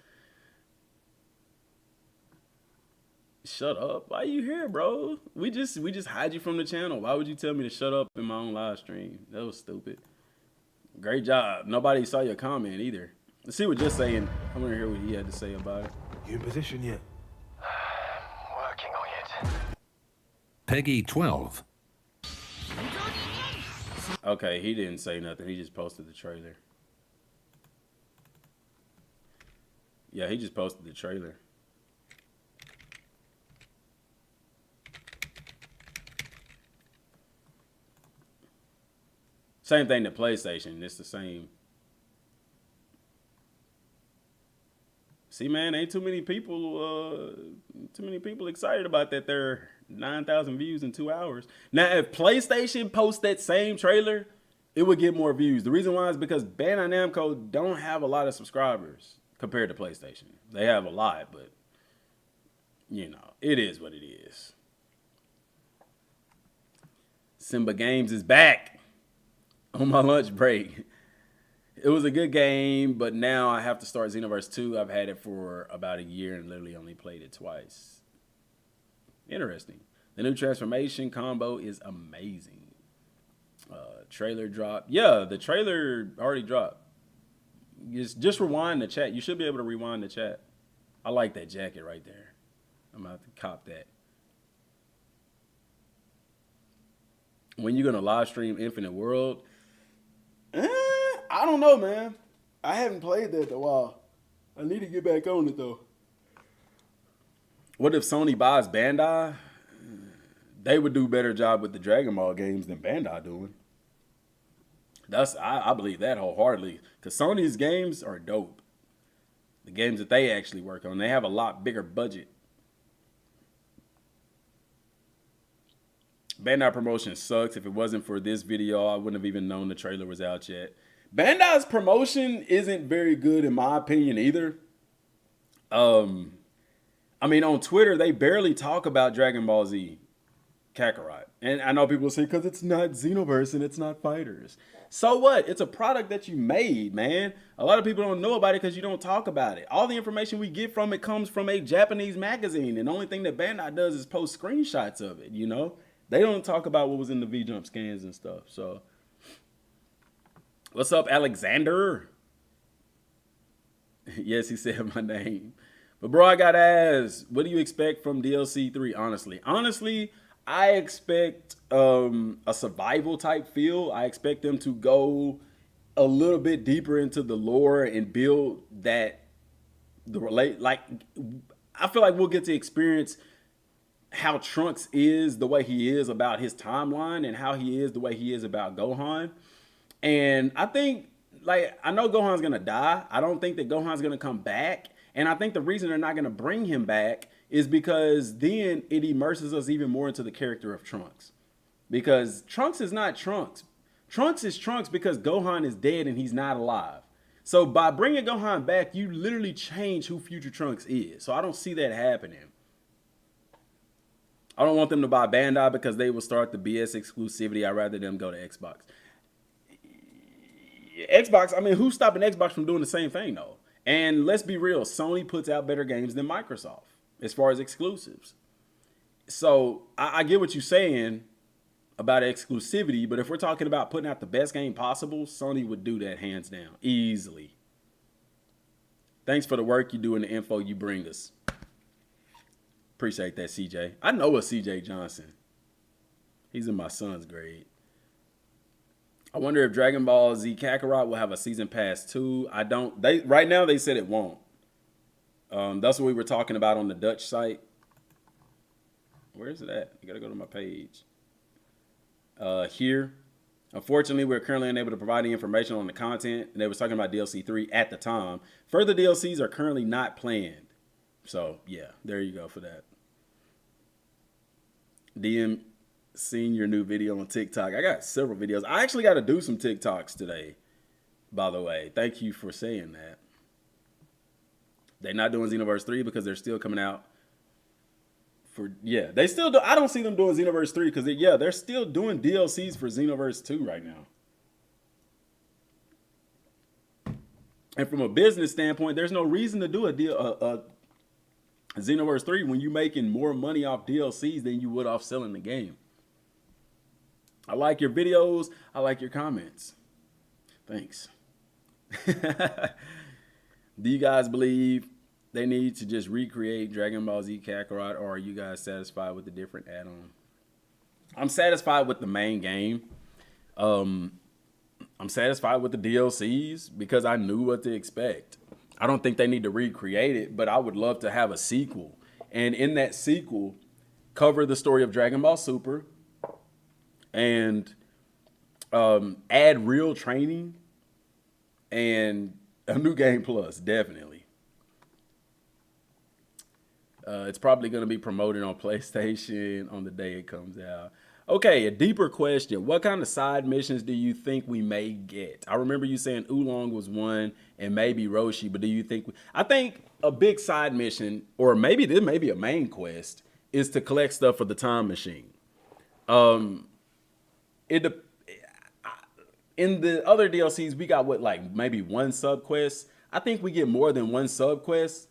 Shut up. Why you here, bro? We just hide you from the channel. Why would you tell me to shut up in my own live stream? That was stupid. Great job. Nobody saw your comment either. Let's see what Just saying. I want to hear what he had to say about it. You in position yet? Working on it. Peggy 12. Okay, he didn't say nothing. He just posted the trailer. Yeah, he just posted the trailer. Same thing to PlayStation. It's the same. See, man, ain't too many people excited about that. They're 9,000 views in 2 hours. Now, if PlayStation posts that same trailer, it would get more views. The reason why is because Bandai Namco don't have a lot of subscribers compared to PlayStation. They have a lot, but you know, it is what it is. Simba Games is back on my lunch break. It was a good game, but now I have to start Xenoverse 2. I've had it for about a year and literally only played it twice. Interesting. The new transformation combo is amazing. Trailer dropped. Yeah, the trailer already dropped. Just rewind the chat. You should be able to rewind the chat. I like that jacket right there. I'm about to cop that. When you gonna live stream Infinite World? I don't know, man. I haven't played that in a while. I need to get back on it though. What if Sony buys Bandai? They would do a better job with the Dragon Ball games than Bandai doing. I believe that wholeheartedly. Because Sony's games are dope. The games that they actually work on, they have a lot bigger budget. Bandai promotion sucks. If it wasn't for this video, I wouldn't have even known the trailer was out yet. Bandai's promotion isn't very good in my opinion either. I mean, on Twitter, they barely talk about Dragon Ball Z Kakarot. And I know people say, because it's not Xenoverse and it's not Fighters. So what? It's a product that you made, man. A lot of people don't know about it because you don't talk about it. All the information we get from it comes from a Japanese magazine. And the only thing that Bandai does is post screenshots of it, you know? They don't talk about what was in the V-Jump scans and stuff. So, what's up, Alexander? Yes, he said my name. But bro, I gotta ask, what do you expect from DLC 3, honestly? Honestly, I expect a survival type feel. I expect them to go a little bit deeper into the lore and build that, like, I feel like we'll get to experience how Trunks is the way he is about his timeline and how he is the way he is about Gohan. And I think, like, I know Gohan's going to die. I don't think that Gohan's going to come back. And I think the reason they're not going to bring him back is because then it immerses us even more into the character of Trunks. Because Trunks is not Trunks. Trunks is Trunks because Gohan is dead and he's not alive. So by bringing Gohan back, you literally change who future Trunks is. So I don't see that happening. I don't want them to buy Bandai because they will start the BS exclusivity. I'd rather them go to Xbox. Xbox, I mean, who's stopping Xbox from doing the same thing, though? And let's be real, Sony puts out better games than Microsoft as far as exclusives. So I get what you're saying about exclusivity, but if we're talking about putting out the best game possible, Sony would do that hands down, easily. Thanks for the work you do and the info you bring us. Appreciate that, CJ. I know a CJ Johnson. He's in my son's grade. I wonder if Dragon Ball Z Kakarot will have a season pass too. I don't. Right now they said it won't. That's what we were talking about on the Dutch site. Where is it at? You gotta go to my page. Here. Unfortunately, we're currently unable to provide any information on the content. And they was talking about DLC 3 at the time. Further DLCs are currently not planned. So yeah, there you go for that. DM, seen your new video on TikTok. I got several videos. I actually got to do some TikToks today, by the way. Thank you for saying that. They're not doing Xenoverse 3 because they're still coming out for, yeah. They still do. I don't see them doing Xenoverse 3 because, yeah, they're still doing DLCs for Xenoverse 2 right now. And from a business standpoint, there's no reason to do a Xenoverse 3 when you're making more money off DLCs than you would off selling the game. I like your videos. I like your comments. Thanks. Do you guys believe they need to just recreate Dragon Ball Z Kakarot, or are you guys satisfied with the different add-on? I'm satisfied with the main game. I'm satisfied with the DLCs because I knew what to expect. I don't think they need to recreate it, but I would love to have a sequel. And in that sequel, cover the story of Dragon Ball Super and add real training and a new game plus, definitely. It's probably going to be promoted on PlayStation on the day it comes out. Okay, a deeper question. What kind of side missions do you think we may get? I remember you saying Oolong was one and maybe Roshi, but do you think... I think a big side mission, or maybe this may be a main quest, is to collect stuff for the time machine. In the other DLCs, we got what, like maybe one sub quest. I think we get more than one sub quest.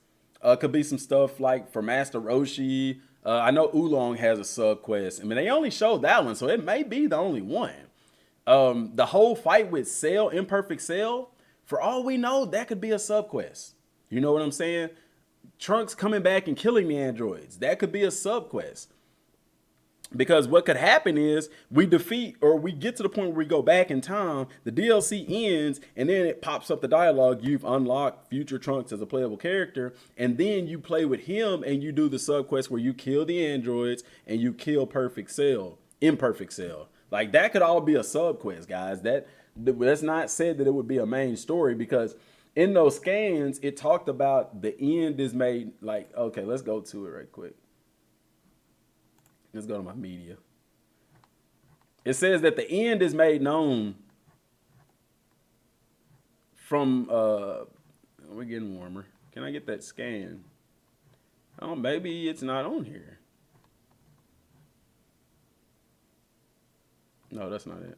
Could be some stuff like for Master Roshi. I know Oolong has a sub quest. I mean, they only showed that one, so it may be the only one. The whole fight with Cell, Imperfect Cell, for all we know, that could be a sub quest. You know what I'm saying? Trunks coming back and killing the androids. That could be a sub quest. Because what could happen is we defeat, or we get to the point where we go back in time, the DLC ends, and then it pops up the dialogue, you've unlocked future Trunks as a playable character, and then you play with him and you do the sub quest where you kill the androids and you kill Imperfect Cell. Like, that could all be a sub quest, guys. That's not said that it would be a main story, because in those scans, it talked about the end is made, like, okay, let's go to it right quick. Let's go to my media. It says that the end is made known from, we're getting warmer. Can I get that scan? Oh, maybe it's not on here. No, that's not it.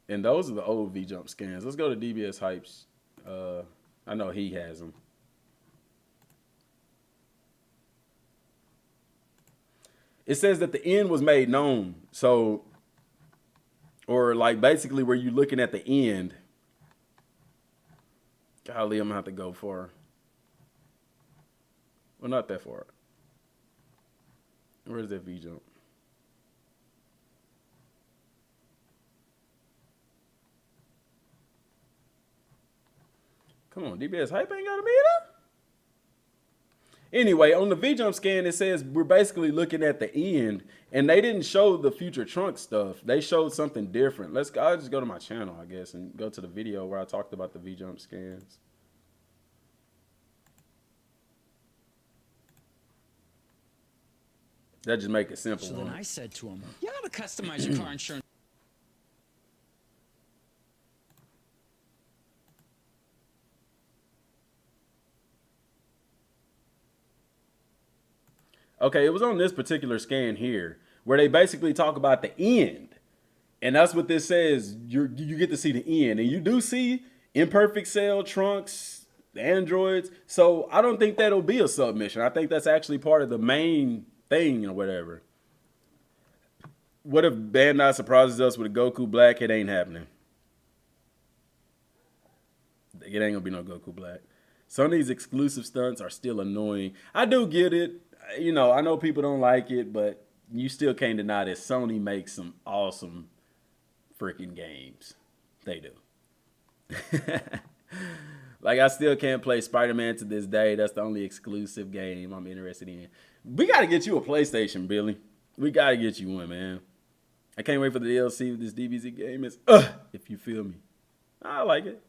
And those are the old V-Jump scans. Let's go to DBS Hypes. I know he has them. It says that the end was made known. So, or like basically where you're looking at the end. Golly, I'm gonna have to go far. Well, not that far. Where's that V-Jump? Come on, DBS Hype ain't gotta be there. Anyway, on the V-Jump scan, it says we're basically looking at the end, and they didn't show the future Trunks stuff. They showed something different. I'll just go to my channel, I guess, and go to the video where I talked about the V-Jump scans. That just make it simple. So then I said to him, you gotta customize your car insurance. Okay, it was on this particular scan here where they basically talk about the end. And that's what this says. You get to see the end. And you do see Imperfect Cell, Trunks, the androids. So I don't think that'll be a submission. I think that's actually part of the main thing or whatever. What if Bandai surprises us with a Goku Black? It ain't happening. It ain't gonna be no Goku Black. Some of these exclusive stunts are still annoying. I do get it. You know, I know people don't like it, but you still can't deny that Sony makes some awesome freaking games. They do. Like, I still can't play Spider-Man to this day. That's the only exclusive game I'm interested in. We got to get you a PlayStation, Billy. We got to get you one, man. I can't wait for the DLC of this DBZ game. It's, if you feel me. I like it.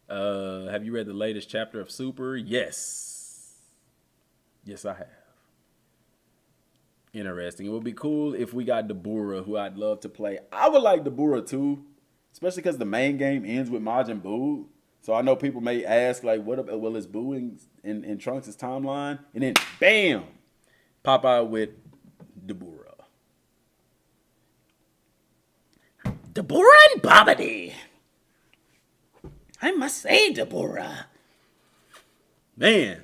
Have you read the latest chapter of Super? Yes. Yes, I have. Interesting. It would be cool if we got Dabura, who I'd love to play. I would like Dabura too, especially because the main game ends with Majin Buu. So I know people may ask, like, what about, well, is Buu in Trunks' timeline? And then, bam, pop out with Dabura. Dabura and Babidi. I must say, Dabura. Man,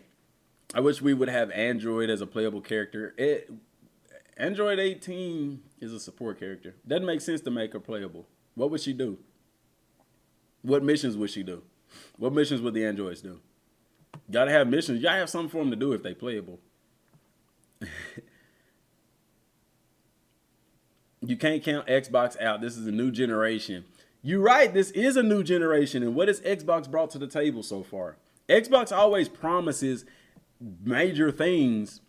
I wish we would have Android as a playable character. Android 18 is a support character. Doesn't make sense to make her playable. What would she do? What missions would she do? What missions would the androids do? Gotta have missions. You gotta have something for them to do if they playable. You can't count Xbox out. This is a new generation. You're right. This is a new generation. And what has Xbox brought to the table so far? Xbox always promises major things.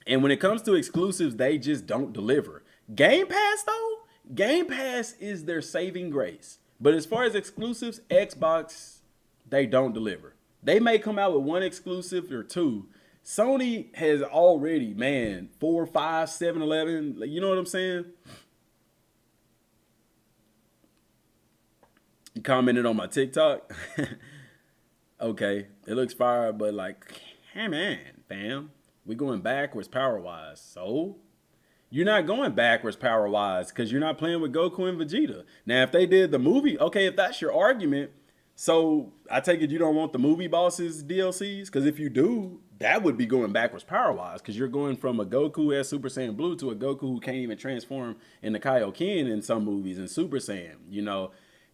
And when it comes to exclusives, they just don't deliver. Game Pass, though, Game Pass is their saving grace. But as far as exclusives, Xbox, they don't deliver. They may come out with one exclusive or two. Sony has already, 4, 5, 7, 11. You know what I'm saying? You commented on my TikTok. Okay, it looks fire, but like, hey man, fam, we going backwards power-wise. So you're not going backwards power-wise because you're not playing with Goku and Vegeta. Now, if they did the movie, okay, if that's your argument, so I take it you don't want the movie bosses DLCs? Because if you do, that would be going backwards power-wise because you're going from a Goku who has Super Saiyan Blue to a Goku who can't even transform into Kaioken in some movies and Super Saiyan. You know,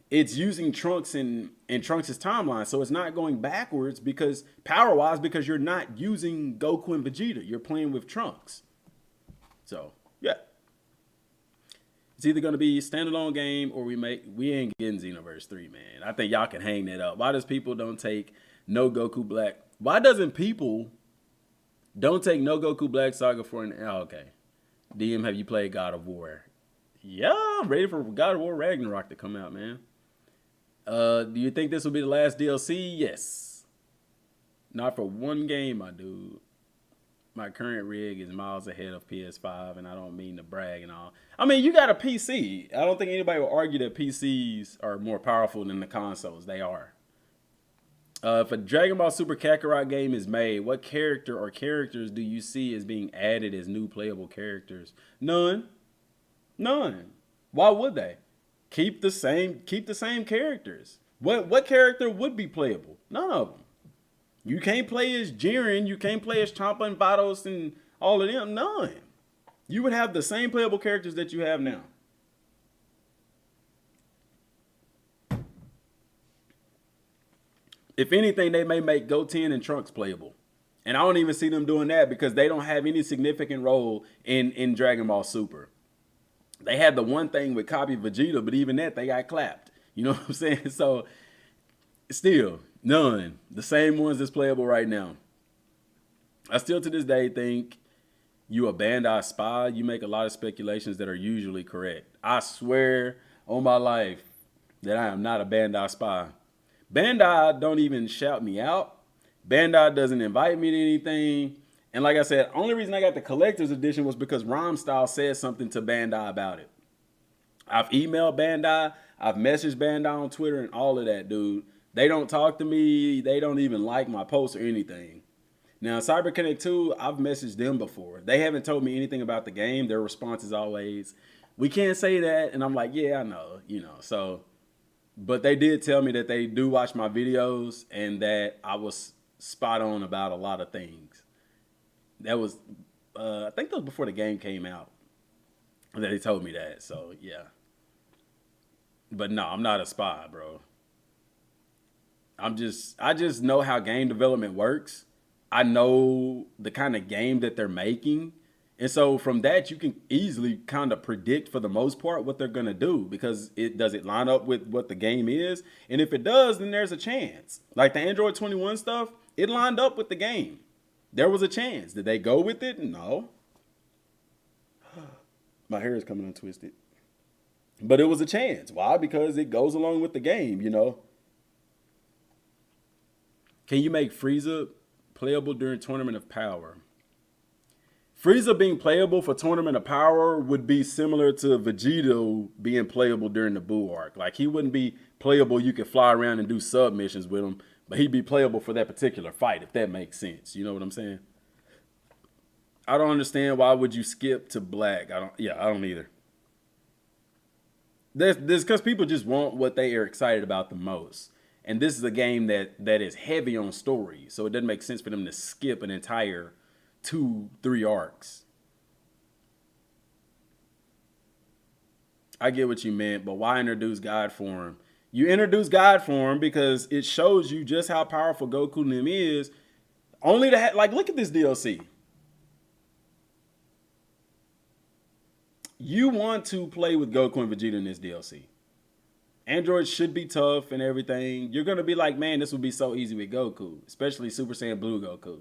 it's using Trunks in Trunks' timeline, so it's not going backwards because power-wise because you're not using Goku and Vegeta. You're playing with Trunks. So, yeah. It's either going to be a standalone game or we ain't getting Xenoverse 3, man. I think y'all can hang that up. Why does people don't take No Goku Black? Why doesn't people don't take No Goku Black Saga for an... Oh, okay. DM, have you played God of War? Yeah, I'm ready for God of War Ragnarok to come out, man. Do you think this will be the last DLC? Yes. Not for one game, my dude. My current rig is miles ahead of PS5, and I don't mean to brag and all. I mean, you got a PC. I don't think anybody will argue that PCs are more powerful than the consoles. They are. If a Dragon Ball Super Kakarot game is made, what character or characters do you see as being added as new playable characters? None. None. Why would they? Keep the same characters. What character would be playable? None of them. You can't play as Jiren, you can't play as Champa and Vados and all of them. None. You would have the same playable characters that you have now. If anything, they may make Goten and Trunks playable. And I don't even see them doing that because they don't have any significant role in Dragon Ball Super. They had the one thing with Copy Vegeta, but even that, they got clapped. You know what I'm saying? So, still, none. The same ones that's playable right now. I still, to this day, think you a Bandai spy. You make a lot of speculations that are usually correct. I swear on my life that I am not a Bandai spy. Bandai don't even shout me out. Bandai doesn't invite me to anything. And like I said, only reason I got the collector's edition was because Romstyle said something to Bandai about it. I've emailed Bandai. I've messaged Bandai on Twitter and all of that, dude. They don't talk to me. They don't even like my posts or anything. Now, CyberConnect 2, I've messaged them before. They haven't told me anything about the game. Their response is always, we can't say that. And I'm like, yeah, I know, So, but they did tell me that they do watch my videos and that I was spot on about a lot of things. That was, I think that was before the game came out that they told me that. So, yeah. But no, I'm not a spy, bro. I just know how game development works. I know the kind of game that they're making. And so from that, you can easily kind of predict for the most part what they're going to do, because does it line up with what the game is? And if it does, then there's a chance. Like the Android 21 stuff, it lined up with the game. There was a chance. Did they go with it? No. My hair is coming untwisted. But it was a chance. Why? Because it goes along with the game, Can you make Frieza playable during Tournament of Power? Frieza being playable for Tournament of Power would be similar to Vegeta being playable during the Buu arc. Like, he wouldn't be playable, you could fly around and do sub missions with him, but he'd be playable for that particular fight, if that makes sense. You know what I'm saying? I don't understand, why would you skip to black? I don't either. This because people just want what they are excited about the most. And this is a game that is heavy on story. So it doesn't make sense for them to skip an entire 2-3 arcs. I get what you meant, but why introduce God form? You introduce God form because it shows you just how powerful Goku and them is. Only to like, look at this DLC. You want to play with Goku and Vegeta in this DLC. Androids should be tough and everything. You're going to be like, man, this would be so easy with Goku, especially Super Saiyan Blue Goku.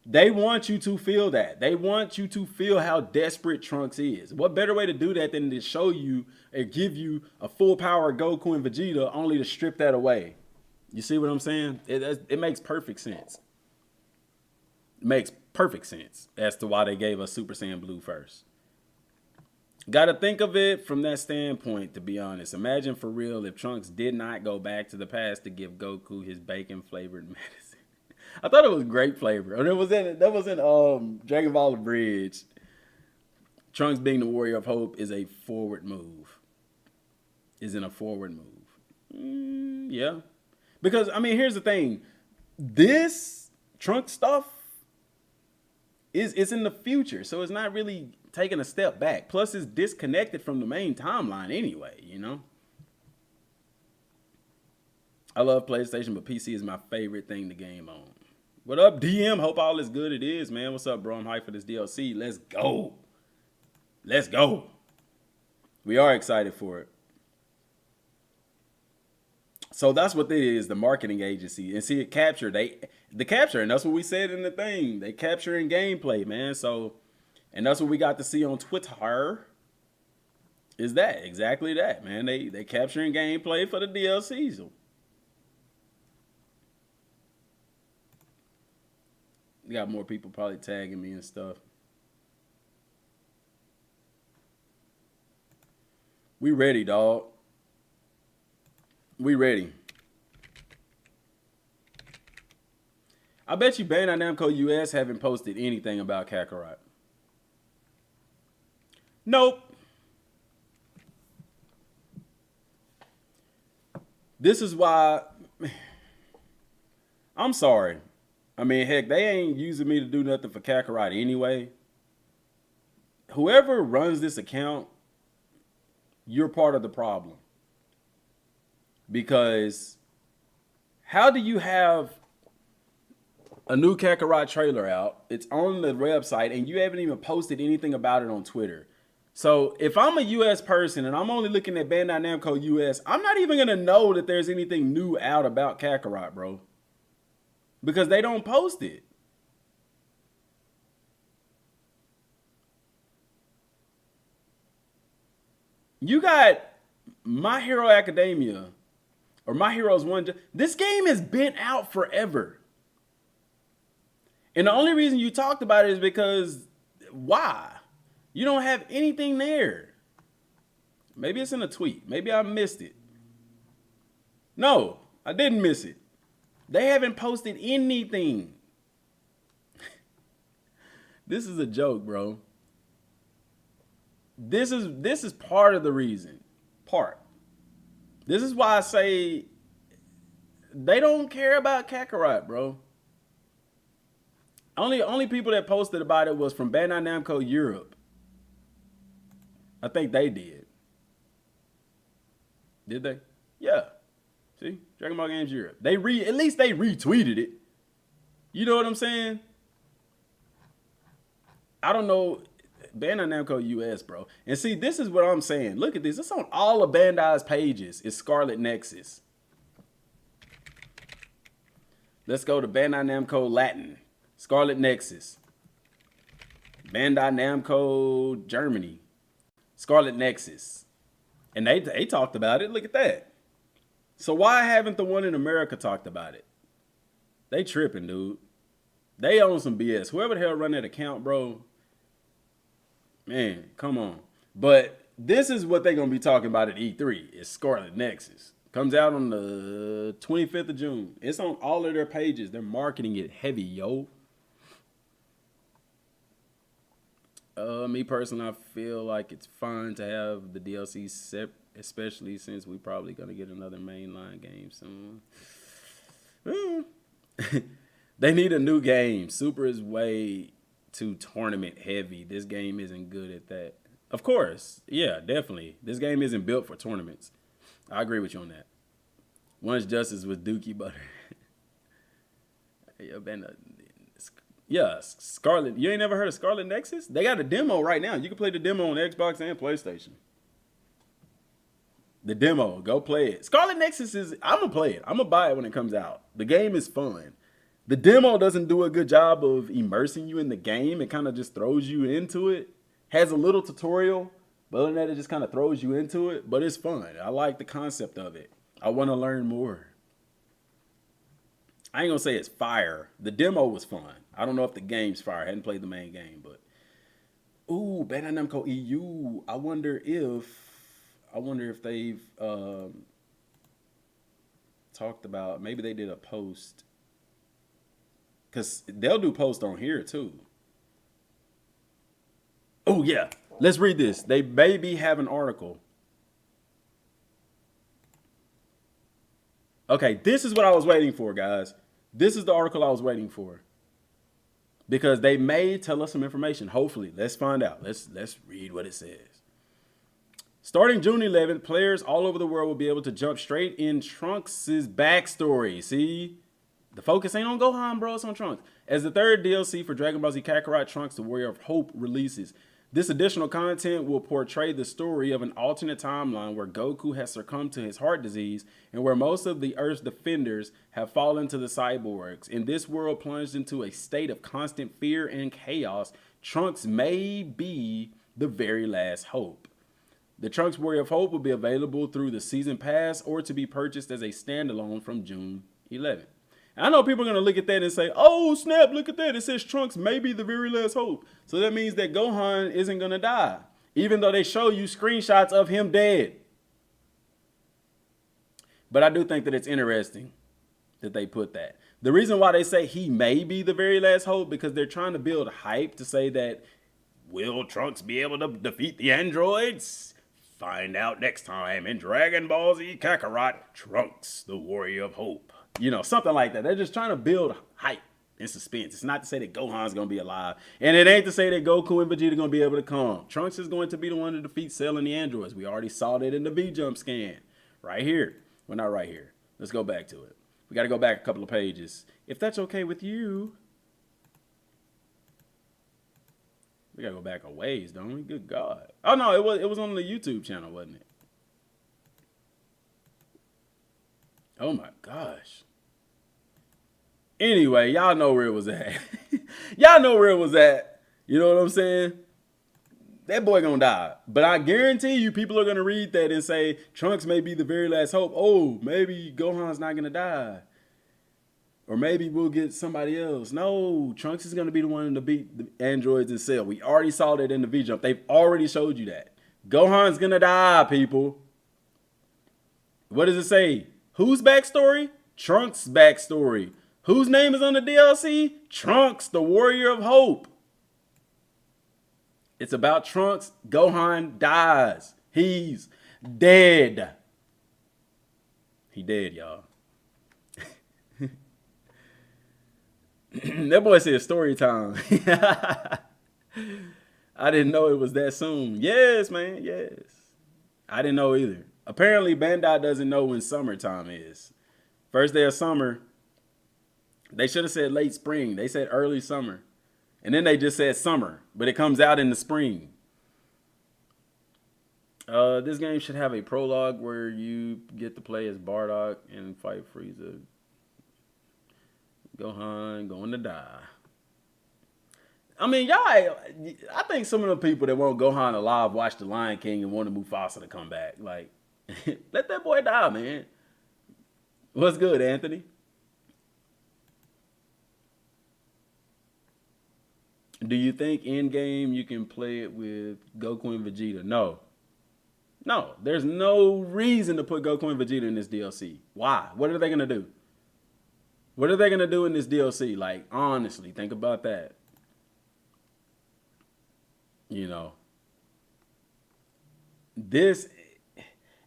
They want you to feel that. They want you to feel how desperate Trunks is. What better way to do that than to show you and give you a full power Goku and Vegeta only to strip that away? You see what I'm saying? It makes perfect sense. It makes perfect sense as to why they gave us Super Saiyan Blue first. Got to think of it from that standpoint, to be honest. Imagine for real if Trunks did not go back to the past to give Goku his bacon-flavored medicine. I thought it was grape flavor. And that was in Dragon Ball Bridge. Trunks being the warrior of hope is a forward move. Is in a forward move. Yeah. Because, I mean, here's the thing. This Trunks stuff is in the future. So it's not really taking a step back. Plus, it's disconnected from the main timeline anyway, I love PlayStation, but PC is my favorite thing to game on. What up, DM? Hope all is good. It is, man. What's up, bro? I'm hyped for this DLC. Let's go. Let's go. We are excited for it. So that's what it is, the marketing agency. And see, it capture. The capture, and that's what we said in the thing. They capture in gameplay, man. So, and that's what we got to see on Twitter. Is that exactly that, man? They capturing gameplay for the DLCs. We got more people probably tagging me and stuff. We ready, dog. We ready. I bet you Bandai Namco US haven't posted anything about Kakarot. Nope. This is why I'm sorry. I mean, heck, they ain't using me to do nothing for Kakarot anyway. Whoever runs this account, you're part of the problem. Because how do you have a new Kakarot trailer out? It's on the website and you haven't even posted anything about it on Twitter. So if I'm a US person and I'm only looking at Bandai Namco US, I'm not even going to know that there's anything new out about Kakarot, bro. Because they don't post it. You got My Hero Academia or My Heroes 1. This game has been out forever. And the only reason you talked about it is because why? You don't have anything there. Maybe it's in a tweet. Maybe I missed it. No, I didn't miss it. They haven't posted anything. This is a joke, bro. This is part of the reason. This is why I say they don't care about Kakarot, bro. Only people that posted about it was from Bandai Namco Europe. I think they did. Did they? Yeah. See? Dragon Ball Games Europe. At least they retweeted it. You know what I'm saying? I don't know. Bandai Namco US, bro. And see, this is what I'm saying. Look at this. It's on all of Bandai's pages. It's Scarlet Nexus. Let's go to Bandai Namco Latin. Scarlet Nexus. Bandai Namco Germany. Scarlet Nexus. And they talked about it. Look at that. So why haven't the one in America talked about it? They tripping, dude. They own some BS. Whoever the hell run that account, bro. Man, come on. But this is what they're going to be talking about at E3. It's Scarlet Nexus. Comes out on the 25th of June. It's on all of their pages. They're marketing it heavy, yo. Me personally, I feel like it's fine to have the DLC set, especially since we probably going to get another mainline game soon. They need a new game. Super is way too tournament heavy. This game isn't good at that. Of course. Yeah, definitely. This game isn't built for tournaments. I agree with you on that. One's Justice with Dookie Butter. Yeah, Scarlet. You ain't never heard of Scarlet Nexus? They got a demo right now. You can play the demo on Xbox and PlayStation. The demo. Go play it. Scarlet Nexus is... I'm going to play it. I'm going to buy it when it comes out. The game is fun. The demo doesn't do a good job of immersing you in the game. It kind of just throws you into it. Has a little tutorial, but other than that, it just kind of throws you into it. But it's fun. I like the concept of it. I want to learn more. I ain't going to say it's fire. The demo was fun. I don't know if the game's fire. I hadn't played the main game, but... Ooh, Bandai Namco EU. I wonder if they've talked about... Maybe they did a post... Because they'll do posts on here, too. Oh, yeah. Let's read this. They maybe have an article. Okay, this is what I was waiting for, guys. This is the article I was waiting for. Because they may tell us some information. Hopefully. Let's find out. Let's read what it says. Starting June 11th, players all over the world will be able to jump straight in Trunks' backstory. See? The focus ain't on Gohan, bro. It's on Trunks. As the third DLC for Dragon Ball Z Kakarot, Trunks, the Warrior of Hope, releases. This additional content will portray the story of an alternate timeline where Goku has succumbed to his heart disease and where most of the Earth's defenders have fallen to the cyborgs. In this world plunged into a state of constant fear and chaos, Trunks may be the very last hope. The Trunks Warrior of Hope will be available through the Season Pass or to be purchased as a standalone from June 11th. I know people are going to look at that and say, oh, snap, look at that. It says Trunks may be the very last hope. So that means that Gohan isn't going to die, even though they show you screenshots of him dead. But I do think that it's interesting that they put that. The reason why they say he may be the very last hope, because they're trying to build hype to say that, will Trunks be able to defeat the androids? Find out next time in Dragon Ball Z Kakarot, Trunks, the Warrior of Hope. You know, something like that. They're just trying to build hype and suspense. It's not to say that Gohan's going to be alive. And it ain't to say that Goku and Vegeta going to be able to come. Trunks is going to be the one to defeat Cell and the androids. We already saw that in the V-Jump scan. Right here. Well, not right here. Let's go back to it. We got to go back a couple of pages. If that's okay with you. We got to go back a ways, don't we? Good God. Oh, no, it was on the YouTube channel, wasn't it? Oh, my gosh. Anyway, y'all know where it was at. Y'all know where it was at. You know what I'm saying? That boy gonna die. But I guarantee you people are gonna read that and say, Trunks may be the very last hope. Oh, maybe Gohan's not gonna die. Or maybe we'll get somebody else. No, Trunks is gonna be the one to beat the androids and Cell. We already saw that in the V-Jump. They've already showed you that. Gohan's gonna die, people. What does it say? Whose backstory? Trunks' backstory. Whose name is on the DLC? Trunks, the Warrior of Hope. It's about Trunks. Gohan dies. He's dead. He dead, y'all. That boy said story time. I didn't know it was that soon. Yes, man. Yes. I didn't know either. Apparently, Bandai doesn't know when summertime is. First day of summer. They should have said late spring. They said early summer. And then they just said summer. But it comes out in the spring. This game should have a prologue where you get to play as Bardock and fight Frieza. Gohan going to die. I mean, y'all, I think some of the people that want Gohan alive watch The Lion King and want Mufasa to come back. Like, let that boy die, man. What's good, Anthony? Do you think in game you can play it with Goku and Vegeta? No. No, there's no reason to put Goku and Vegeta in this DLC. Why? What are they going to do? What are they going to do in this DLC? Like, honestly, think about that. You know. This.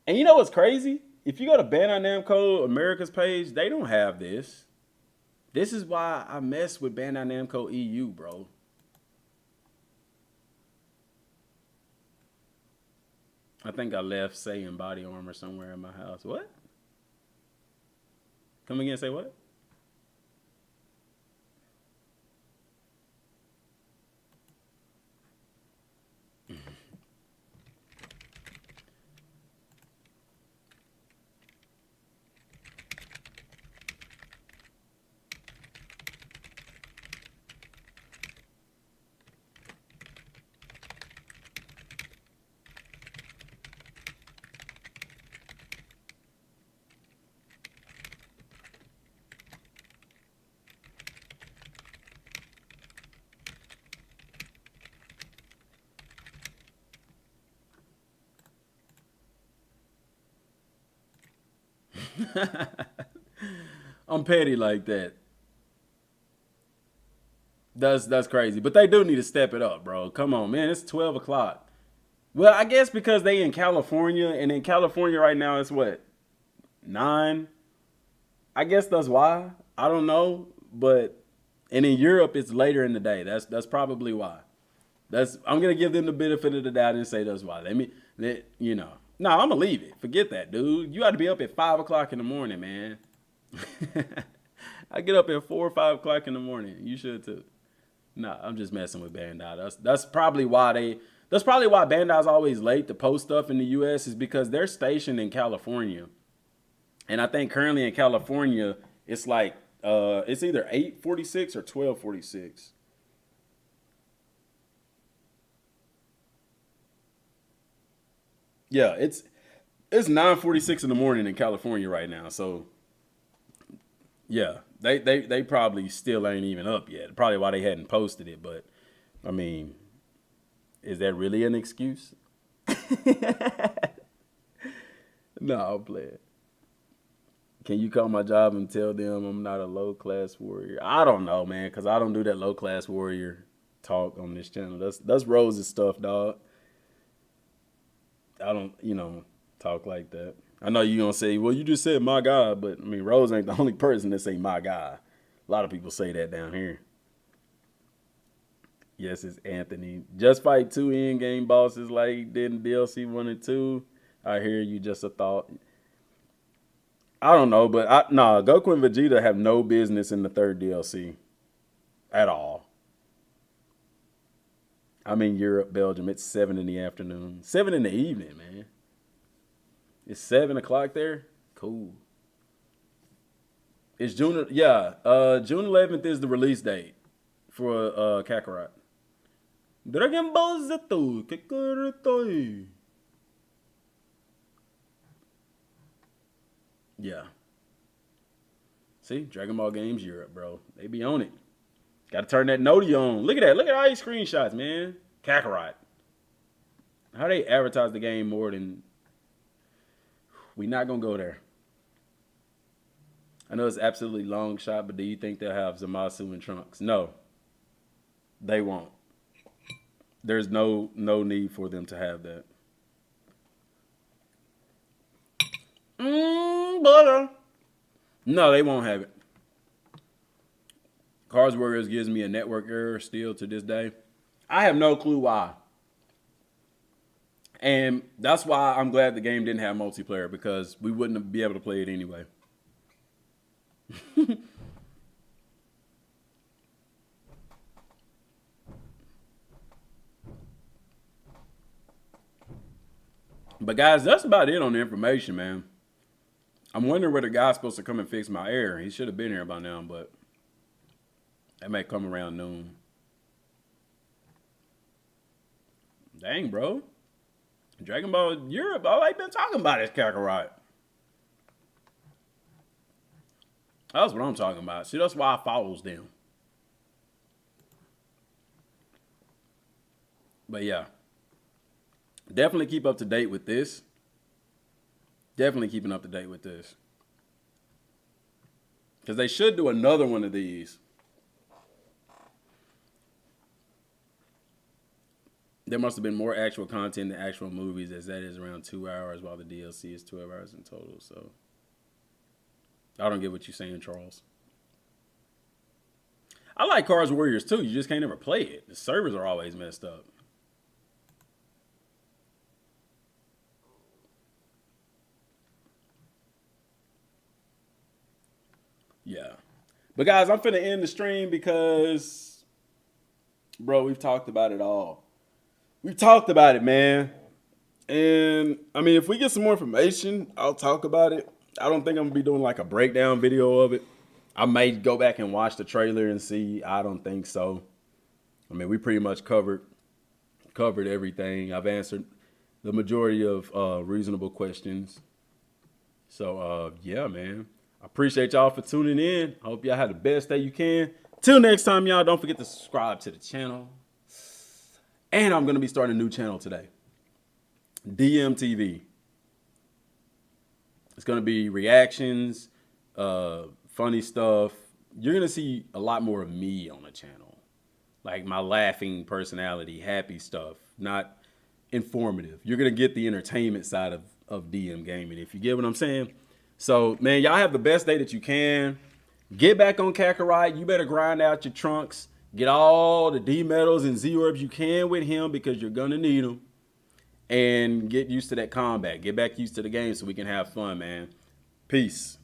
And you know what's crazy? If you go to Bandai Namco America's page, they don't have this. This is why I mess with Bandai Namco EU, bro. I think I left Saiyan body armor somewhere in my house. What? Come again, say what? I'm petty like that. That's crazy. But they do need to step it up, bro. Come on, man. It's 12 o'clock. Well, I guess because they in California, and in California right now it's what? 9? I guess that's why. I don't know. But and in Europe it's later in the day. That's probably why. I'm gonna give them the benefit of the doubt and say that's why. No, I'm gonna leave it. Forget that, dude. You got to be up at 5 o'clock in the morning, man. I get up at 4 or 5 o'clock in the morning. You should too. Nah, I'm just messing with Bandai. That's probably why Bandai's always late to post stuff in the US is because they're stationed in California. And I think currently in California, it's like it's either 8:46 or 12:46. Yeah, it's 9:46 in the morning in California right now. So yeah, they probably still ain't even up yet. Probably why they hadn't posted it. But I mean, is that really an excuse? No, I'll play it. Can you call my job and tell them I'm not a low class warrior? I don't know, man, because I don't do that low class warrior talk on this channel. That's Rose's stuff, dog. I don't, talk like that. I know you're going to say, well, you just said my God, but I mean, Rose ain't the only person that say my God. A lot of people say that down here. Yes, it's Anthony. Just fight 2 in-game bosses like he did in DLC 1 and 2. I hear you, just a thought. I don't know, but Goku and Vegeta have no business in the 3rd DLC at all. I'm in Europe, Belgium. It's 7 in the afternoon. 7 in the evening, man. It's 7 o'clock there? Cool. It's June 11th is the release date for Kakarot. Dragon Ball Z Kakarot. Yeah. See, Dragon Ball Games Europe, bro. They be on it. Got to turn that noti on. Look at that. Look at all these screenshots, man. Kakarot. How they advertise the game more than... We not going to go there. I know it's absolutely long shot, but do you think they'll have Zamasu and Trunks? No. They won't. there's no need for them to have that. Butter. No, they won't have it. Cards Warriors gives me a network error still to this day. I have no clue why. And that's why I'm glad the game didn't have multiplayer, because we wouldn't be able to play it anyway. But guys, that's about it on the information, man. I'm wondering where the guy's supposed to come and fix my error. He should have been here by now, but that may come around noon. Dang, bro. Dragon Ball Europe, all I've been talking about is Kakarot. That's what I'm talking about. See, that's why I follows them. But yeah. Definitely keep up to date with this. Definitely keeping up to date with this. Because they should do another one of these. There must have been more actual content than actual movies, as that is around 2 hours, while the DLC is 12 hours in total. So I don't get what you're saying, Charles. I like Cards Warriors too. You just can't ever play it. The servers are always messed up. Yeah. But guys, I'm finna end the stream because, bro, we've talked about it all. We've talked about it, man. And I mean, if we get some more information, I'll talk about it. I don't think I'm gonna be doing like a breakdown video of it. I may go back and watch the trailer and see. I don't think so. I mean, we pretty much covered everything. I've answered the majority of reasonable questions. So yeah, man. I appreciate y'all for tuning in. I hope y'all have the best day you can. Till next time, y'all, don't forget to subscribe to the channel. And I'm going to be starting a new channel today. DMTV. It's going to be reactions, funny stuff. You're going to see a lot more of me on the channel. Like my laughing personality, happy stuff, not informative. You're going to get the entertainment side of DM gaming, if you get what I'm saying. So, man, y'all have the best day that you can. Get back on Kakarot. You better grind out your trunks. Get all the D medals and Z orbs you can with him, because you're going to need them. And get used to that combat. Get back used to the game so we can have fun, man. Peace.